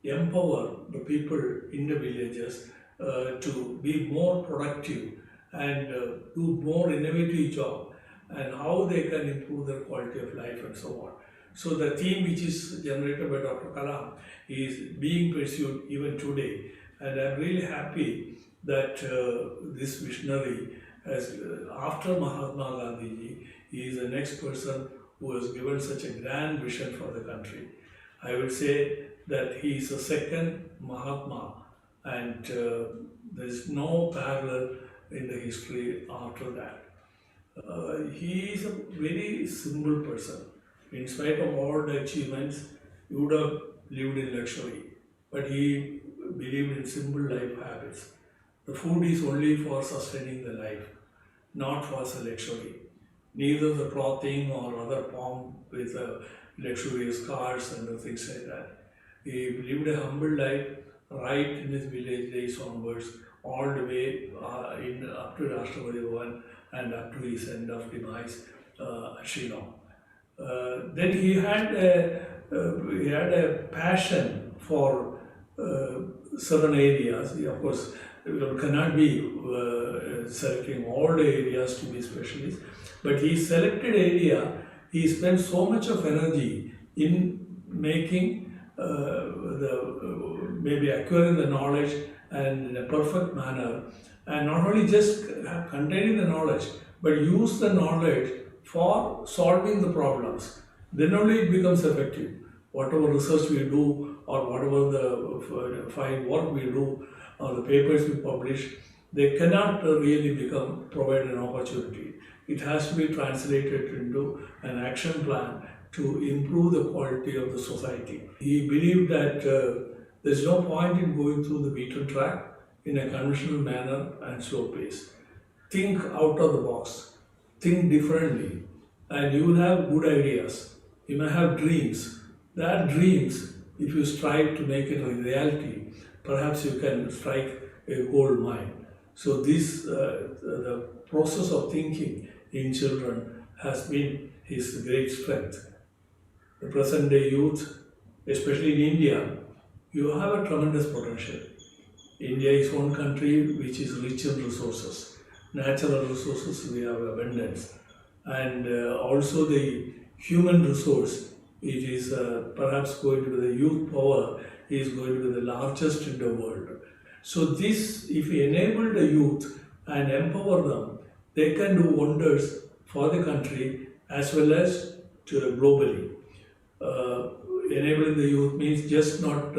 empower the people in the villages to be more productive and do more innovative job, and how they can improve their quality of life and so on. So the theme which is generated by Dr. Kalam is being pursued even today, and I'm really happy that this visionary has, after Mahatma Gandhi, he is the next person who has given such a grand vision for the country. I would say that he is the second Mahatma, and there is no parallel in the history after that. He is a very simple person. In spite of all the achievements, he would have lived in luxury, but he believed in simple life habits. The food is only for sustaining the life, not for luxury. Neither the clothing or other pomp with luxurious cars and things like that. He lived a humble life right in his village days onwards, all the way up to Rashtrapati Bhavan and up to his end of demise, Shillong. Then he had a passion for certain areas. He, of course, cannot be selecting all the areas to be specialists, but he selected area. He spent so much of energy in making maybe acquiring the knowledge and in a perfect manner, and not only just containing the knowledge, but use the knowledge for solving the problems. Then only it becomes effective. Whatever research we do, or whatever the fine work we do, or the papers we publish, they cannot really provide an opportunity. It has to be translated into an action plan to improve the quality of the society. He believed that there's no point in going through the beaten track in a conventional manner and slow pace. Think out of the box, think differently, and you will have good ideas. You may have dreams. That dreams, if you strive to make it a reality, perhaps you can strike a gold mine. So this, the process of thinking in children has been his great strength. The present day youth, especially in India, you have a tremendous potential. India is one country which is rich in resources. Natural resources, we have abundance. And also the human resource, it is perhaps going to be the youth power is going to be the largest in the world. So this, if we enable the youth and empower them, they can do wonders for the country as well as globally. Enabling the youth means just not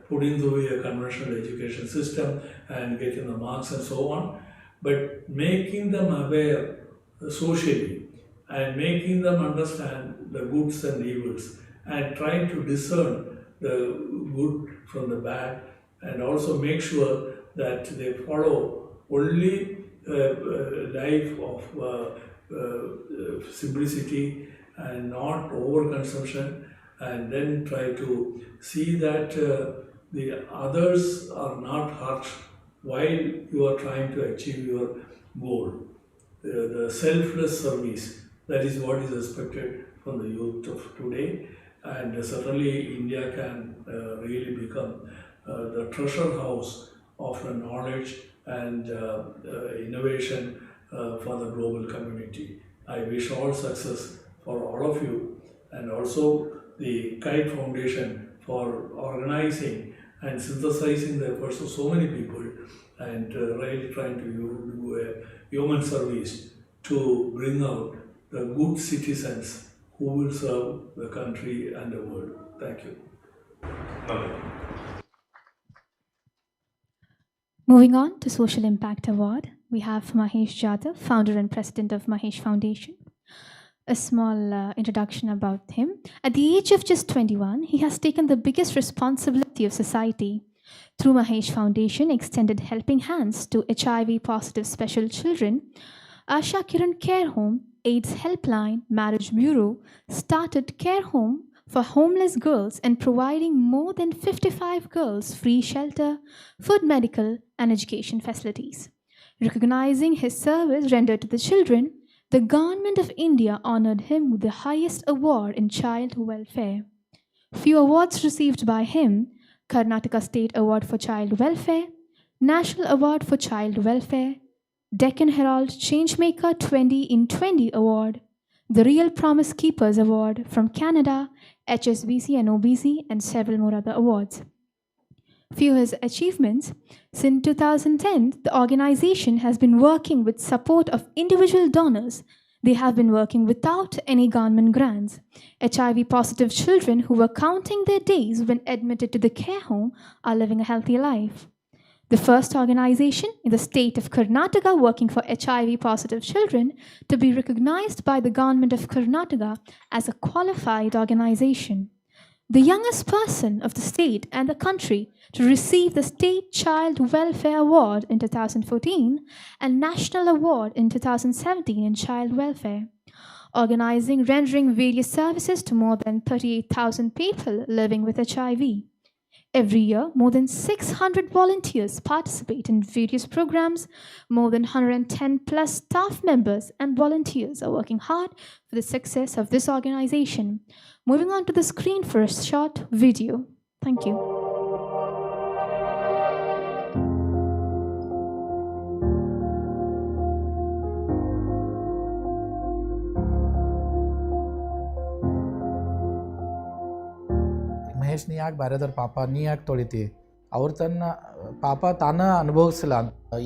putting through a conventional education system and getting the marks and so on, but making them aware socially and making them understand the goods and evils and trying to discern the good from the bad, and also make sure that they follow only a life of simplicity and not overconsumption, and then try to see that the others are not hurt while you are trying to achieve your goal. The selfless service, that is what is expected from the youth of today, and certainly India can really become the treasure house of the knowledge and innovation for the global community. I wish all success for all of you, and also the Kite Foundation for organizing and synthesizing the efforts of so many people and really trying to do a human service to bring out the good citizens who will serve the country and the world. Thank you. Moving on to Social Impact Award, we have Mahesh Jadhav, founder and president of Mahesh Foundation. A small introduction about him. At the age of just 21, he has taken the biggest responsibility of society. Through Mahesh Foundation, extended helping hands to HIV-positive special children, Asha Kiran Care Home, AIDS Helpline, Marriage Bureau, started Care Home for homeless girls and providing more than 55 girls free shelter, food, medical, and education facilities. Recognizing his service rendered to the children, the Government of India honored him with the highest award in child welfare. Few awards received by him: Karnataka State Award for Child Welfare, National Award for Child Welfare, Deccan Herald Changemaker 20 in 20 Award, the Real Promise Keepers Award from Canada, HSBC and OBC, and several more other awards. Few his achievements: since 2010, the organization has been working with support of individual donors. They have been working without any government grants. HIV-positive children who were counting their days when admitted to the care home are living a healthy life. The first organization in the state of Karnataka working for HIV-positive children to be recognized by the Government of Karnataka as a qualified organization. The youngest person of the state and the country to receive the State Child Welfare Award in 2014 and National Award in 2017 in Child Welfare. Organizing, rendering various services to more than 38,000 people living with HIV. Every year, more than 600 volunteers participate in various programs. More than 110 plus staff members and volunteers are working hard for the success of this organization. Moving on to the screen for a short video. Thank you. Mahesh ನೀ ಯಾಕೆ ಬೇರೆದವ್ರ ಪಾಪ ನೀ ಯಾಕೆ ತೊಳಿತಿ ಅವ್ರು ತನ್ನ ಪಾಪ ತಾನ ಅನುಭವಿಸಿಲ್ಲ.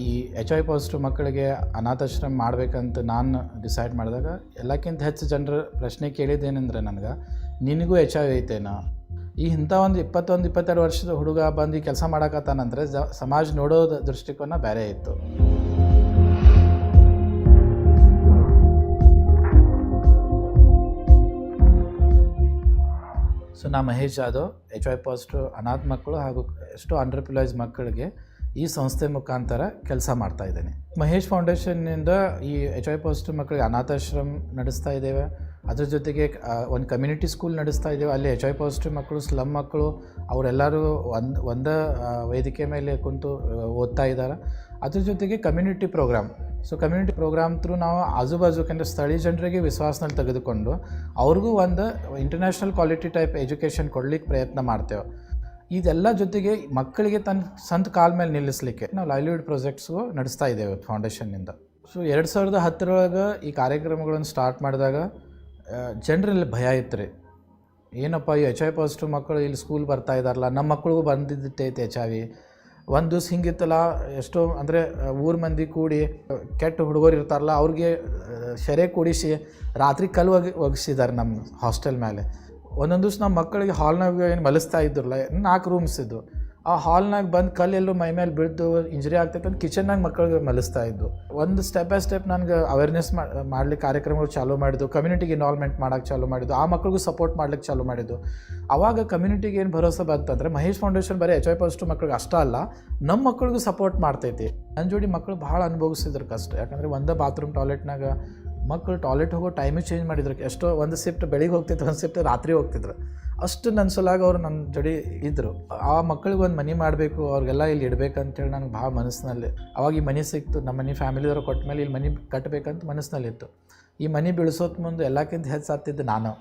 ಈ HIV ಪಾಸಿಟಿವ್ ಮಕ್ಕಳಿಗೆ ಅನಾಥಾಶ್ರಮ ಮಾಡ್ಬೇಕಂತ ನಾನು ಡಿಸೈಡ್ ಮಾಡಿದಾಗ ಎಲ್ಲಕ್ಕಿಂತ ಹೆಚ್ಚು ಜನರ ಪ್ರಶ್ನೆ ಕೇಳಿದ್ದೇನೆಂದ್ರೆ ನನಗೆ ನಿನಗೂ HIV ಐತೇನೋ. ಈ ಇಂಥ ಒಂದು 21-22 ವರ್ಷದ ಹುಡುಗ ಬಂದು ಕೆಲಸ ಮಾಡಕತ್ತಾನಂದ್ರೆ ಸಮಾಜ ನೋಡೋ ದೃಷ್ಟಿಕೋನ ಬೇರೆ ಇತ್ತು. ನಾ ಮಹೇಶ್ ಜಾಧವ್ HIV ಪಾಸಿಟಿವ್ ಅನಾಥ ಮಕ್ಕಳು ಹಾಗೂ ಎಷ್ಟೋ ಅಂಡರ್ಪ್ರಿವಿಲೇಜ್ ಮಕ್ಕಳಿಗೆ ಈ ಸಂಸ್ಥೆ ಮುಖಾಂತರ ಕೆಲಸ ಮಾಡ್ತಾ ಇದ್ದೇನೆ. ಮಹೇಶ್ ಫೌಂಡೇಶನ್ನಿಂದ ಈ HIV ಪಾಸಿಟಿವ್ ಮಕ್ಕಳಿಗೆ ಅನಾಥಾಶ್ರಮ ನಡೆಸ್ತಾ ಇದ್ದೇವೆ. ಅದ್ರ ಜೊತೆಗೆ ಒಂದು ಕಮ್ಯುನಿಟಿ ಸ್ಕೂಲ್ ನಡೆಸ್ತಾ ಇದ್ದೇವೆ. ಅಲ್ಲಿ HIV ಪಾಸಿಟಿವ್ ಮಕ್ಕಳು, ಸ್ಲಮ್ ಮಕ್ಕಳು ಅವರೆಲ್ಲರೂ ಒಂದೇ ವೇದಿಕೆ ಮೇಲೆ ಕುಂತು ಓದ್ತಾ ಇದ್ದಾರೆ. ಅದ್ರ ಜೊತೆಗೆ community programme. So community programme through ನಾವು ಆಜುಬಾಜು ಅಂದರೆ ಸ್ಥಳೀಯ ಜನರಿಗೆ ವಿಶ್ವಾಸನಲ್ಲಿ ತೆಗೆದುಕೊಂಡು ಅವ್ರಿಗೂ ಒಂದು ಇಂಟರ್ನ್ಯಾಷನಲ್ ಕ್ವಾಲಿಟಿ ಟೈಪ್ ಎಜುಕೇಷನ್ ಕೊಡ್ಲಿಕ್ಕೆ ಪ್ರಯತ್ನ ಮಾಡ್ತೇವೆ. ಇದೆಲ್ಲ ಜೊತೆಗೆ ಮಕ್ಕಳಿಗೆ ತನ್ನ ಸ್ವಂತ ಕಾಲ ಮೇಲೆ ನಿಲ್ಲಿಸಲಿಕ್ಕೆ ನಾವು ಲೈವ್ಲಿಹುಡ್ ಪ್ರಾಜೆಕ್ಟ್ಸ್ಗೂ ನಡೆಸ್ತಾ ಇದ್ದೇವೆ ಫೌಂಡೇಶನ್ನಿಂದ. ಸೊ 2010 ಈ ಕಾರ್ಯಕ್ರಮಗಳನ್ನು ಸ್ಟಾರ್ಟ್ ಮಾಡಿದಾಗ ಜನರಲ್ಲಿ ಭಯ ಇತ್ತು ರೀ. ಏನಪ್ಪ ಈ HIV ಪಾಸಿಟಿವ್ ಮಕ್ಕಳು ಇಲ್ಲಿ ಸ್ಕೂಲ್ ಬರ್ತಾ ಇದ್ದಾರಲ್ಲ, ನಮ್ಮ ಮಕ್ಕಳಿಗೂ ಬಂದಿದ್ದೈತೆ HIV. ಒಂದು ದಿವ್ಸ ಹಿಂಗಿತ್ತಲ್ಲ, ಎಷ್ಟೋ ಅಂದರೆ ಊರ ಮಂದಿ ಕೂಡಿ ಕೆಟ್ಟ ಹುಡುಗರು ಇರ್ತಾರಲ್ಲ ಅವ್ರಿಗೆ ಶೆರೆ ಕೂಡಿಸಿ ರಾತ್ರಿ ಕಲ್ಲು ಒಗಿಸಿದ್ದಾರೆ ನಮ್ಮ ಹಾಸ್ಟೆಲ್ ಮೇಲೆ. ಒಂದೊಂದು ದಿವ್ಸ ನಮ್ಮ ಮಕ್ಕಳಿಗೆ ಹಾಲ್ನಾಗ ಏನು ಮಲಿಸ್ತಾ ಇದ್ರಲ್ಲ, 4 ರೂಮ್ಸ್ ಇದ್ದು, ಆ ಹಾಲ್ನಾಗ ಬಂದು ಕಲ್ಲೆಲ್ಲೂ ಮೈ ಮೇಲೆ ಬಿದ್ದು ಇಂಜರಿ ಆಗ್ತೈತೆ ಅಂತ ಕಿಚನ್ನಾಗ ಮಕ್ಕಳಿಗೆ ಮಲಿಸ್ತಾ ಇದ್ದು. ಒಂದು ಸ್ಟೆಪ್ ಬೈ ಸ್ಟೆಪ್ ನನಗೆ ಅವೇರ್ನೆಸ್ ಮಾಡ್ಲಿಕ್ಕೆ ಕಾರ್ಯಕ್ರಮಗಳು ಚಾಲೂ ಮಾಡಿದ್ದು, ಕಮ್ಯುನಿಟಿಗೆ ಇನ್ವಾಲ್ವ್ಮೆಂಟ್ ಮಾಡೋಕ್ಕೆ ಚಾಲೂ ಮಾಡಿದ್ದು, ಆ ಮಕ್ಕಳಿಗೂ ಸಪೋರ್ಟ್ ಮಾಡ್ಲಿಕ್ಕೆ ಚಾಲೂ ಮಾಡಿದ್ದು. ಆವಾಗ ಕಮ್ಯುನಿಟಿಗೆ ಏನು ಭರೋಸೆ ಬಂತಂದರೆ ಮಹೇಶ್ ಫೌಂಡೇಶನ್ ಬರೀ HIV ಪಾಸಿಟಿವ್ ಮಕ್ಕಳಿಗೆ ಅಷ್ಟೇ ಅಲ್ಲ, ನಮ್ಮ ಮಕ್ಕಳಿಗೂ ಸಪೋರ್ಟ್ ಮಾಡ್ತೈತಿ. ನನ್ನ ಜೋಡಿ ಮಕ್ಕಳು ಭಾಳ ಅನುಭವಿಸಿದ್ರು ಕಷ್ಟ. ಯಾಕಂದರೆ ಒಂದೇ ಬಾತ್ರೂಮ್ ಟಾಯ್ಲೆಟ್ನಾಗ ಮಕ್ಕಳು ಟಾಯ್ಲೆಟ್ ಹೋಗೋ ಟೈಮೇ ಚೇಂಜ್ ಮಾಡಿದ್ರು. ಎಷ್ಟೋ ಒಂದು ಶಿಫ್ಟ್ ಬೆಳಿಗ್ಗೆ ಹೋಗ್ತಿದ್ರು, ಒಂದು ಶಿಫ್ಟ್ ರಾತ್ರಿ ಹೋಗ್ತಿದ್ರು. ಅಷ್ಟು ನನ್ನ ಸಲಾಗ ಅವರು ನನ್ನ ಜೋಡಿ ಇದ್ದರು. ಆ ಮಕ್ಕಳಿಗೆ ಒಂದು ಮನೆ ಮಾಡಬೇಕು, ಅವ್ರಿಗೆಲ್ಲ ಇಲ್ಲಿ ಇಡಬೇಕಂತೇಳಿ ನನಗೆ ಭಾಳ ಮನಸ್ಸಿನಲ್ಲಿ. ಅವಾಗ ಈ ಮನೆ ಸಿಕ್ತು, ನಮ್ಮ ಮನೆ ಫ್ಯಾಮಿಲಿದವ್ರು ಕೊಟ್ಟ ಮೇಲೆ ಇಲ್ಲಿ ಮನೆ ಕಟ್ಟಬೇಕಂತ ಮನಸ್ಸಿನಲ್ಲಿತ್ತು. ಈ ಮನೆ ಬೀಳ್ಸೋತ್ ಮುಂದೆ ಎಲ್ಲಕ್ಕಿಂತ ಹೆಚ್ಚಾಗ್ತಿದ್ದು ನಾನು.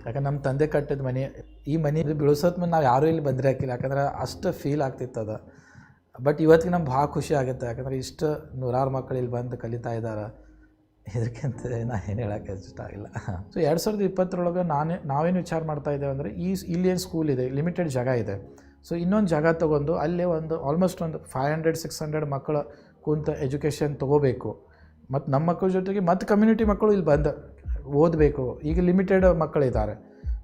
ಯಾಕಂದ್ರೆ ನಮ್ಮ ತಂದೆ ಕಟ್ಟಿದ ಮನೆ, ಈ ಮನೆ ಬೀಳ್ಸೋತ್ ಮುಂದೆ ನಾವು ಯಾರೂ ಇಲ್ಲಿ ಬಂದರೆ ಹಾಕಿಲ್ಲ. ಯಾಕಂದ್ರೆ ಅಷ್ಟು ಫೀಲ್ ಆಗ್ತಿತ್ತು ಅದು. ಬಟ್ ಇವತ್ತಿಗೆ ನಮ್ಗೆ ಭಾಳ ಖುಷಿ ಆಗುತ್ತೆ. ಯಾಕಂದರೆ ಇಷ್ಟು ನೂರಾರು ಮಕ್ಕಳು ಇಲ್ಲಿ ಬಂದು ಕಲಿತಾ ಇದ್ದಾರೆ. ಇದಕ್ಕಿಂತ ನಾ ಏನು ಹೇಳೋಕ್ಕೆ ಇಷ್ಟ ಇಲ್ಲ. ಸೊ 2020 ನಾವೇನು ವಿಚಾರ ಮಾಡ್ತಾ ಇದ್ದೇವೆ ಅಂದರೆ ಇಲ್ಲೇನು ಸ್ಕೂಲ್ ಇದೆ, ಲಿಮಿಟೆಡ್ ಜಾಗ ಇದೆ. ಸೊ ಇನ್ನೊಂದು ಜಾಗ ತೊಗೊಂಡು ಅಲ್ಲೇ ಒಂದು ಆಲ್ಮೋಸ್ಟ್ ಒಂದು 500-600 ಮಕ್ಕಳ ಕುಂತ ಎಜುಕೇಷನ್ ತೊಗೋಬೇಕು. ಮತ್ತು ನಮ್ಮ ಮಕ್ಕಳ ಜೊತೆಗೆ ಮತ್ತು ಕಮ್ಯುನಿಟಿ ಮಕ್ಕಳು ಇಲ್ಲಿ ಬಂದು ಓದಬೇಕು. ಈಗ ಲಿಮಿಟೆಡ್ ಮಕ್ಕಳಿದ್ದಾರೆ.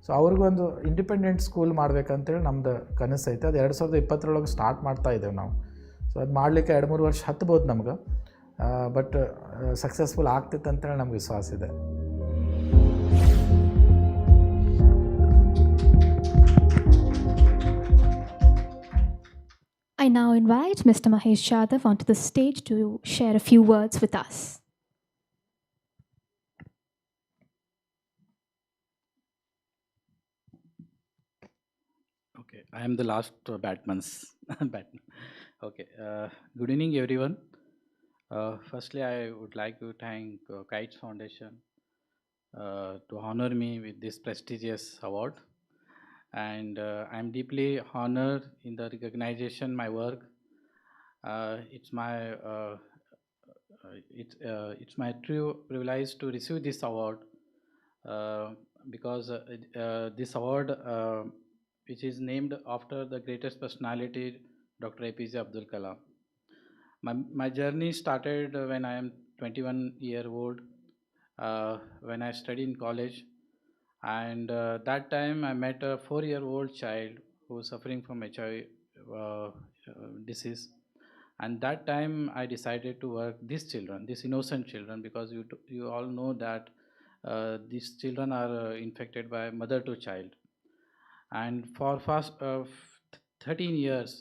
ಸೊ ಅವ್ರಿಗೂ ಒಂದು ಇಂಡಿಪೆಂಡೆಂಟ್ ಸ್ಕೂಲ್ ಮಾಡಬೇಕಂತೇಳಿ ನಮ್ಮದು ಕನಸೈತೆ. ಅದು 2020 ಸ್ಟಾರ್ಟ್ ಮಾಡ್ತಾ ಇದ್ದೇವೆ ನಾವು. ಸೊ ಅದು ಮಾಡಲಿಕ್ಕೆ 2-3 ವರ್ಷ ಹತ್ಬೋದು ನಮ್ಗೆ. ಬಟ್ ಸಕ್ಸಸ್ಫುಲ್ ಆಗ್ತೈತೆ ಅಂತೇಳಿ ನಮ್ಗೆ ವಿಶ್ವಾಸ ಇದೆ. I now invite Mr. Mahesh Jadhav onto the stage to share a few words with us. Okay, I am the last batman. Okay, good evening everyone. Firstly, I would like to thank Kite Foundation to honor me with this prestigious award, and I am deeply honored in the recognition my work. It's my true privilege to receive this award because this award, which is named after the greatest personality, Dr. APJ Abdul Kalam. My journey started when I am 21-year-old, when I studied in college, and that time I met a 4-year-old child who was suffering from HIV disease, and that time I decided to work these children, these innocent children, because you all know that these children are infected by mother to child, and for past 13 years.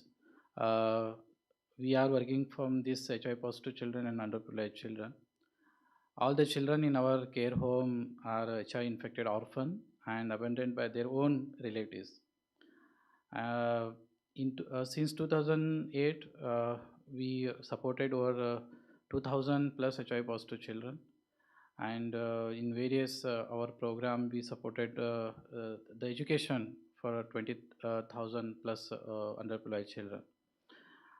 We are working from these HIV positive children and underprivileged children. All the children in our care home are HIV infected orphan and abandoned by their own relatives. Since 2008, we supported over 2,000 plus HIV positive children, and in various our program we supported the education for 20,000 plus underprivileged children.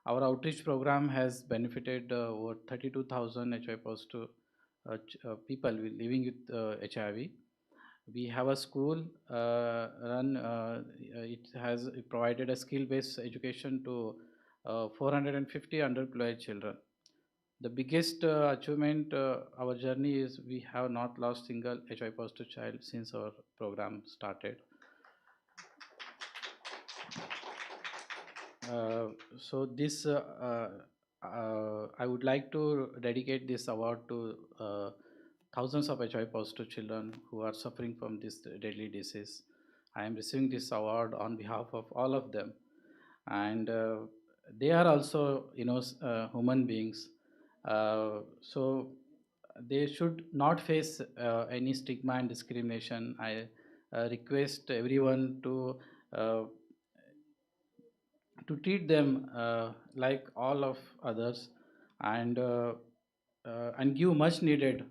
Our outreach program has benefited over 32,000 HIV positive people living with HIV. We have a school run, it has provided a skill-based education to 450 underprivileged children. The biggest achievement our journey is we have not lost single HIV positive child since our program started. So this I would like to dedicate this award to thousands of HIV positive children who are suffering from this deadly disease. I am receiving this award on behalf of all of them, and they are also, human beings. So they should not face any stigma and discrimination. I request everyone uh, to treat them like all of others, and give much needed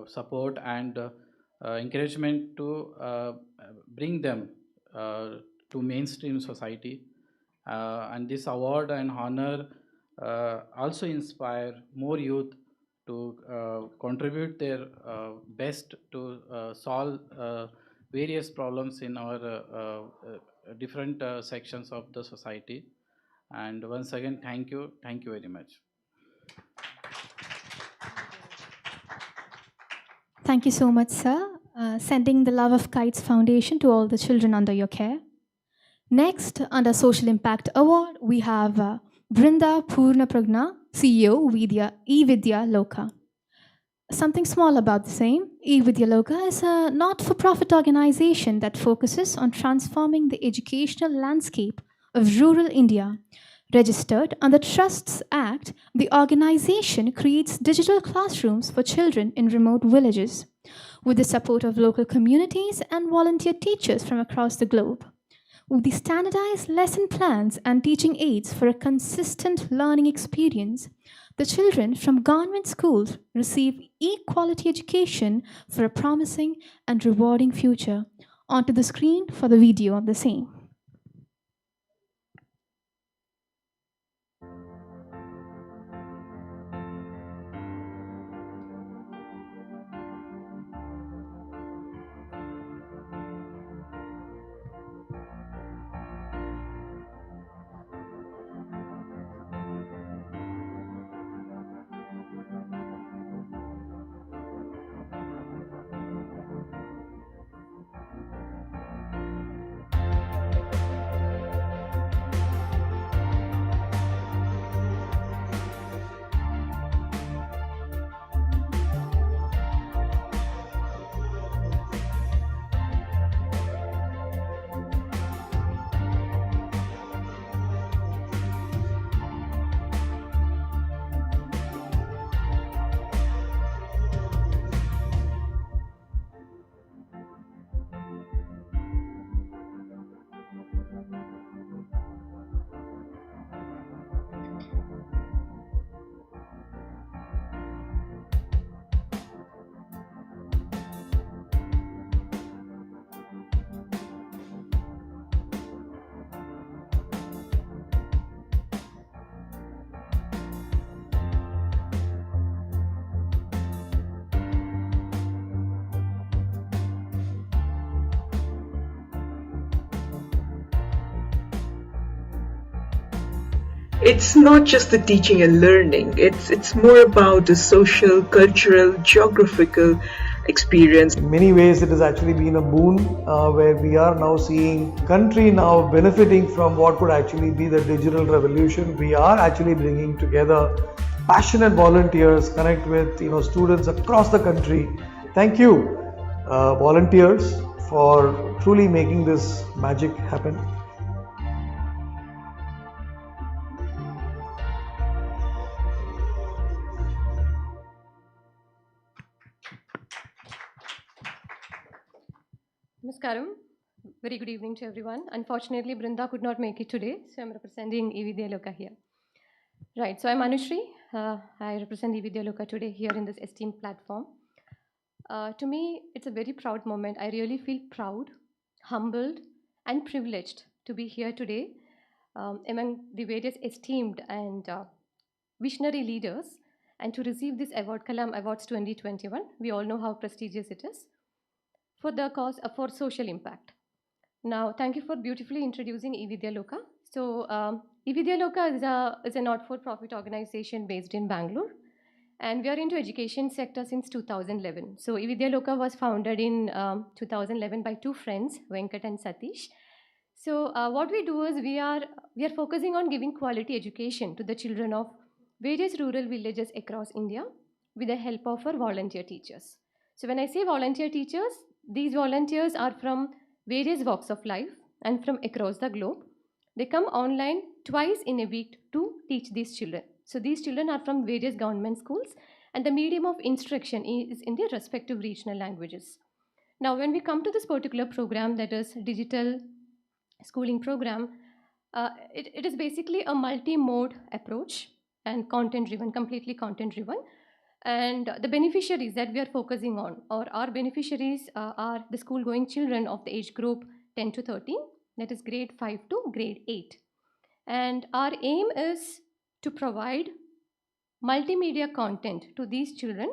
support and encouragement to bring them uh, to mainstream society. And this award and honor also inspire more youth to contribute their best to solve various problems in our different sections of the society. And once again, thank you very much. Thank you so much, sir. Sending the Love of Kites Foundation to all the children under your care. Next, under Social Impact Award, we have Brinda Purna Pragna, CEO, eVidya Loka. Something small about the same. eVidya Loka is a not-for-profit organization that focuses on transforming the educational landscape of rural India. Registered under Trusts Act, the organization creates digital classrooms for children in remote villages with the support of local communities and volunteer teachers from across the globe. With the standardized lesson plans and teaching aids for a consistent learning experience, the children from government schools receive equality education for a promising and rewarding future. Onto the screen for the video of the same. It's not just the teaching and learning, it's more about the social, cultural, geographical experience. In many ways, it has actually been a boon where we are now seeing country now benefiting from what could actually be the digital revolution. We are actually bringing together passionate volunteers, connect with students across the country. Thank you, volunteers, for truly making this magic happen. Namaskaram. Very good evening to everyone. Unfortunately, Brinda could not make it today, so I'm representing eVidya Loka here. Right, so I'm Anushri. I represent eVidya Loka today here in this esteemed platform. To me, it's a very proud moment. I really feel proud, humbled, and privileged to be here today among the various esteemed and visionary leaders and to receive this award, Kalam Awards 2021. We all know how prestigious it is for the cause for social impact. Now, thank you for beautifully introducing eVidya Loka. So, eVidya Loka is a not-for-profit organization based in Bangalore, and we are into education sector since 2011. So, eVidya Loka was founded in 2011 by two friends, Venkat and Satish. So, what we do is we are focusing on giving quality education to the children of various rural villages across India with the help of our volunteer teachers. So, when I say volunteer teachers, these volunteers are from various walks of life and from across the globe. They come online twice in a week to teach these children. So these children are from various government schools, and the medium of instruction is in their respective regional languages. Now, when we come to this particular program, that is digital schooling program, it is basically a multi-mode approach and content-driven, completely content-driven. And the beneficiaries that we are focusing on, or our beneficiaries, are the school-going children of the age group 10 to 13, that is grade 5 to grade 8. And our aim is to provide multimedia content to these children.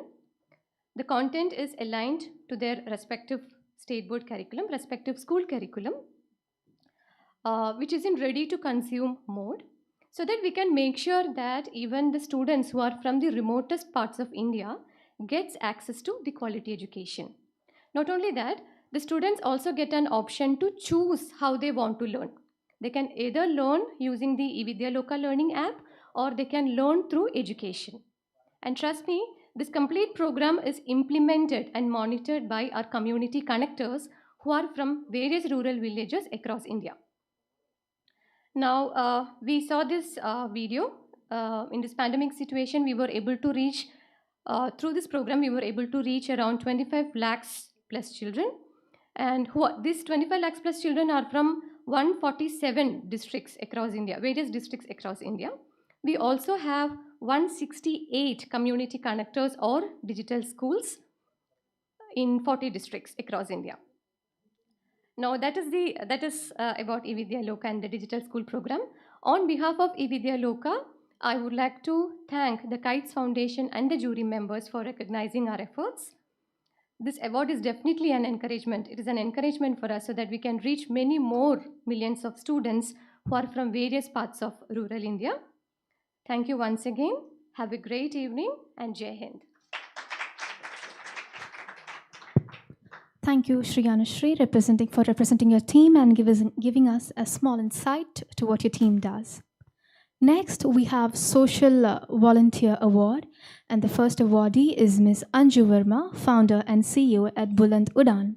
The content is aligned to their respective state board curriculum, respective school curriculum, which is in ready to consume mode, so that we can make sure that even the students who are from the remotest parts of India gets access to the quality education. Not only that, the students also get an option to choose how they want to learn. They can either learn using the eVidya Loka learning app, or they can learn through education. And trust me, this complete program is implemented and monitored by our community connectors who are from various rural villages across India. Now, we saw this video. In this pandemic situation, we were able to reach, through this program, we were able to reach around 25 lakhs plus children. And these 25 lakhs plus children are from 147 districts across India, various districts across India. We also have 168 community connectors or digital schools in 40 districts across India. Now, that is about eVidya Loka and the digital school program. On behalf of eVidya Loka, I would like to thank the Kites Foundation and the jury members for recognizing our efforts. This award is definitely an encouragement. It is an encouragement for us so that we can reach many more millions of students who are from various parts of rural India. Thank you once again. Have a great evening, and Jai Hind. Thank you, Shri Anushree, representing your team and giving us a small insight to what your team does. Next, we have Social Volunteer Award, and the first awardee is Ms. Anju Verma, founder and CEO at Buland Udan.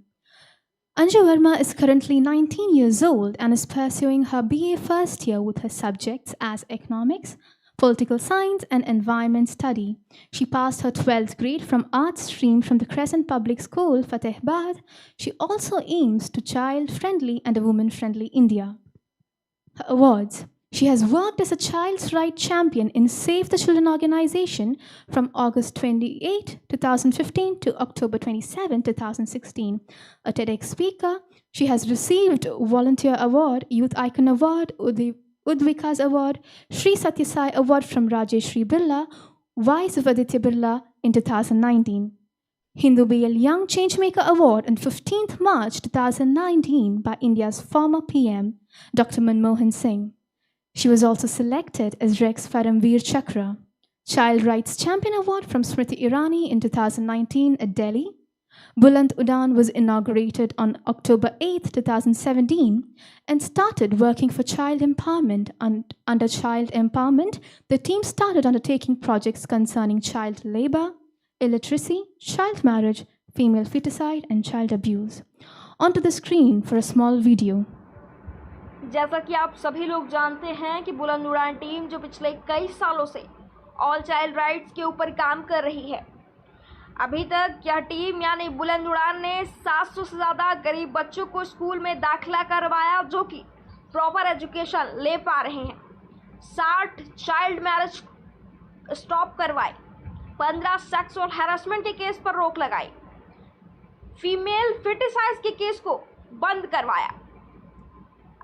Anju Verma is currently 19 years old and is pursuing her BA first year with her subjects as economics, political science, and environment study. She passed her 12th grade from arts stream from the Crescent Public School, Fatehabad. She also aims to child-friendly and a woman-friendly India. Her awards. She has worked as a child's rights champion in Save the Children organization from August 28, 2015 to October 27, 2016. A TEDx speaker, she has received Volunteer Award, Youth Icon Award, Udvikas Award, Sri Satya Sai Award from Rajeshri Birla, Vice of Aditya Birla in 2019. Hindu BL Young Changemaker Award on 15th March 2019 by India's former PM, Dr. Manmohan Singh. She was also selected as Rex Paramveer Chakra. Child Rights Champion Award from Smriti Irani in 2019 at Delhi. Buland Udan was inaugurated on October 8, 2017 and started working for child empowerment. Under child empowerment, the team started undertaking projects concerning child labor, illiteracy, child marriage, female feticide, and child abuse. Onto the screen for a small video. जैसा कि आप सभी लोग जानते हैं कि बुलंद उड़ान टीम जो पिछले कई सालों से ऑल चाइल्ड राइट्स के ऊपर काम कर रही है, अभी तक यह टीम यानी बुलंद उड़ान ने 700 से ज़्यादा गरीब बच्चों को स्कूल में दाखिला करवाया जो कि प्रॉपर एजुकेशन ले पा रहे हैं, 60 चाइल्ड मैरिज स्टॉप करवाए, 15 सेक्सुअल हैरेसमेंट के केस पर रोक लगाई, फीमेल फिटिसाइज के केस को बंद करवाया।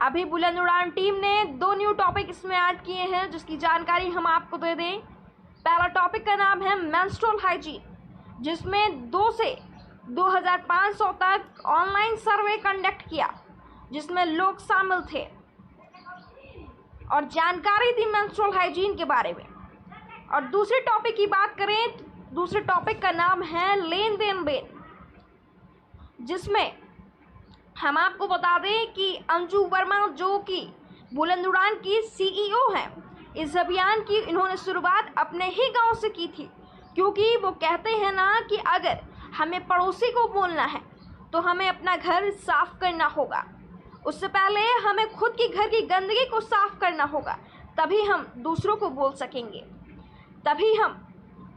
अभी बुलंद उड़ान टीम ने 2 न्यू टॉपिक इसमें ऐड किए हैं जिसकी जानकारी हम आपको दे दें। पहला टॉपिक का नाम है मेंस्ट्रुअल हाइजीन, जिसमें 2 से 2500 तक ऑनलाइन सर्वे कंडक्ट किया जिसमें लोग शामिल थे और जानकारी दी मेंस्ट्रुअल हाइजीन के बारे में। और दूसरे टॉपिक की बात करें तो दूसरे टॉपिक का नाम है लेन देन बेन, जिसमें हम आपको बता दें कि अंजू वर्मा जो कि बुलंद उड़ान की CEO हैं, इस अभियान की इन्होंने शुरुआत अपने ही गांव से की थी, क्योंकि वो कहते हैं ना कि अगर हमें पड़ोसी को बोलना है तो हमें अपना घर साफ करना होगा। उससे पहले हमें खुद की घर की गंदगी को साफ करना होगा, तभी हम दूसरों को बोल सकेंगे, तभी हम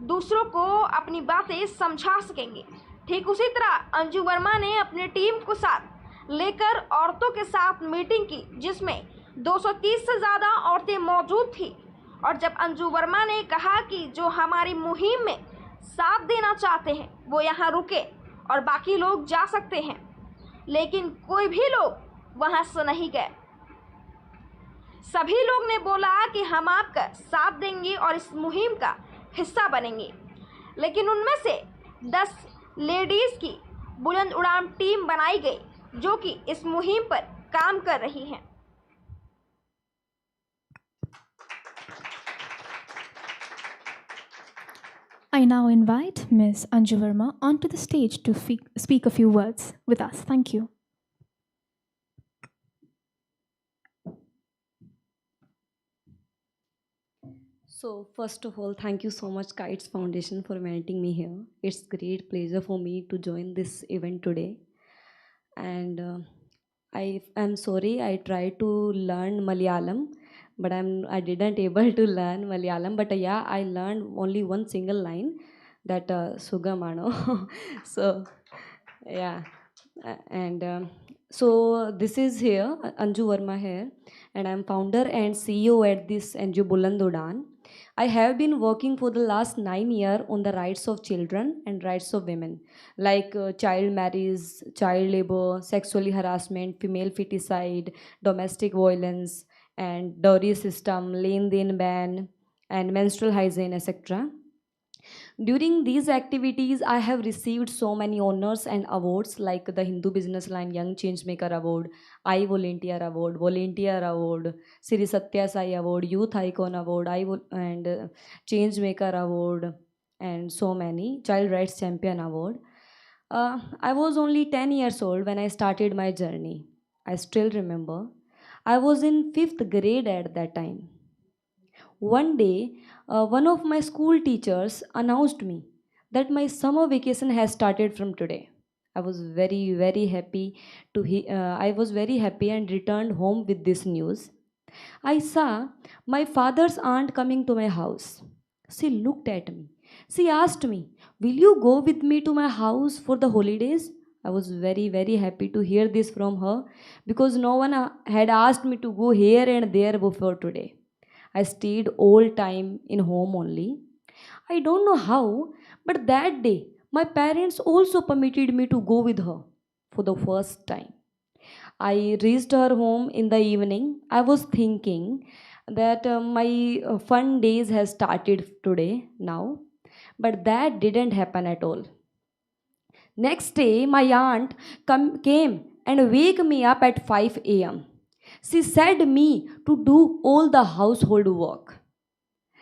दूसरों को अपनी बातें समझा सकेंगे। ठीक उसी तरह अंजू वर्मा ने अपनी टीम को साथ लेकर औरतों के साथ मीटिंग की, जिसमें 230 से ज़्यादा औरतें मौजूद थी। और जब अंजू वर्मा ने कहा कि जो हमारी मुहिम में साथ देना चाहते हैं वो यहाँ रुके और बाकी लोग जा सकते हैं, लेकिन कोई भी लोग वहाँ से नहीं गए। सभी लोग ने बोला कि हम आपका साथ देंगे और इस मुहिम का हिस्सा बनेंगे। लेकिन उनमें से 10 लेडीज़ की बुलंद उड़ान टीम बनाई गई, जो कि इस मुहिम पर काम कर रही हैं। I now invite Ms. Anju Verma onto the stage to speak a few words with us. Thank you. So first of all, thank you so much Kites Foundation for inviting me here. It's great pleasure for me to join this event today. And I'm sorry I tried to learn Malayalam, but I didn't able to learn Malayalam. But yeah, I learned only one single line, that Sugamano. So yeah, and so this is here Anju Verma here, and I'm founder and CEO at this NGO Buland Udan. I have been working for the last 9 years on the rights of children and rights of women, like child marriage, child labor, sexually harassment, female feticide, domestic violence, and dowry system, len-den ban, and menstrual hygiene, etc. During these activities, I have received so many honors and awards like the Hindu Business Line Young Changemaker Award, I Volunteer Award, Sri Satya Sai Award, Youth Icon Award, and Changemaker Award, and so many, Child Rights Champion Award. I was only 10 years old when I started my journey. I still remember. I was in 5th grade at that time. One day, one of my school teachers announced me that my summer vacation has started from today. I was very happy I was very happy and returned home with this news. I saw my father's aunt coming to my house. She looked at me. She asked me, "Will you go with me to my house for the holidays?" I was very happy to hear this from her, because no one had asked me to go here and there before today. I stayed all time in home only. I don't know how, but that day my parents also permitted me to go with her for the first time. I reached her home in the evening. I was thinking that my fun days has started today now, but that didn't happen at all. Next day, my aunt came and wake me up at 5 a.m. She said me to do all the household work.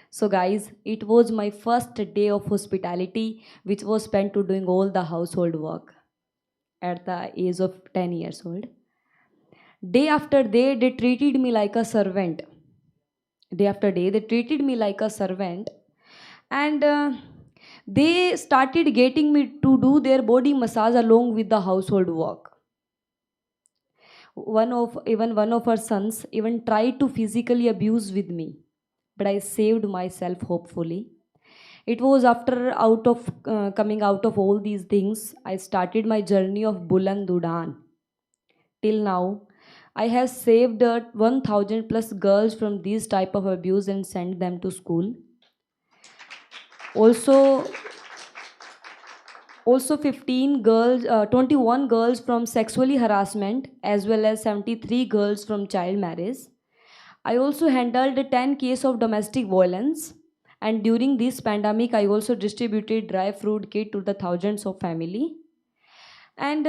So guys, it was my first day of hospitality, which was spent to doing all the household work at the age of 10 years old. Day after day, they treated me like a servant. Day after day, they treated me like a servant, and they started getting me to do their body massage along with the household work. Even one of her sons even tried to physically abuse with me, but I saved myself hopefully. It was after coming out of all these things, I started my journey of Buland Udan. Till now, I have saved 1,000 plus girls from these type of abuse and sent them to school. Also 21 girls from sexually harassment, as well as 73 girls from child marriage. I also handled 10 cases of domestic violence, and during this pandemic, I also distributed dry fruit kit to the thousands of family. And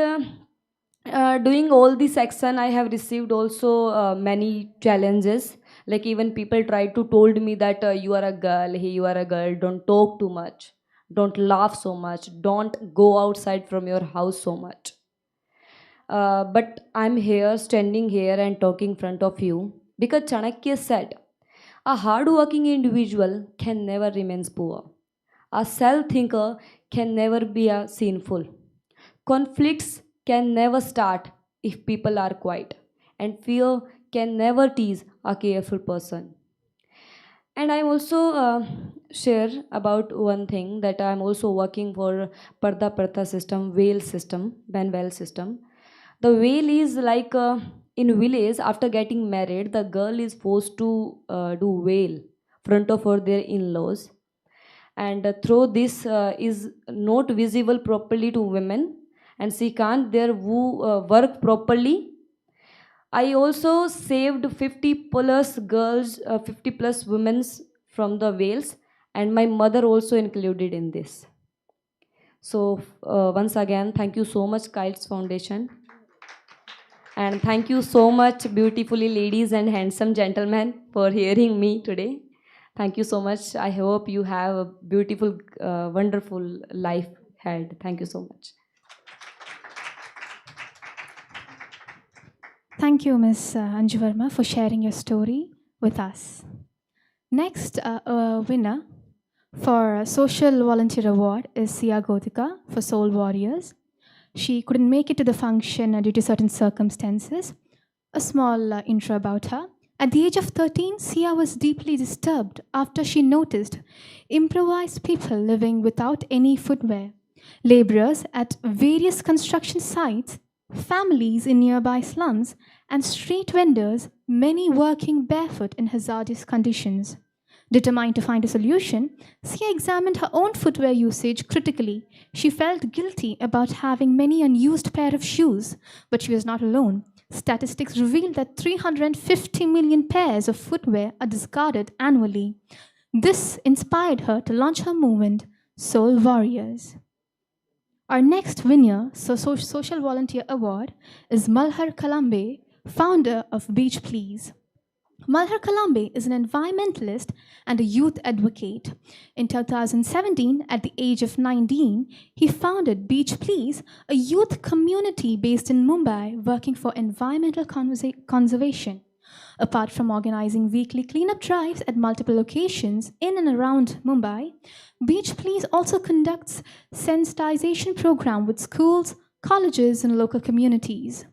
doing all this action, I have received also many challenges. Like even people tried to told me that you are a girl, hey, you are a girl, don't talk too much, don't laugh so much, don't go outside from your house so much. But I'm here, standing here and talking in front of you because Chanakya said, a hard-working individual can never remain poor. A self-thinker can never be a sinful. Conflicts can never start if people are quiet, and fear can never tease a careful person. And I also share about one thing that I'm also working for Parda Pratha system, Whale system, Benwell system. The whale is like in village after getting married, the girl is forced to do whale front of her their in-laws, and through this is not visible properly to women, and she can't their work properly. I also saved 50 plus girls, 50 plus women from the whales, and my mother also included in this. So once again, thank you so much, Kites Foundation, and thank you so much, beautifully ladies and handsome gentlemen, for hearing me today. Thank you so much. I hope you have a beautiful, wonderful life ahead. Thank you so much. Thank you, Ms. Anju Verma, for sharing your story with us. Next winner for Social Volunteer Award is Sia Godika for Soul Warriors. She couldn't make it to the function due to certain circumstances. A small intro about her. At the age of 13, Sia was deeply disturbed after she noticed improvised people living without any footwear, laborers at various construction sites, families in nearby slums, and street vendors, many working barefoot in hazardous conditions. Determined to find a solution, Sia examined her own footwear usage critically. She felt guilty about having many unused pair of shoes, but she was not alone. Statistics reveal that 350 million pairs of footwear are discarded annually. This inspired her to launch her movement, Soul Warriors. Our next winner, Social Volunteer Award, is Malhar Kalambe, founder of Beach Please. Malhar Kalambe is an environmentalist and a youth advocate. In 2017, at the age of 19, he founded Beach Please, a youth community based in Mumbai working for environmental conservation. Apart from organizing weekly cleanup drives at multiple locations in and around Mumbai, Beach Please also conducts sensitization program with schools, colleges, and local communities.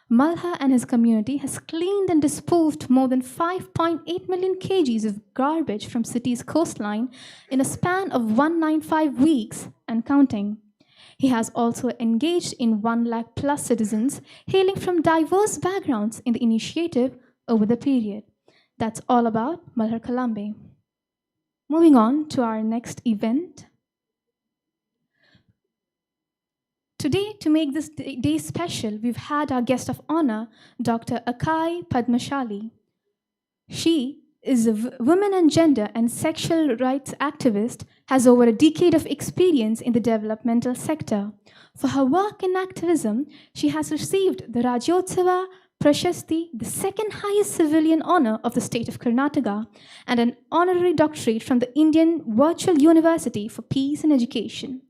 Malha and his community has cleaned and disposed more than 5.8 million kgs of garbage from city's coastline in a span of 195 weeks and counting. He has also engaged in 1 lakh plus citizens hailing from diverse backgrounds in the initiative over the period. That's all about Malhar Kalambe. Moving on to our next event. Today, to make this day special, we've had our guest of honor, Dr. Akai Padmashali. She is a women and gender and sexual rights activist, has over a decade of experience in the developmental sector. For her work in activism, she has received the Rajyotsava Prashasti, the second highest civilian honor of the state of Karnataka, and an honorary doctorate from the Indian Virtual University for Peace and Education.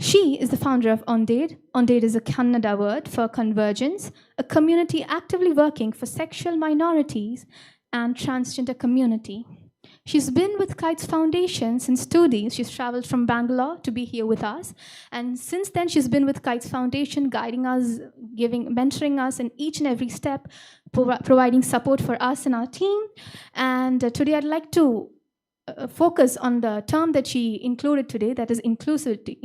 She is the founder of Onded. Onded is a Kannada word for convergence, a community actively working for sexual minorities and transgender community. She's been with Kites Foundation since 2 days. She's traveled from Bangalore to be here with us. And since then, she's been with Kites Foundation, guiding us, mentoring us in each and every step, providing support for us and our team. And today I'd like to focus on the term that she included today, that is inclusivity,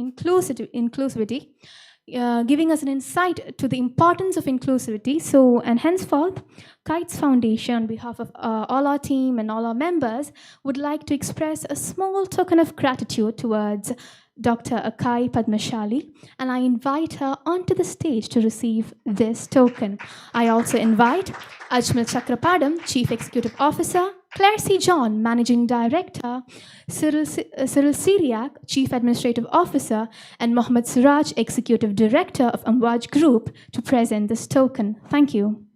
giving us an insight to the importance of inclusivity. So, and henceforth, Kites Foundation, on behalf of all our team and all our members, would like to express a small token of gratitude towards Dr. Akai Padmashali, and I invite her onto the stage to receive this token. I also invite Ajmal Chakrapadam, Chief Executive Officer, Claire C. John, Managing Director, Cyril Syriac, Chief Administrative Officer, and Mohammad Siraj, Executive Director of Amwaj Group, to present this token. Thank you.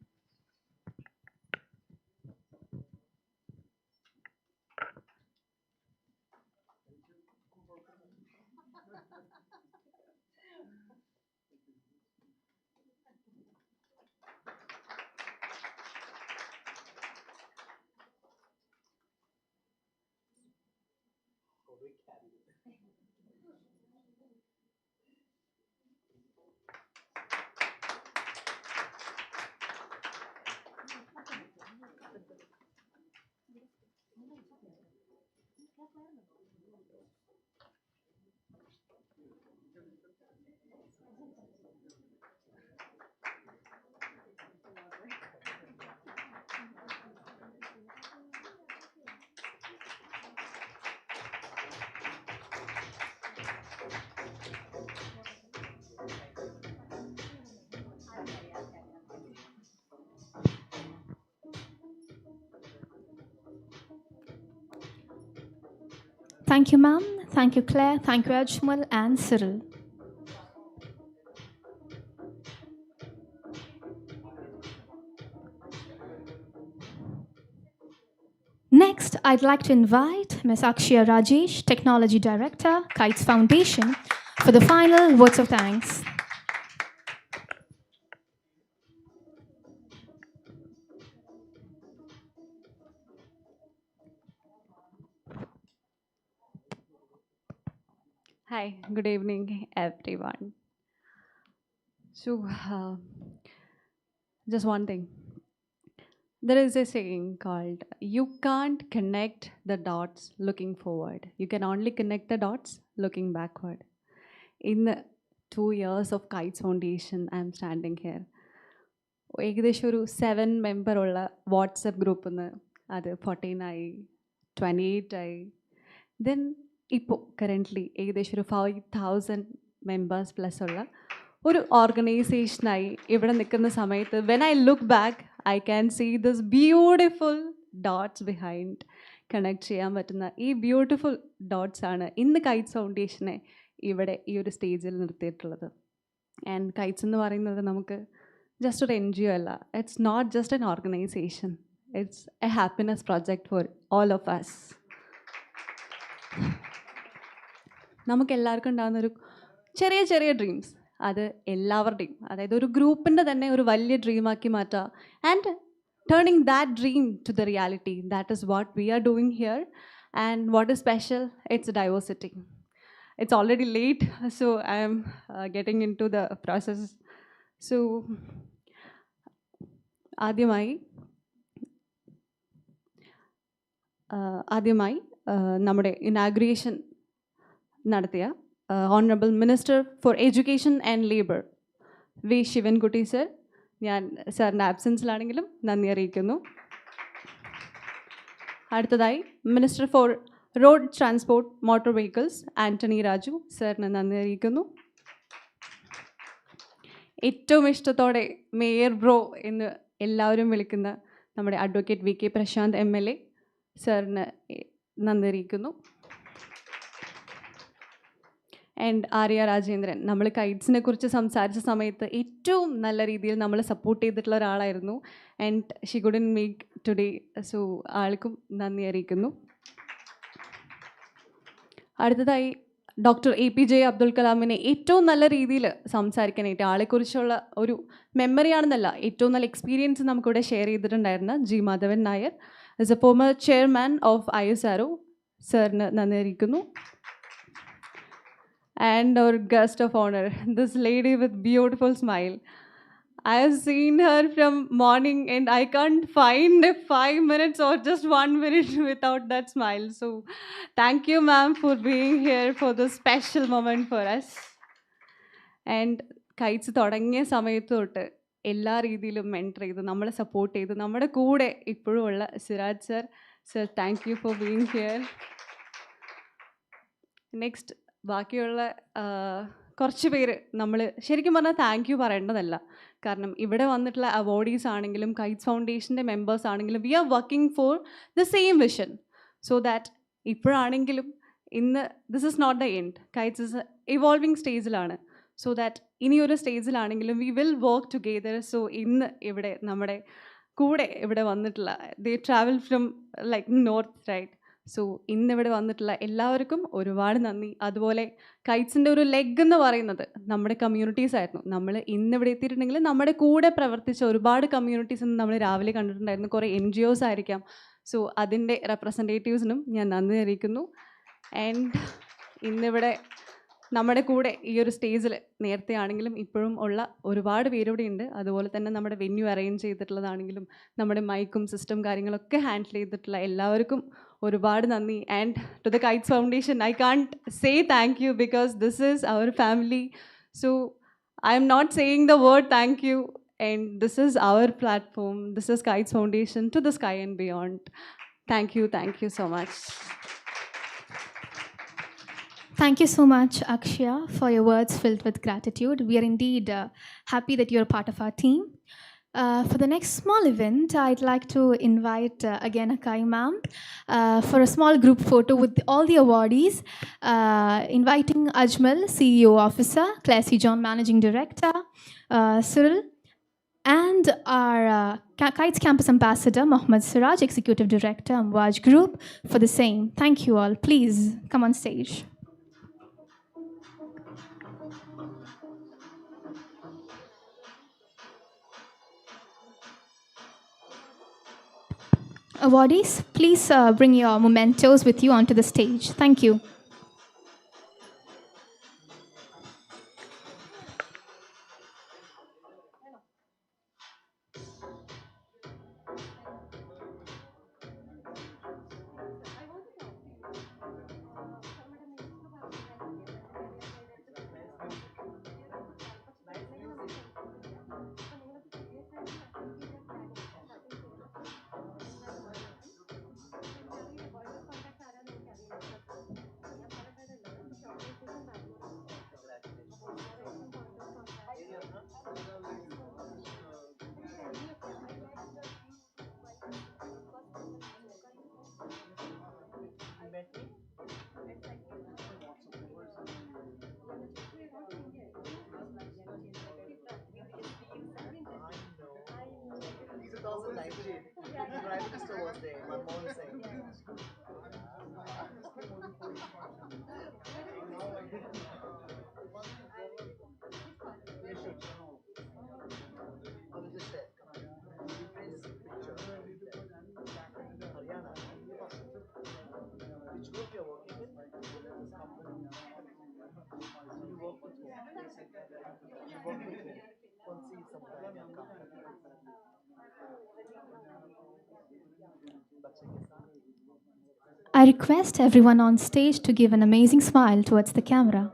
Thank you, ma'am. Thank you, Claire. Thank you, Ajmal and Cyril. Next, I'd like to invite Ms. Akshya Rajesh, Technology Director, Kites Foundation, for the final words of thanks. Hi, good evening, everyone. So, just one thing. There is a saying called, you can't connect the dots looking forward. You can only connect the dots looking backward. In 2 years of Kites Foundation, I am standing here. ഏകദേശം ഒരു 7 മെമ്പറുള്ള WhatsApp ഗ്രൂപ്പിൽ നിന്ന് അത് 14 ആയി 28 ആയി then ഇപ്പോൾ currently ഏകദേശം ഒരു 5,000 മെമ്പേഴ്സ് പ്ലസ് ഉള്ള ഒരു ഓർഗനൈസേഷനായി ഇവിടെ നിൽക്കുന്ന സമയത്ത് when I look back I can see this beautiful dots behind connect ചെയ്യാൻ പറ്റുന്ന ഈ ബ്യൂട്ടിഫുൾ ഡോട്ട്സ് ആണ് ഇന്ന് കൈറ്റ്സ് ഫൗണ്ടേഷനെ ഇവിടെ ഈ ഒരു സ്റ്റേജിൽ നിർത്തിയിട്ടുള്ളത്. ആൻഡ് കൈറ്റ്സ് എന്ന് പറയുന്നത് നമുക്ക് ജസ്റ്റ് ഒരു NGO അല്ല, it's not just an organisation, it's a happiness project for all of us. നമുക്ക് എല്ലാവർക്കും ഉണ്ടാകുന്നൊരു ചെറിയ ചെറിയ ഡ്രീംസ്, അത് എല്ലാവരുടെയും, അതായത് ഒരു ഗ്രൂപ്പിൻ്റെ തന്നെ ഒരു വലിയ ഡ്രീമാക്കി മാറ്റുക and turning that dream to the reality. That is what we are doing here. And what is special? It's diversity. It's already late, so I am getting into the process. So, ആദ്യമായി നമ്മുടെ inauguration നടത്തിയ honourable minister for education and labour V Sivankutty sir, ഞാൻ സാറിൻ്റെ ആബ്സെൻസിലാണെങ്കിലും നന്ദി അറിയിക്കുന്നു. അടുത്തതായി minister for road transport motor vehicles Antony Raju സാറിന് നന്ദി അറിയിക്കുന്നു. ഏറ്റവും ഇഷ്ടത്തോടെ മേയർ ബ്രോ എന്ന് എല്ലാവരും വിളിക്കുന്ന നമ്മുടെ അഡ്വക്കേറ്റ് VK പ്രശാന്ത് MLA സാറിന് നന്ദി അറിയിക്കുന്നു. ആൻഡ് ആര്യ രാജേന്ദ്രൻ, നമ്മൾ കൈറ്റ്സിനെ കുറിച്ച് സംസാരിച്ച സമയത്ത് ഏറ്റവും നല്ല രീതിയിൽ നമ്മൾ സപ്പോർട്ട് ചെയ്തിട്ടുള്ള ഒരാളായിരുന്നു. And she couldn't make today, so ആൾക്കും നന്ദി അറിയിക്കുന്നു. അടുത്തതായി ഡോക്ടർ APJ അബ്ദുൽ കലാമിനെ ഏറ്റവും നല്ല രീതിയിൽ സംസാരിക്കാനായിട്ട്, ആളെക്കുറിച്ചുള്ള ഒരു മെമ്മറിയാണെന്നല്ല, ഏറ്റവും നല്ല എക്സ്പീരിയൻസ് നമുക്കിവിടെ ഷെയർ ചെയ്തിട്ടുണ്ടായിരുന്ന G Madhavan Nair is a former chairman of ISRO സാറിന് നന്ദി അറിയിക്കുന്നു. And our guest of honour, this lady with beautiful smile. I have seen her from morning and I can't find 5 minutes or just 1 minute without that smile. So thank you, ma'am, for being here for this special moment for us. And Kites തുടങ്ങിയ സമയത്ത് തൊട്ട് എല്ലാ രീതിയിലും mentor ചെയ്ത് നമ്മളെ support ചെയ്ത് നമ്മുടെ കൂടെ ഇപ്പോഴും ഉള്ള Siraj sir, sir thank you for being here. Next ബാക്കിയുള്ള കുറച്ച് പേര് നമ്മൾ ശരിക്കും പറഞ്ഞാൽ താങ്ക് യു പറയേണ്ടതല്ല, കാരണം ഇവിടെ വന്നിട്ടുള്ള അവാർഡീസ് ആണെങ്കിലും കൈറ്റ്സ് ഫൗണ്ടേഷൻ്റെ മെമ്പേഴ്സ് ആണെങ്കിലും we are working for the same vision. So that ഇപ്പോഴാണെങ്കിലും ഇന്ന് this is not the end, Kites is evolving സ്റ്റേജിലാണ്. സോ ദാറ്റ് ഇനിയൊരു സ്റ്റേജിലാണെങ്കിലും we will work together. So ഇന്ന് ഇവിടെ നമ്മുടെ കൂടെ ഇവിടെ വന്നിട്ടുള്ള they travel from like north, right? So ഇന്നിവിടെ വന്നിട്ടുള്ള എല്ലാവർക്കും ഒരുപാട് നന്ദി. അതുപോലെ കൈറ്റ്സിൻ്റെ ഒരു ലെഗ് എന്ന് പറയുന്നത് നമ്മുടെ കമ്മ്യൂണിറ്റീസ് ആയിരുന്നു. നമ്മൾ ഇന്നിവിടെ എത്തിയിട്ടുണ്ടെങ്കിൽ നമ്മുടെ കൂടെ പ്രവർത്തിച്ച ഒരുപാട് കമ്മ്യൂണിറ്റീസ് ഇന്ന് നമ്മൾ രാവിലെ കണ്ടിട്ടുണ്ടായിരുന്നു, കുറേ NGOs ആയിരിക്കാം. സോ അതിൻ്റെ റെപ്രസെൻറ്റേറ്റീവ്സിനും ഞാൻ നന്ദി അറിയിക്കുന്നു. ആൻഡ് ഇന്നിവിടെ നമ്മുടെ കൂടെ ഈ ഒരു സ്റ്റേജിൽ നേരത്തെ ആണെങ്കിലും ഇപ്പോഴും ഉള്ള ഒരുപാട് പേരിവിടെ ഉണ്ട്. അതുപോലെ തന്നെ നമ്മുടെ വെന്യൂ അറേഞ്ച് ചെയ്തിട്ടുള്ളതാണെങ്കിലും നമ്മുടെ മൈക്കും സിസ്റ്റം കാര്യങ്ങളൊക്കെ ഹാൻഡിൽ ചെയ്തിട്ടുള്ള എല്ലാവർക്കും ഒരുപാട് നന്ദി. And to the Kites Foundation I can't say thank you because this is our family. So I'm not saying the word thank you, and this is our platform. This is Kites Foundation to the sky and beyond. Thank you so much. Thank you so much, Akshya, for your words filled with gratitude. We are indeed happy that you're part of our team. For the next small event, I'd like to invite again Akai ma'am for a small group photo with all the awardees, inviting Ajmal, CEO Officer, Classy John, Managing Director, Cyril, and our Kites Campus Ambassador, Mohammad Siraj, Executive Director, Amwaj Group, for the same. Thank you all. Please come on stage. Awardees, please bring your mementos with you onto the stage. Thank you. I request everyone on stage to give an amazing smile towards the camera.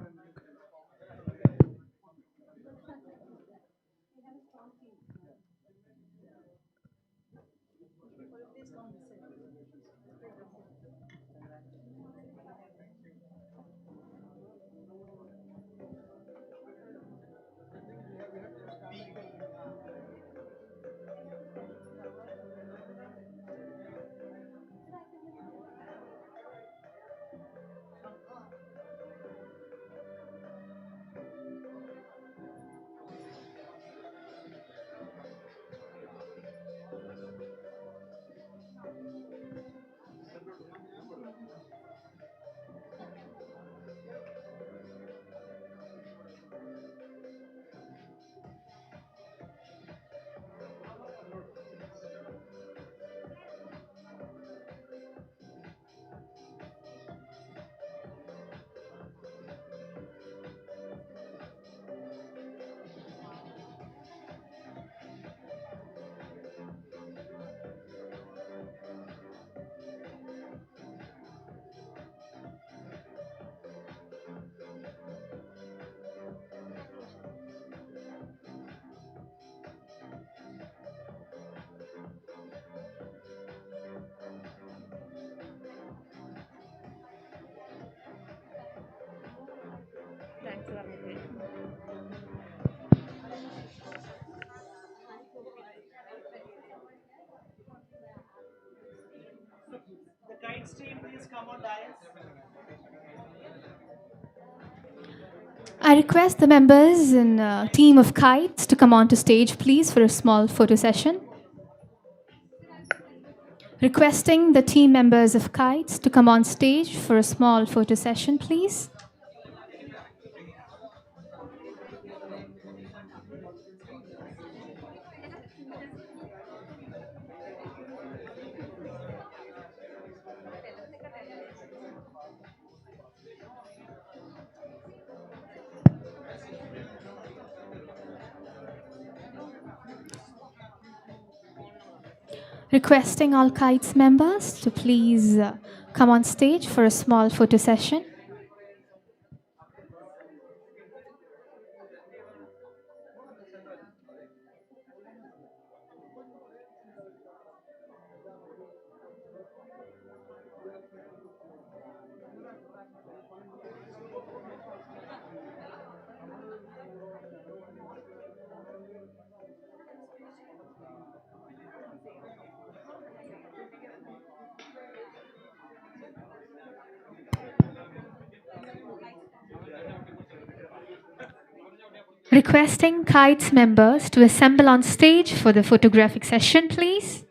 The Kites team, please come on dais. I request the members and team of Kites to come onto stage, please, for a small photo session. Requesting the team members of Kites to come on stage for a small photo session, please. Requesting all Kites members to please come on stage for a small photo session. Requesting Kite's members to assemble on stage for the photographic session, please.